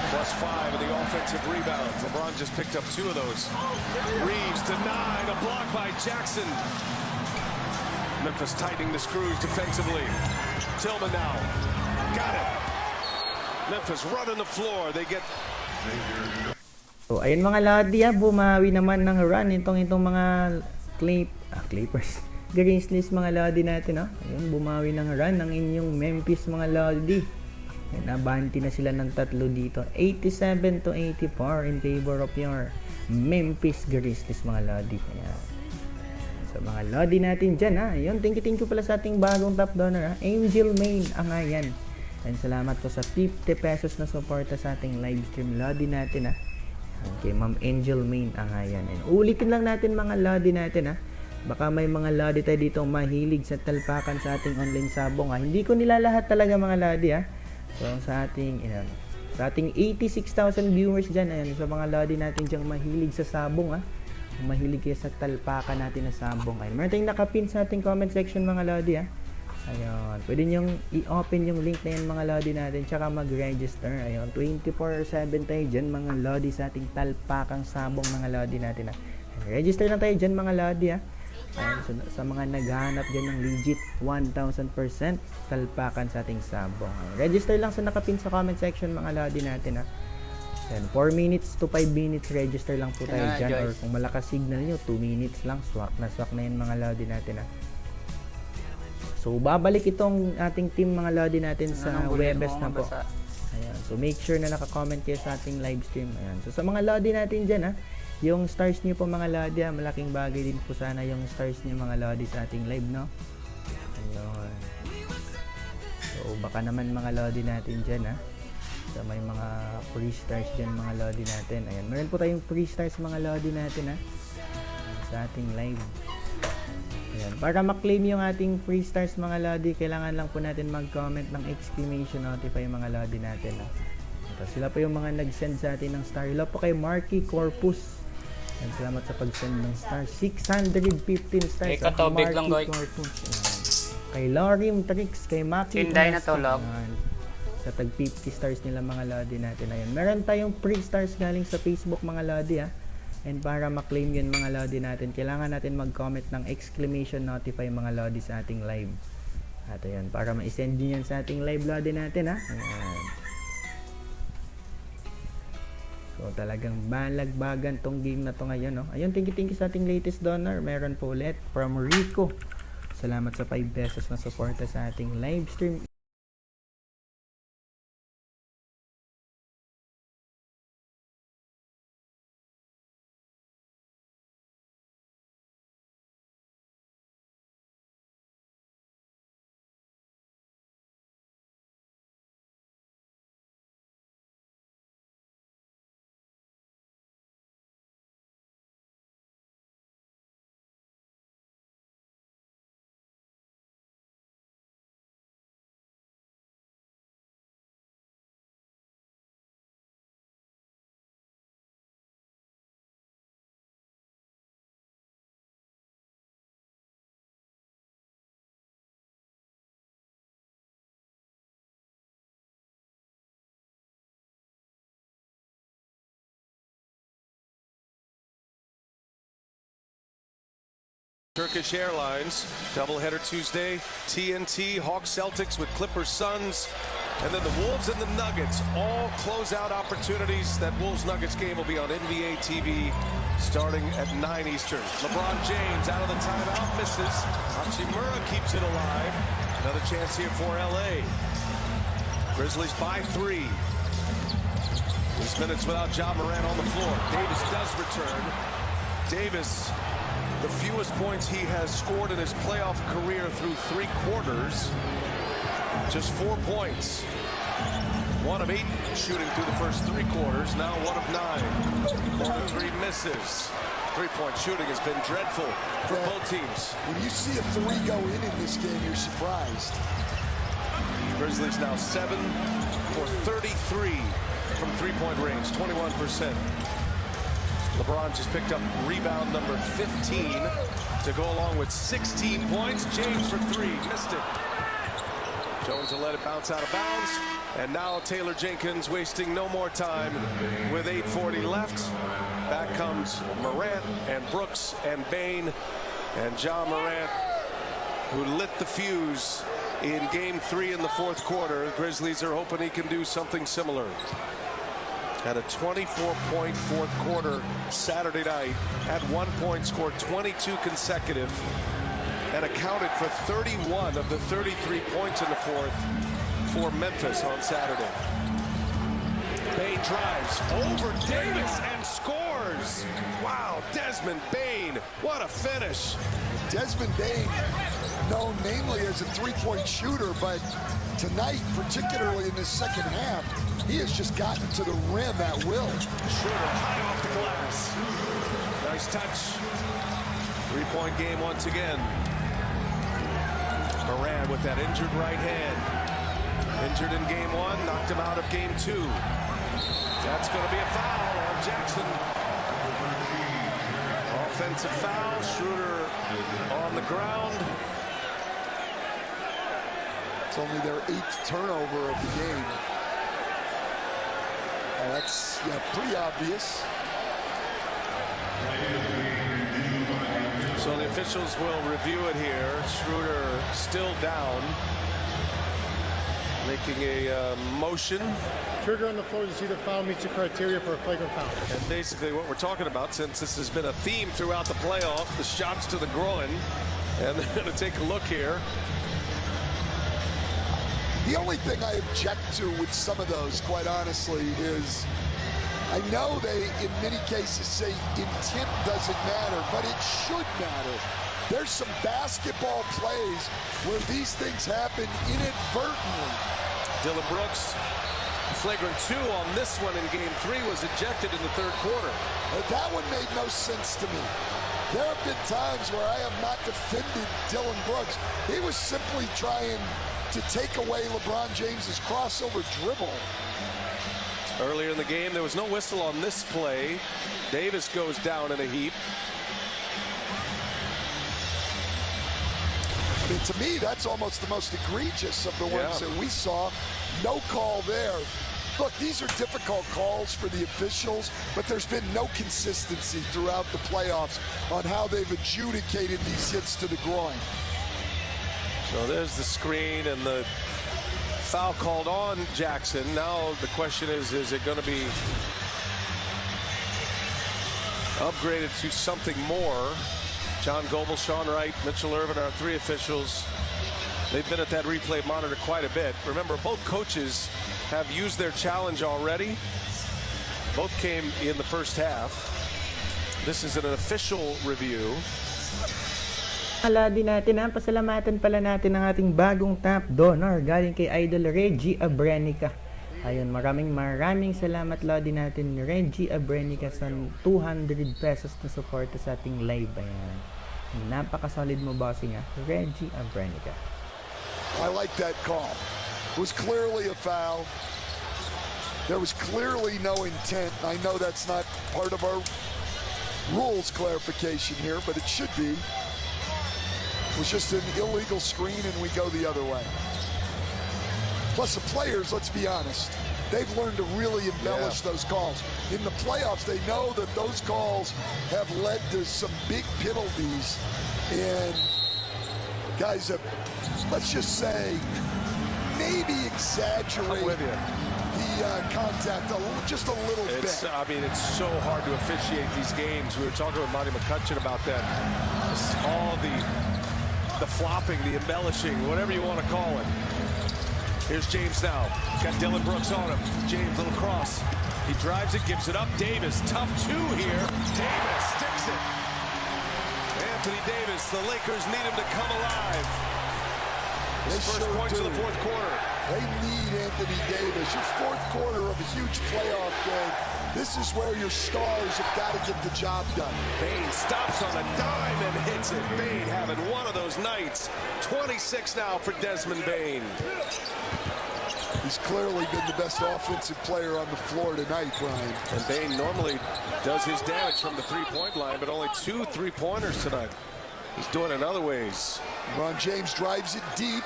+5 in the offensive rebounds. LeBron just picked up 2 of those. Reeves denied, a block by Jackson. Memphis tightening the screws defensively. Tillman now. Got it. Memphis running the floor. They get... So, ayun mga Lodi, bumawi naman ng run itong mga Clippers. Grizzlies mga Lodi natin, no? Ayun, bumawi ng run ng inyong Memphis mga Lodi. Nabanti na sila ng 3 dito. 87-84 in favor of your Memphis Grizzlies mga Lodi. Ayan. So mga Lodi natin dyan, ha. Ayun, thank you pala sa ating bagong top donor, ha. Angel Main, ang ayan. And salamat po sa 50 pesos na suporta sa ating live stream Lodi natin, ha. Okay, Ma'am Angel Main, ang ayan. And ulitin lang natin mga Lodi natin, ha. Baka may mga Lodi tayo dito mahilig sa talpakan sa ating online sabong, ha. Hindi ko nilalahat talaga mga Lodi, ha. So sa ating 86,000 viewers dyan, ayan, sa mga Lodi natin dyan mahilig sa sabong, ha. Mahilig kayo sa talpakan natin na sabong. Ayun, meron tayong nakapin sa ating comment section mga Lodi, ha. Ayun, pwede nyong i-open yung link na yan mga Lodi natin, tsaka mag-register. Ayun, 24/7 tayo dyan mga Lodi sa ating talpakang sabong mga Lodi natin, ha. Register lang tayo dyan mga Lodi, ha. Ayun, so, sa mga naghahanap dyan ng legit 1000% talpakan sa ating sabong. Ayun, register lang sa nakapin sa comment section mga Lodi natin, ha. Then 4 minutes to 5 minutes register lang po tayo dyan, or kung malakas signal nyo 2 minutes lang, swak na yun mga Lodi natin, ha. So babalik itong ating team mga Lodi natin sa Webes na po. Ayan, so make sure na naka-comment kayo sa ating live stream. Ayan, so sa mga Lodi natin dyan, ha, yung stars nyo po mga Lodi, ha, malaking bagay din po sana yung stars nyo mga Lodi sa ating live, no. Ayun. So baka naman mga Lodi natin dyan, ha. So may mga free stars dyan mga Lodi natin. Ayan, meron po tayong free stars mga Lodi natin, ha, sa ating live. Ayan, para ma-claim yung ating free stars mga Lodi, kailangan lang po natin mag-comment ng exclamation notify mga Lodi natin, ha. Ito, sila po yung mga nag-send sa atin ng star. Hello po kay Marky Corpus. Ayan, salamat sa pag-send ng star. 615 stars. Kay Katobig lang, Goy. Kay Lorim Tricks, kay Maki. Tinday na tulog. Sa tag 50 stars nila mga Lodi natin. Ayun, meron tayong free stars galing sa Facebook mga Lodi, ha. And para ma-claim yun mga Lodi natin, kailangan natin mag-comment ng exclamation notify mga Lodi sa ating live. At ayun, para ma-send nyo yan sa ating live Lodi natin, ha. Ayan. So talagang balagbagan tong game na to ngayon, no. Ayun, thank you sa ating latest donor. Meron po ulit from Rico. Salamat sa 5 pesos na suporta sa ating live stream. Turkish Airlines, doubleheader Tuesday, TNT, Hawks Celtics with Clippers Suns, and then the Wolves and the Nuggets, all closeout opportunities. That Wolves-Nuggets game will be on NBA TV starting at 9 Eastern. LeBron James out of the timeout, misses. Hachimura keeps it alive. Another chance here for LA. Grizzlies by 3. These minutes without Ja Morant on the floor. Davis does return. Davis the fewest points he has scored in his playoff career through 3 quarters. Just 4 points. 1 of 8 shooting through the first 3 quarters. Now 1 of 9. 1 of 3 misses. 3-point shooting has been dreadful for both teams. When you see a 3 go in this game, you're surprised. Grizzlies now 7 for 33 from 3-point range, 21%. LeBron just picked up rebound number 15 to go along with 16 points. James for 3, missed it. Jones will let it bounce out of bounds. And now Taylor Jenkins wasting no more time with 8:40 left. Back comes Morant and Brooks and Bane and John Morant, who lit the fuse in game 3 in the 4th quarter. The Grizzlies are hoping he can do something similar. Had a 24-point 4th quarter Saturday night. Had 1 point, scored 22 consecutive, and accounted for 31 of the 33 points in the 4th for Memphis on Saturday. Bane drives over Davis and scores. Wow, Desmond Bane, what a finish. Desmond Bane, known mainly as a 3-point shooter, but tonight, particularly in the second half, he has just gotten to the rim at will. Schroeder high off the glass. Nice touch. 3-point game once again. Moran with that injured right hand. Injured in game 1, knocked him out of game 2. That's going to be a foul on Jackson. Offensive foul. Schroeder on the ground. It's only their 8th turnover of the game. And that's pretty obvious. So the officials will review it here. Schroeder still down. Making a motion. Trigger on the floor to see the foul meets the criteria for a flagrant foul. And basically what we're talking about, since this has been a theme throughout the playoff, the shots to the groin. And they're going to take a look here. The only thing I object to with some of those, quite honestly, is I know they, in many cases, say intent doesn't matter, but it should matter. There's some basketball plays where these things happen inadvertently. Dylan Brooks, flagrant 2 on this one in game 3, was ejected in the 3rd quarter. That one made no sense to me. There have been times where I have not defended Dylan Brooks. He was simply trying to take away LeBron James's crossover dribble. Earlier in the game, there was no whistle on this play. Davis goes down in a heap. I mean, to me, that's almost the most egregious of the ones that we saw. No call there. Look, these are difficult calls for the officials, but there's been no consistency throughout the playoffs on how they've adjudicated these hits to the groin. So there's the screen and the foul called on Jackson. Now the question is it going to be upgraded to something more? John Goebel, Sean Wright, Mitchell Irvin, our 3 officials. They've been at that replay monitor quite a bit. Remember, both coaches have used their challenge already. Both came in the first half. This is an official review. Ala din natin, pasalamatan pala natin ang ating bagong top donor galing kay Idol Reggie Abrenica. Ayun, maraming salamat Lodi natin Reggie Abrenica sa 200 pesos na suporta sa ating live. Ayan. Napaka-solid mo, bossing, Reggie Abrenica. I like that call. It was clearly a foul. There was clearly no intent. I know that's not part of our rules clarification here, but it should be. It was just an illegal screen and we go the other way. Plus the players, let's be honest, they've learned to really embellish those calls. In the playoffs, they know that those calls have led to some big penalties. And guys have, let's just say, maybe exaggerate the contact just a little bit. I mean, it's so hard to officiate these games. We were talking with Monty McCutcheon about that. All the flopping, the embellishing, whatever you want to call it. Here's James now. Got Dylan Brooks on him. James, little cross. He drives it, gives it up. Davis, tough 2 here. Davis sticks it. And Anthony Davis. The Lakers need him to come alive. His first points in the fourth quarter. They need Anthony Davis. Your fourth quarter of a huge playoff game. This is where your stars have got to get the job done. Bane stops on a dime and hits it. Bane having one of those nights. 26 now for Desmond Bane. He's clearly been the best offensive player on the floor tonight, Brian. And Bane normally does his damage from the three-point line, but only 2 3-pointers tonight. He's doing it in other ways. LeBron James drives it deep.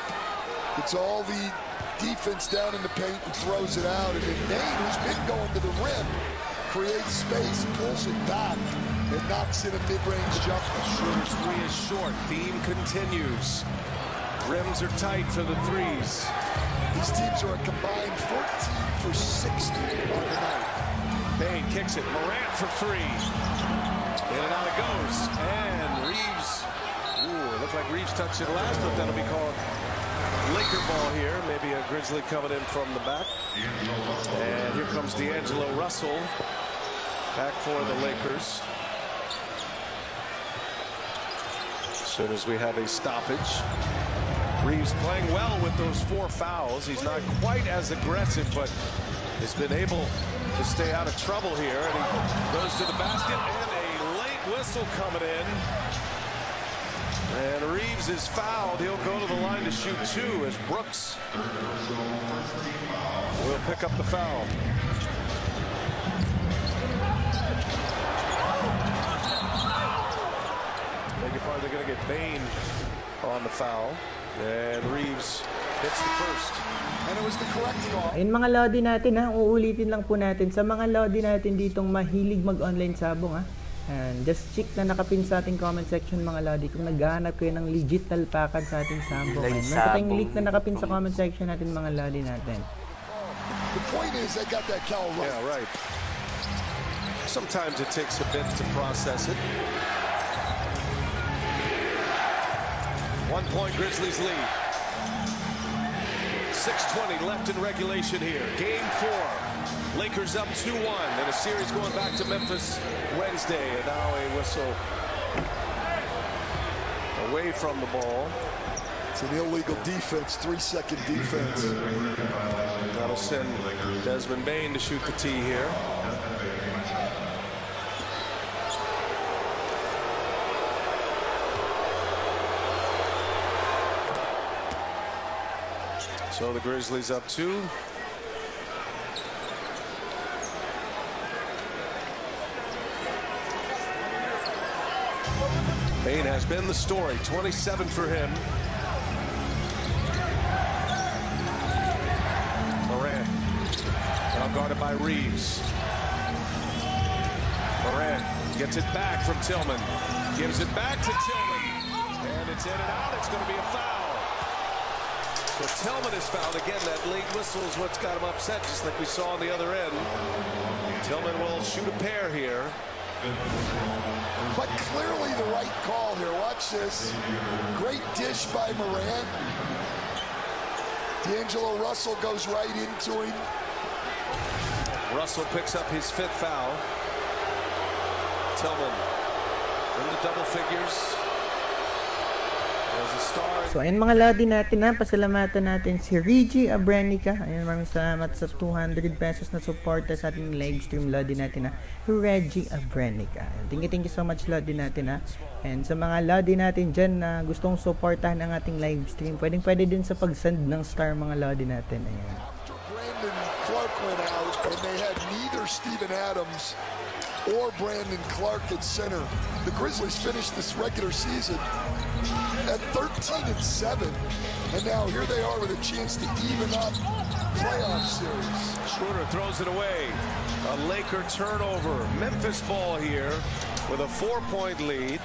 Gets all the defense down in the paint and throws it out. And then Bane, who's been going to the rim, creates space, pulls it back, and knocks in a mid-range jumper. Schroeder's three is short. Theme continues. Rims are tight for the threes. These teams are a combined 14 for 60 on the night. Bane kicks it. Morant for three. In and out it goes. And Reeves. Ooh, it looked like Reeves touched it last, but that'll be called Laker ball here. Maybe a Grizzly coming in from the back. And here comes D'Angelo Russell back for the Lakers. As soon as we have a stoppage. Reeves playing well with those 4 fouls. He's not quite as aggressive, but has been able to stay out of trouble here. And he goes to the basket, and a late whistle coming in. And Reeves is fouled. He'll go to the line to shoot 2 as Brooks will pick up the foul. Beg your pardon, they're going to get Bane on the foul. And Reeves hits the first. And it was the correct call. Ayun mga lodi natin ha, uulitin lang po natin sa mga lodi natin ditong mahilig mag-online sabong ha. And just check na nakapin sa ating comment section mga lodi kung naghahanap kayo ng legit talpakan sa ating sabong. Meron pa tayong link na nakapin sa comment section natin mga lodi natin. The point is they got that call right. Yeah, right. Sometimes it takes a bit to process it. 1-point Grizzlies lead. 6:20 left in regulation here. Game 4. Lakers up 2-1 and a series going back to Memphis Wednesday. And now a whistle away from the ball. It's an illegal defense, 3-second defense. That'll send Desmond Bane to shoot the tee here. So the Grizzlies up 2. Bane has been the story. 27 for him. Morant now guarded by Reeves. Morant gets it back from Tillman. Gives it back to Tillman. And it's in and out. It's going to be a foul. So Tillman is fouled. Again, that late whistle is what's got him upset, just like we saw on the other end. Tillman will shoot a pair here. But clearly the right call here. Watch this. Great dish by Morant. D'Angelo Russell goes right into him. Russell picks up his 5th foul. Tillman in the double figures. So ayun mga lodi natin ha, pasalamatan natin si Reggie Abrenica. Ayun, maraming salamat sa 200 pesos na suporta sa ating live stream lodi natin ha, Reggie Abrenica. Thank you so much lodi natin ha. And sa mga lodi natin dyan na gustong suportahan ang ating live stream, pwede din sa pag-send ng star mga lodi natin. Ayan. After Brandon Clark went out and they had neither Steven Adams or Brandon Clark at center, the Grizzlies finished this regular season at 13-7, and now here they are with a chance to even up playoff series. Schroeder throws it away. A Laker turnover. Memphis ball here with a 4-point lead.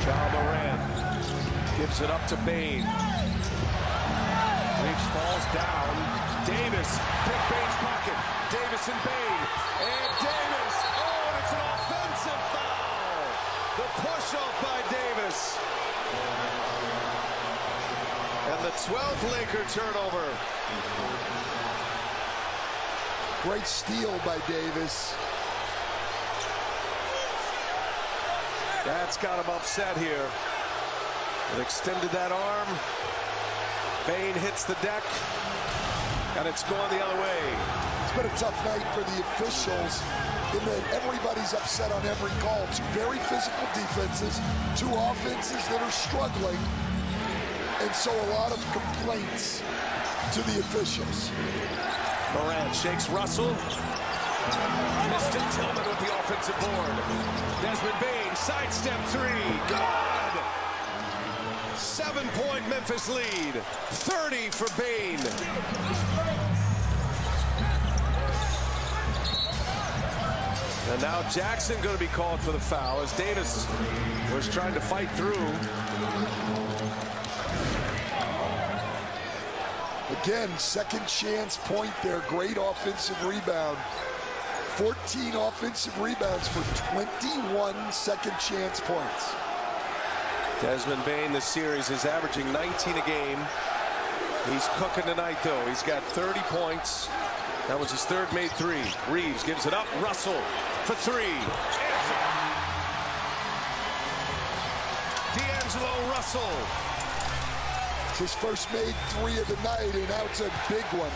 Ja Morant gives it up to Bane. Reeves falls down. Davis, pick Bane's pocket. Davis and Bane. And Davis. Oh, and it's an offensive foul. The push off by Davis. And the 12th Laker turnover. Great steal by Davis. That's got him upset here. It extended that arm. Bane hits the deck, and it's going the other way. It's been a tough night for the officials in that everybody's upset on every call. Two very physical defenses, two offenses that are struggling, and so a lot of complaints to the officials. Morant shakes Russell. Missed it. Tillman with the offensive board. Desmond Bane, sidestep three. Good! 7-point Memphis lead. 30 for Bane. And now Jackson going to be called for the foul as Davis was trying to fight through. Again, second chance point there. Great offensive rebound. 14 offensive rebounds for 21 second chance points. Desmond Bane this series is averaging 19 a game. He's cooking tonight though. He's got 30 points. That was his third made three. Reeves gives it up. Russell for three. D'Angelo Russell. His first made three of the night, and now it's a big one.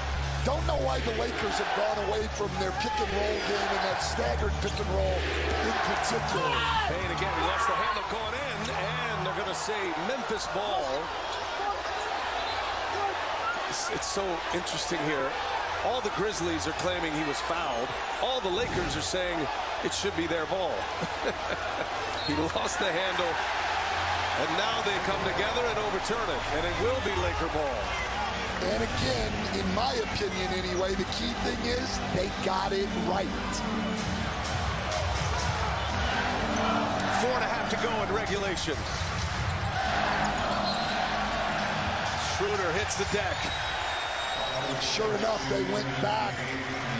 Don't know why the Lakers have gone away from their pick and roll game and that staggered pick and roll in particular. Bane again, he lost the handle going in, and they're going to say Memphis ball. It's so interesting here. All the Grizzlies are claiming he was fouled. All the Lakers are saying it should be their ball. He lost the handle, and now they come together and overturn it, and it will be Laker ball. And again, in my opinion anyway, the key thing is they got it right. 4.5 to go in regulation. Schroeder hits the deck. And sure enough, they went back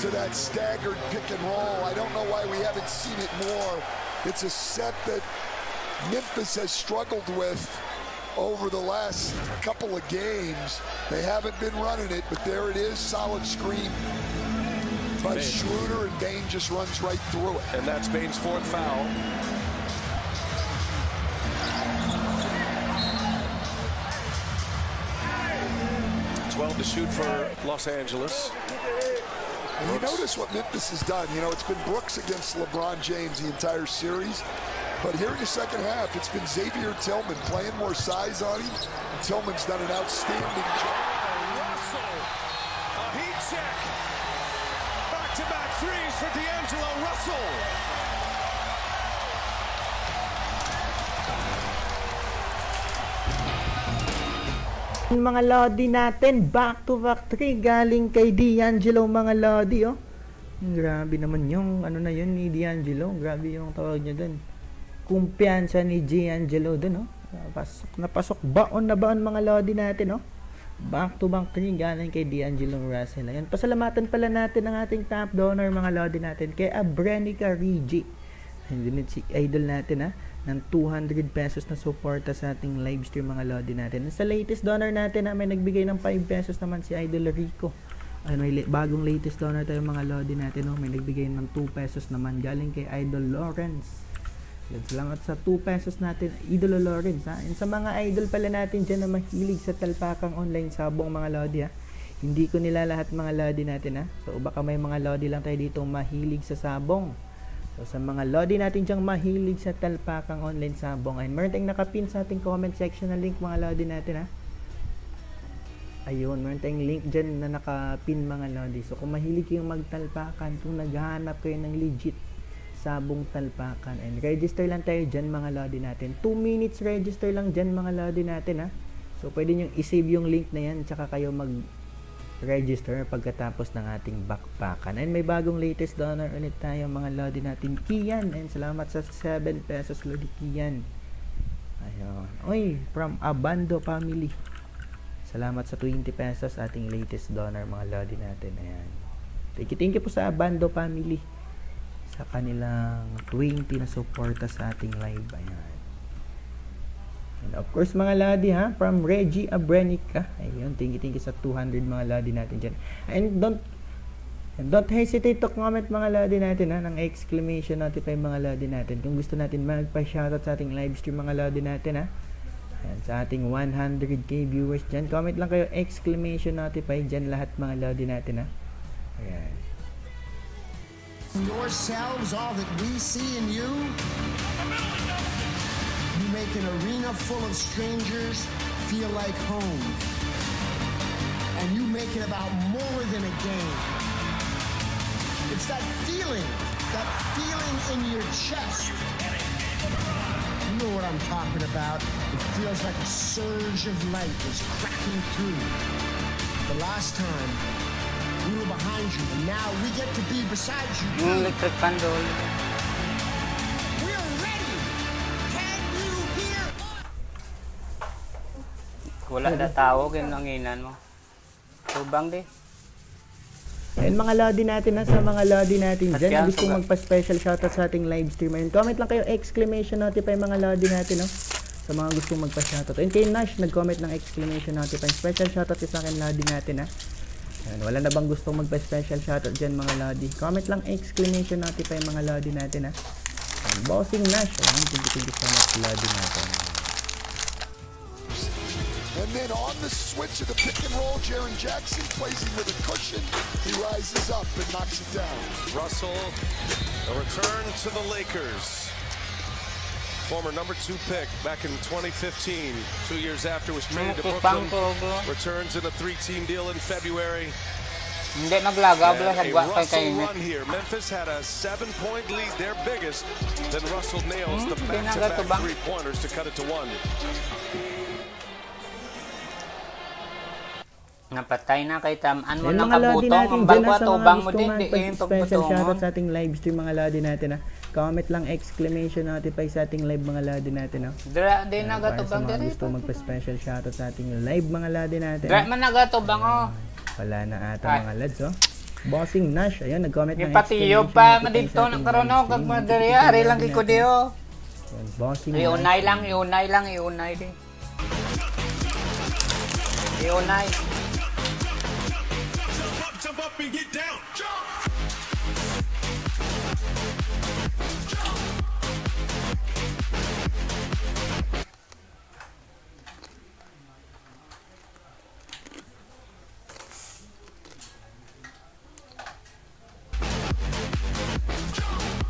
to that staggered pick and roll. I don't know why we haven't seen it more. It's a set that Memphis has struggled with over the last couple of games. They haven't been running it, but there it is, solid screen by Schroeder, and Bane just runs right through it. And that's Bane's fourth foul. To shoot for Los Angeles. And you notice what Memphis has done. You know, it's been Brooks against LeBron James the entire series. But here in the second half, it's been Xavier Tillman playing more size on him. Tillman's done an outstanding job. Russell, a heat check. Back-to-back threes for D'Angelo Russell. Mga Lodi natin, back-to-back 3 galing kay D'Angelo, mga Lodi, oh. Grabe naman yung, ano na yun ni D'Angelo. Grabe yung tawag niya dun. Kumpiyansa ni D'Angelo dun, oh. Napasok baon na baon, mga Lodi natin, oh. Back-to-back 3 galing kay D'Angelo Russell. Ayan, pasalamatan pala natin ang ating top donor, mga Lodi natin, kay Abrenica Rigi. Hindi si idol natin, ha, ng 200 pesos na suporta sa ating live stream, mga Lodi natin. Sa latest donor natin, may nagbigay ng 5 pesos naman si Idol Rico. May bagong latest donor tayo, mga Lodi natin, may nagbigay ng 2 pesos naman galing kay Idol Lawrence. Salamat sa 2 pesos natin, Idol Lawrence, ha. And sa mga idol pala natin dyan na mahilig sa talpakang online sabong, mga Lodi, ha. Hindi ko nila lahat, mga Lodi natin, ha. So baka may mga Lodi lang tayo dito mahilig sa sabong. So sa mga Lodi natin dyang mahilig sa talpakang online sabong, ay meron tayong nakapin sa ating comment section na link, mga Lodi natin, ha. Ayun, meron tayong link dyan na nakapin, mga Lodi. So kung mahilig kayong magtalpakan, kung naghahanap kayo ng legit sabong talpakan, and register lang tayo dyan, mga Lodi natin. 2 minutes register lang dyan, mga Lodi natin, ha. So pwede nyo i-save yung link na yan, tsaka kayo mag-register pagkatapos ng ating backpackan. And may bagong latest donor ulit tayo, mga Lodi natin, Kian. And salamat sa 7 pesos, Lodi Kian. Ayun. Oy, from Abando Family. Salamat sa 20 pesos ating latest donor, mga Lodi natin. Ayan. Thank you po sa Abando Family sa kanilang 20 na suporta sa ating live. Ayan. And of course, mga Lodi, ha, from Reggie Abrenica. Ayun, thank you sa 200, mga Lodi natin dyan. And And don't hesitate to comment mga lodi natin ha, ng exclamation notify mga lodi natin. Kung gusto natin magpa-shoutout sa ating live stream mga lodi natin ha. Ayan, sa ating 100k viewers dyan. Comment lang kayo exclamation notify dyan lahat mga lodi natin ha. Ayan. Yourselves all that we see in you. You make an arena full of strangers feel like home. And you make it about more than a game. It's that feeling in your chest. You know what I'm talking about. It feels like a surge of light is cracking through. The last time, we were behind you, and now we get to be beside you. Electric candle. We're ready. Can you hear? Wala na tao, kinanginan mo. Tubang di. Ayan mga lodi natin na sa mga lodi natin dyan. Gusto magpa-special shoutout sa ating live stream. Ayan, comment lang kayo exclamation notify mga lodi natin no? Sa mga gustong magpa-shoutout. Ayan kay Nash nag-comment ng exclamation notify. Special shoutout sa akin lodi natin ha. Ayan, wala na bang gustong magpa-special shoutout dyan mga lodi? Comment lang exclamation notify mga lodi natin ha. Ayan, Bossing Nash. Ayan, thank you so much lodi natin. And then on the switch of the pick and roll, Jaren Jackson plays him with a cushion. He rises up and knocks it down. Russell, a return to the Lakers. Former number 2 pick back in 2015. 2 years after was traded to Brooklyn. Returns in a 3-team deal in February. Hindi naglagaw bala sa Russell run here. Memphis had a 7-point lead, their biggest. Then Russell nails the back-to-back 3-pointers to cut it to 1. Napatay na kay Taman mo ng kabutong ang balwa tubang mo din special shoutout sa ating live stream mga lodi natin ha. Comment lang exclamation notify sa ating live mga lodi natin ha. Dra din nagatubang diri. Gusto magpa-special shoutout sa ating live mga lodi natin. Dra man nagatubang oh. Wala na ata mga lads oh. Bossing Nash ayun nag-comment ng exclamation pa madito nang karon og kag madiri ari lang ko dio. Bossing iunay lang di. Iunay. Jump up and get down. Jump.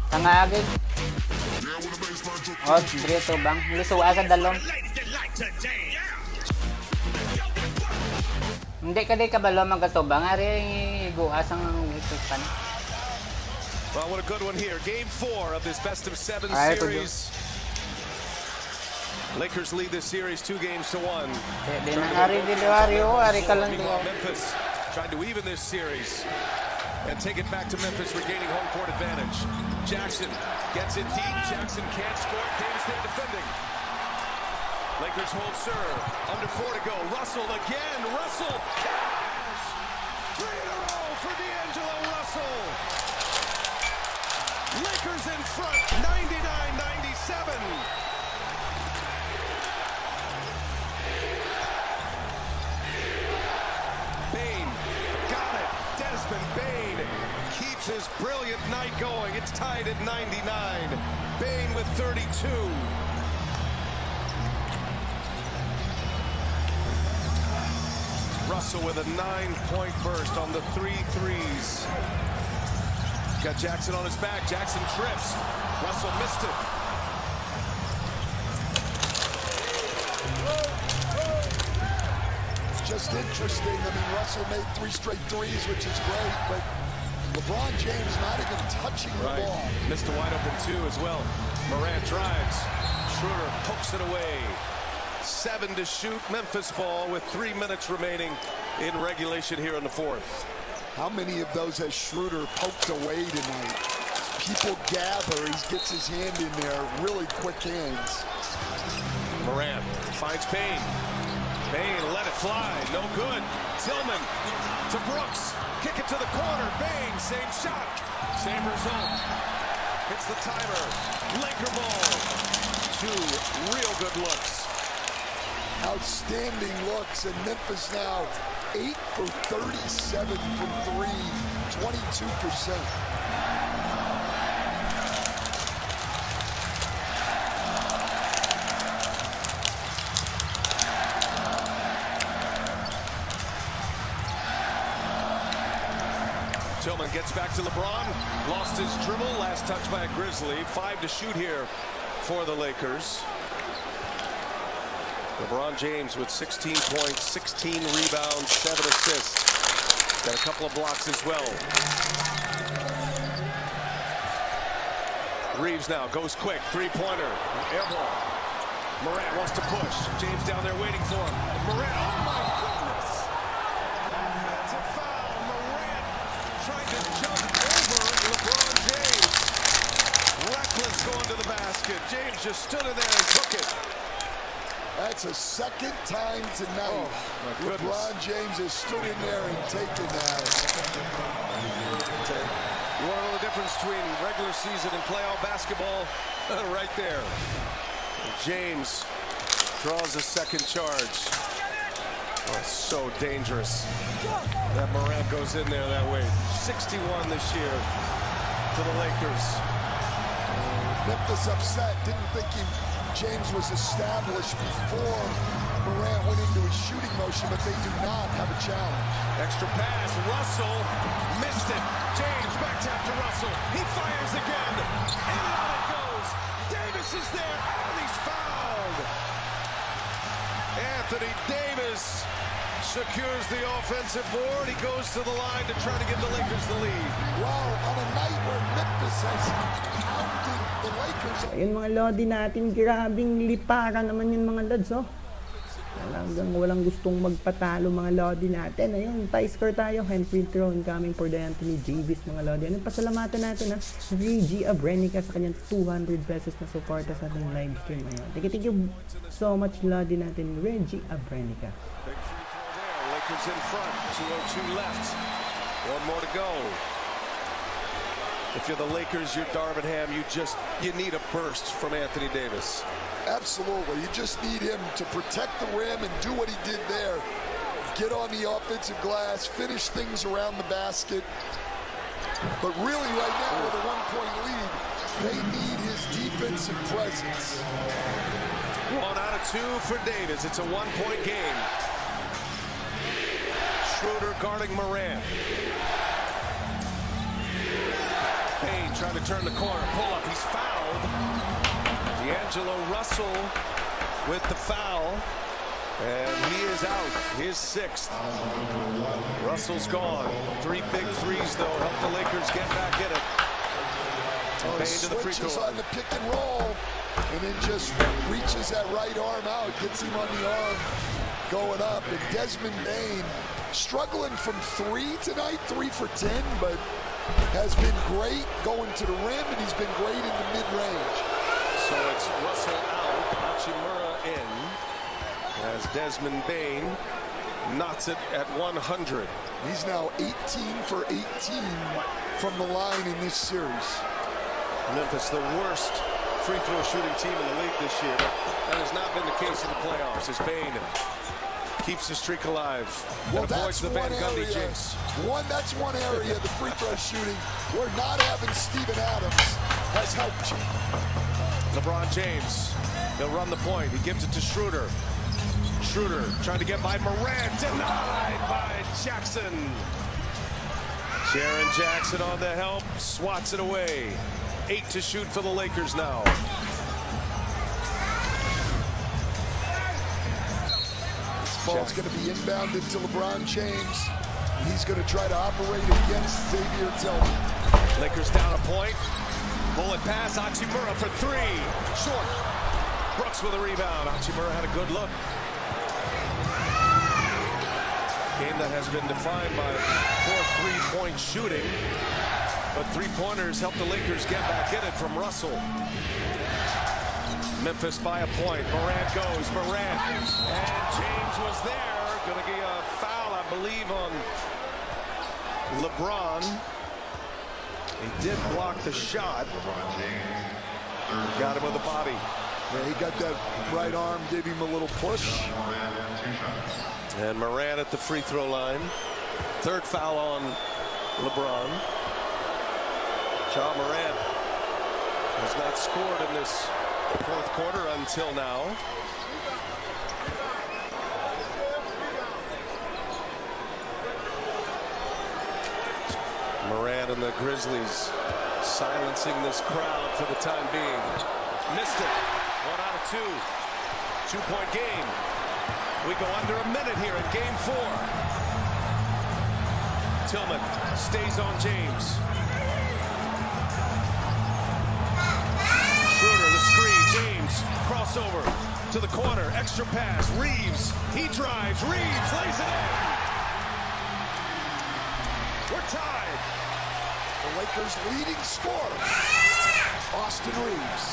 Tangagid. Oh, dito bang. Lusuwa sa dalom. Hindi ka di kabalo magatubang ari guas ang itupan. Well, what a good one here. Game 4 of this best of 7 series. Lakers lead this series 2-1. Di na ari Dilario, ari ka lang diyo. Memphis trying to even this series and take it back to Memphis, regaining home court advantage. Jackson gets it deep. Jackson can't score. Davis there defending. Lakers hold serve. Under 4 to go. Russell again. Russell. Cash! 3 in a row for D'Angelo Russell. Lakers in front. 99-97. Bane got it. Desmond Bane keeps his brilliant night going. It's tied at 99. Bane with 32. Russell with a 9-point burst on the 3 threes. Got Jackson on his back. Jackson trips. Russell missed it. Just interesting. I mean, Russell made 3 straight threes, which is great, but LeBron James not even touching the ball. Missed a wide open 2 as well. Morant drives. Schroeder pokes it away. 7 to shoot. Memphis ball with 3 minutes remaining in regulation here in the 4th. How many of those has Schroeder poked away tonight? People gather. He gets his hand in there. Really quick hands. Morant finds Payne. Payne let it fly. No good. Tillman to Brooks. Kick it to the corner. Bang. Same shot. Same result. Hits the timer. Laker ball. 2 real good looks. Outstanding looks, and Memphis now 8 for 37 from 3 22%. Tillman gets back to LeBron. Lost his dribble. Last touch by a Grizzly. 5 to shoot here for the Lakers. LeBron James with 16 points, 16 rebounds, 7 assists. Got a couple of blocks as well. Reeves now goes quick. Three-pointer. Air ball. Morant wants to push. James down there waiting for him. Morant. Oh, my goodness. Offensive foul. Morant trying to jump over LeBron James. Reckless going to the basket. James just stood in there and took it. That's a second time tonight. Oh, LeBron James has stood in there and taken that. You want to know the difference between regular season and playoff basketball? Right there. James draws a second charge. Oh, it's so dangerous. That Morant goes in there that way. 61 this year to the Lakers. Memphis upset. Didn't think James was established before Morant went into his shooting motion, but they do not have a challenge. Extra pass. Russell missed it. James back tap to Russell. He fires again. In and out it goes. Davis is there. And he's fouled. Anthony Davis secures the offensive board. He goes to the line to try to give the Lakers the lead. Wow, on a night where Memphis has pounded the Lakers. Ayun mga lodi natin, grabing liparan naman yun mga lods, oh. Walang gustong magpatalo mga lodi natin. Ayun, tie score tayo. And free throw incoming for the Anthony Davis mga lodi. Ayun, pasalamatan natin ha. Reggie Abrenica sa kanyang 200 pesos na suporta sa ating live stream. Ayun. Thank you so much lodi natin, Reggie Abrenica. Lakers in front. 2:02 left. One more to go. If you're the Lakers, you're Darvin Ham. You need a burst from Anthony Davis. Absolutely. You just need him to protect the rim and do what he did there. Get on the offensive glass, finish things around the basket. But really right now with a 1-point lead, they need his defensive presence. 1 out of 2 for Davis. It's a 1-point game. Schroeder guarding Morant. Payne trying to turn the corner. Pull up. He's fouled. D'Angelo Russell with the foul. And he is out. His 6th. Russell's gone. 3 big threes, though, help the Lakers get back in it. Payne to the free throw. On the pick and roll. And then just reaches that right arm out. Gets him on the arm going up. And Desmond Bane struggling from 3 tonight. 3 for 10, but has been great going to the rim, and he's been great in the mid-range. So it's Russell out, Hachimura in, as Desmond Bane knots it at 100. He's now 18 for 18 from the line in this series. Memphis, the worst free throw shooting team in the league this year. That has not been the case in the playoffs, as Bane keeps the streak alive. Well, and avoids the Van Gundy area, jinx. That's one area, the free throw shooting, where not having Steven Adams has helped you. LeBron James, he'll run the point. He gives it to Schroeder. Schroeder trying to get by Morant, denied by Jackson. Jaren Jackson on the help, swats it away. 8 to shoot for the Lakers now. Ball's going to be inbounded to LeBron James. He's going to try to operate against Xavier Tillman. Lakers down a point. Bullet pass, Hachimura for 3. Short. Brooks with a rebound. Hachimura had a good look. Game that has been defined by poor three-point shooting. But three-pointers help the Lakers get back in it from Russell. Memphis by a point. Morant goes. Morant. And James was there. Going to get a foul, I believe, on LeBron. He did block the shot. Got him with the body. Yeah, he got that right arm, gave him a little push. And Morant at the free throw line. 3rd foul on LeBron. Ja Morant has not scored in this fourth quarter until now. Morant and the Grizzlies silencing this crowd for the time being. Missed it. 1 out of 2. 2-point game. We go under a minute here in game 4. Tillman stays on James. Schroeder, the screen. James, crossover to the corner. Extra pass. Reeves, he drives. Reeves lays it in. We're tied. The Lakers' leading scorer, Austin Reeves.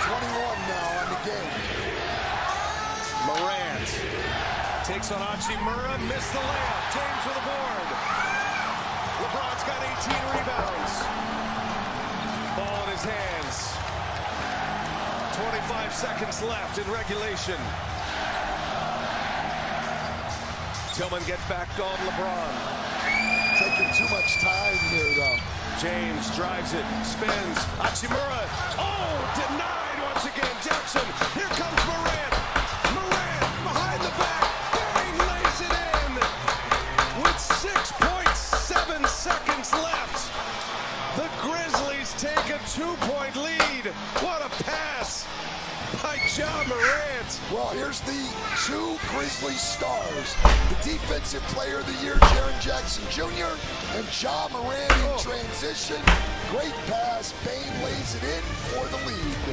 21 now on the game. Morant takes on Hachimura, missed the layup. James with a board. LeBron's got 18 rebounds. Ball in his hands. 25 seconds left in regulation. Tillman gets back on LeBron. Taking too much time here, though. James drives it, spins. Hachimura, oh, denied once again. Jackson, here comes Morant. Morant behind the back. Bang, lays it in. With 6.7 seconds left, the Grizzlies take a 2-point lead. What a pass by Ja Morant. Well, here's the 2 Grizzlies stars. The Defensive Player of the Year, Jaren Jackson Jr. and Ja Morant in transition. Great pass. Bane lays it in for the lead.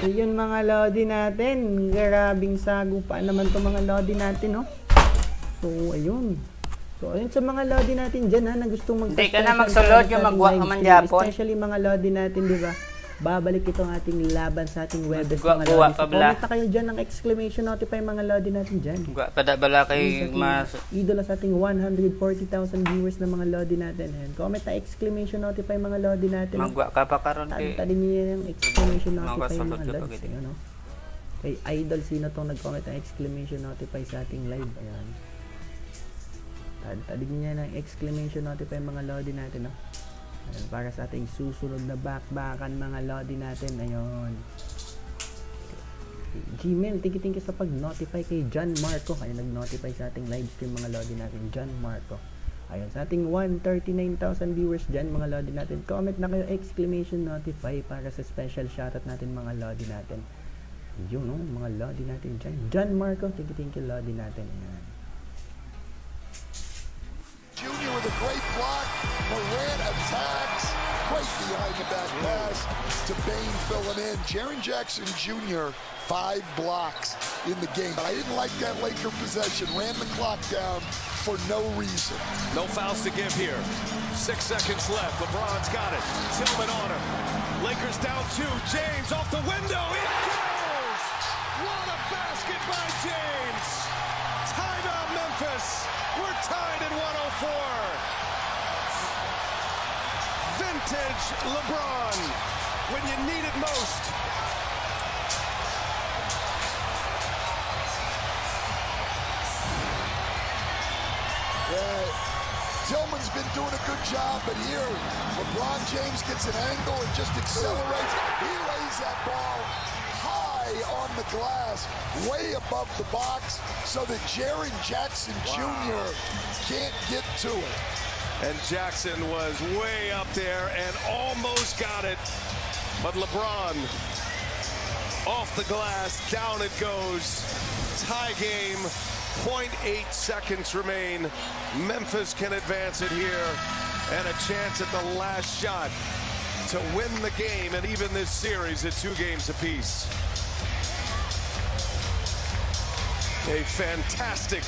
So yun mga lodi natin. Grabing sagupaan naman to mga lodi natin, no? So, ayun. So, ayun sa mga lodi natin dyan, ha, na gustong Hindi ka na magsulod yung magwa ka man Japon. Especially mga lodi natin, di ba? Babalik itong ating laban sa ating Webes mga Guwa lodi. So, comment na kayo dyan ng exclamation notify mga lodi natin dyan. Guwa pa da bala kay mas idolo sa ating 140,000 viewers na mga lodi natin. And comment na exclamation notify mga lodi natin. magwa ka pa karon kay. Tadin niyo yung exclamation notify mga lodi. Ano? Kay idol sino tong nag-comment ng exclamation notify sa ating live. Ayan. Tadin niyo ng exclamation notify mga lodi natin, no? Ayan, para sa ating susunod na bakbakan mga lodi natin. Ayun. Gmail, thank you sa pag-notify kay John Marco. Ayun, nag-notify sa ating live stream mga lodi natin, John Marco. Ayun, sa ating 139,000 viewers dyan mga lodi natin, comment na kayo exclamation notify para sa special shoutout natin mga lodi natin. Yun, no? Mga lodi natin dyan. John Marco, thank you lodi natin. Ayan. Junior with a great block. Morant attacks. Great behind the back pass to Bane filling in. Jaren Jackson Jr. 5 blocks in the game. I didn't like that Laker possession. Ran the clock down for no reason. No fouls to give here. 6 seconds left. LeBron's got it. Tillman on him. Lakers down 2. James off the window. It goes! What a basket by James! Timeout Memphis. We're tied at 104. Vintage LeBron when you need it most. Yeah, Tillman's been doing a good job, but here LeBron James gets an angle and just accelerates. He lays that ball high on the glass, way above the box, so that Jaren Jackson Jr. can't get to it. And Jackson was way up there and almost got it. But LeBron off the glass, down it goes. Tie game, 0.8 seconds remain. Memphis can advance it here. And a chance at the last shot to win the game and even this series at 2 games apiece. A fantastic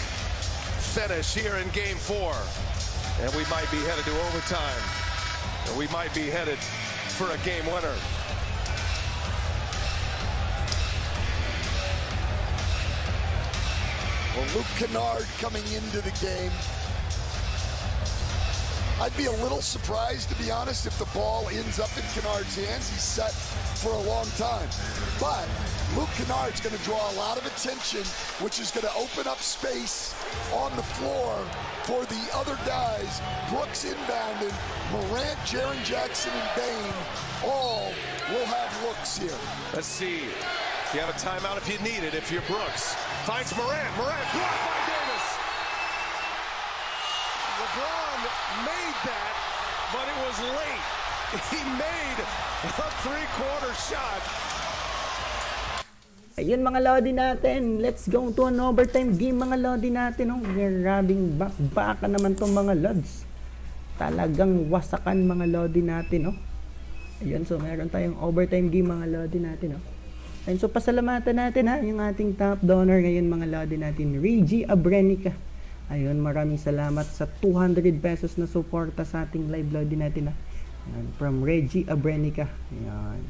finish here in game 4. And we might be headed to overtime. And we might be headed for a game winner. Well, Luke Kennard coming into the game. I'd be a little surprised, to be honest, if the ball ends up in Kennard's hands. He's set for a long time. But Luke Kennard's going to draw a lot of attention, which is going to open up space on the floor for the other guys. Brooks inbounding, Morant, Jaren Jackson, and Bane all will have looks here. Let's see. You have a timeout if you need it, if you're Brooks. Finds Morant. Morant blocked by Davis. LeBron made that, but it was late. He made a three-quarter shot. Ayun mga lodi natin. Let's go to an overtime game mga lodi natin. Oh, grabing baka naman tong mga lods. Talagang wasakan mga lodi natin. Oh. Ayun, so meron tayong overtime game mga lodi natin. Oh. And so pasalamatan natin yung ating top donor ngayon mga lodi natin, Reggie Abrenica. Ayun, maraming salamat sa 200 pesos na suporta sa ating live lodi natin. Ayan, from Reggie Abrenica. Ayan.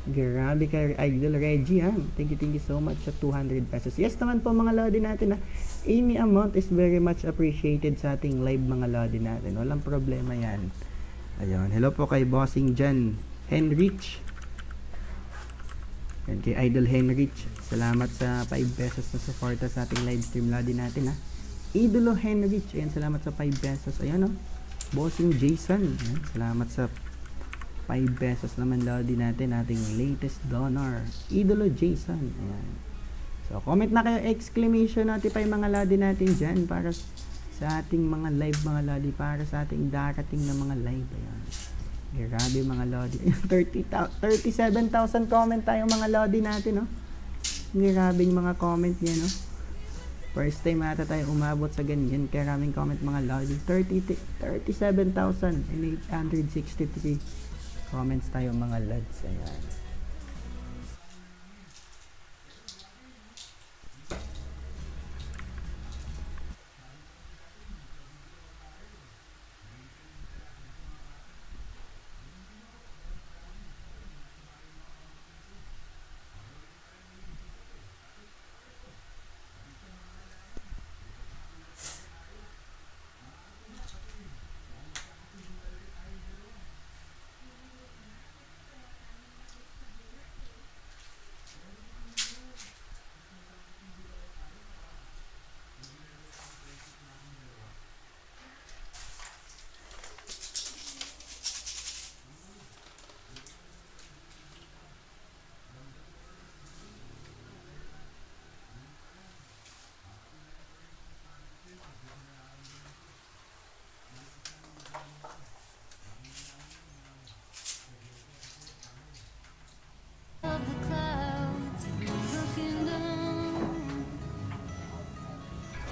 Grabe kay Idol Reggie Thank you so much sa 200 pesos. Yes naman po mga lodi natin Any amount is very much appreciated sa ating live mga lodi natin. Walang problema yan. Ayun, hello po kay Bossing Jan Henrich. Yan kay Idol Henrich. Salamat sa 5 pesos na suporta sa ating live stream lodi natin Idolo Henrich. Ayan, salamat sa 5 pesos. Ayan Bossing Jason. Ayan, salamat sa 5 pesos naman lodi natin, ating latest donor, Idolo Jason. Ayan. So, comment na kayo, exclamation notify mga lodi natin dyan para sa ating mga live mga lodi, para sa ating darating na mga live. Ayan. Grabe mga lodi. 37,000 comment tayo mga lodi natin, Grabing mga comment yan, First time ata tayo umabot sa ganyan. Karaming comment mga lodi. 37,863 comments tayo mga lads. Ayan.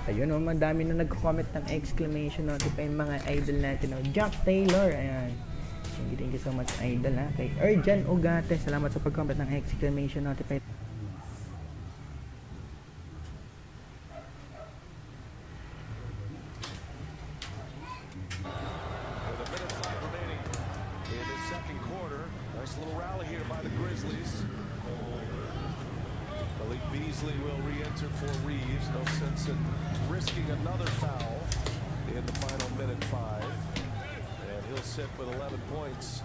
Ayun madami na nagko-comment ng exclamation notify mga idol natin. Jack Taylor, ayan. Thank you so much idol Kay Erjan Ugate, salamat sa pag-comment ng exclamation notify. Beasley will re-enter for Reeves. No sense in risking another foul in the final minute 5. And he'll sit with 11 points.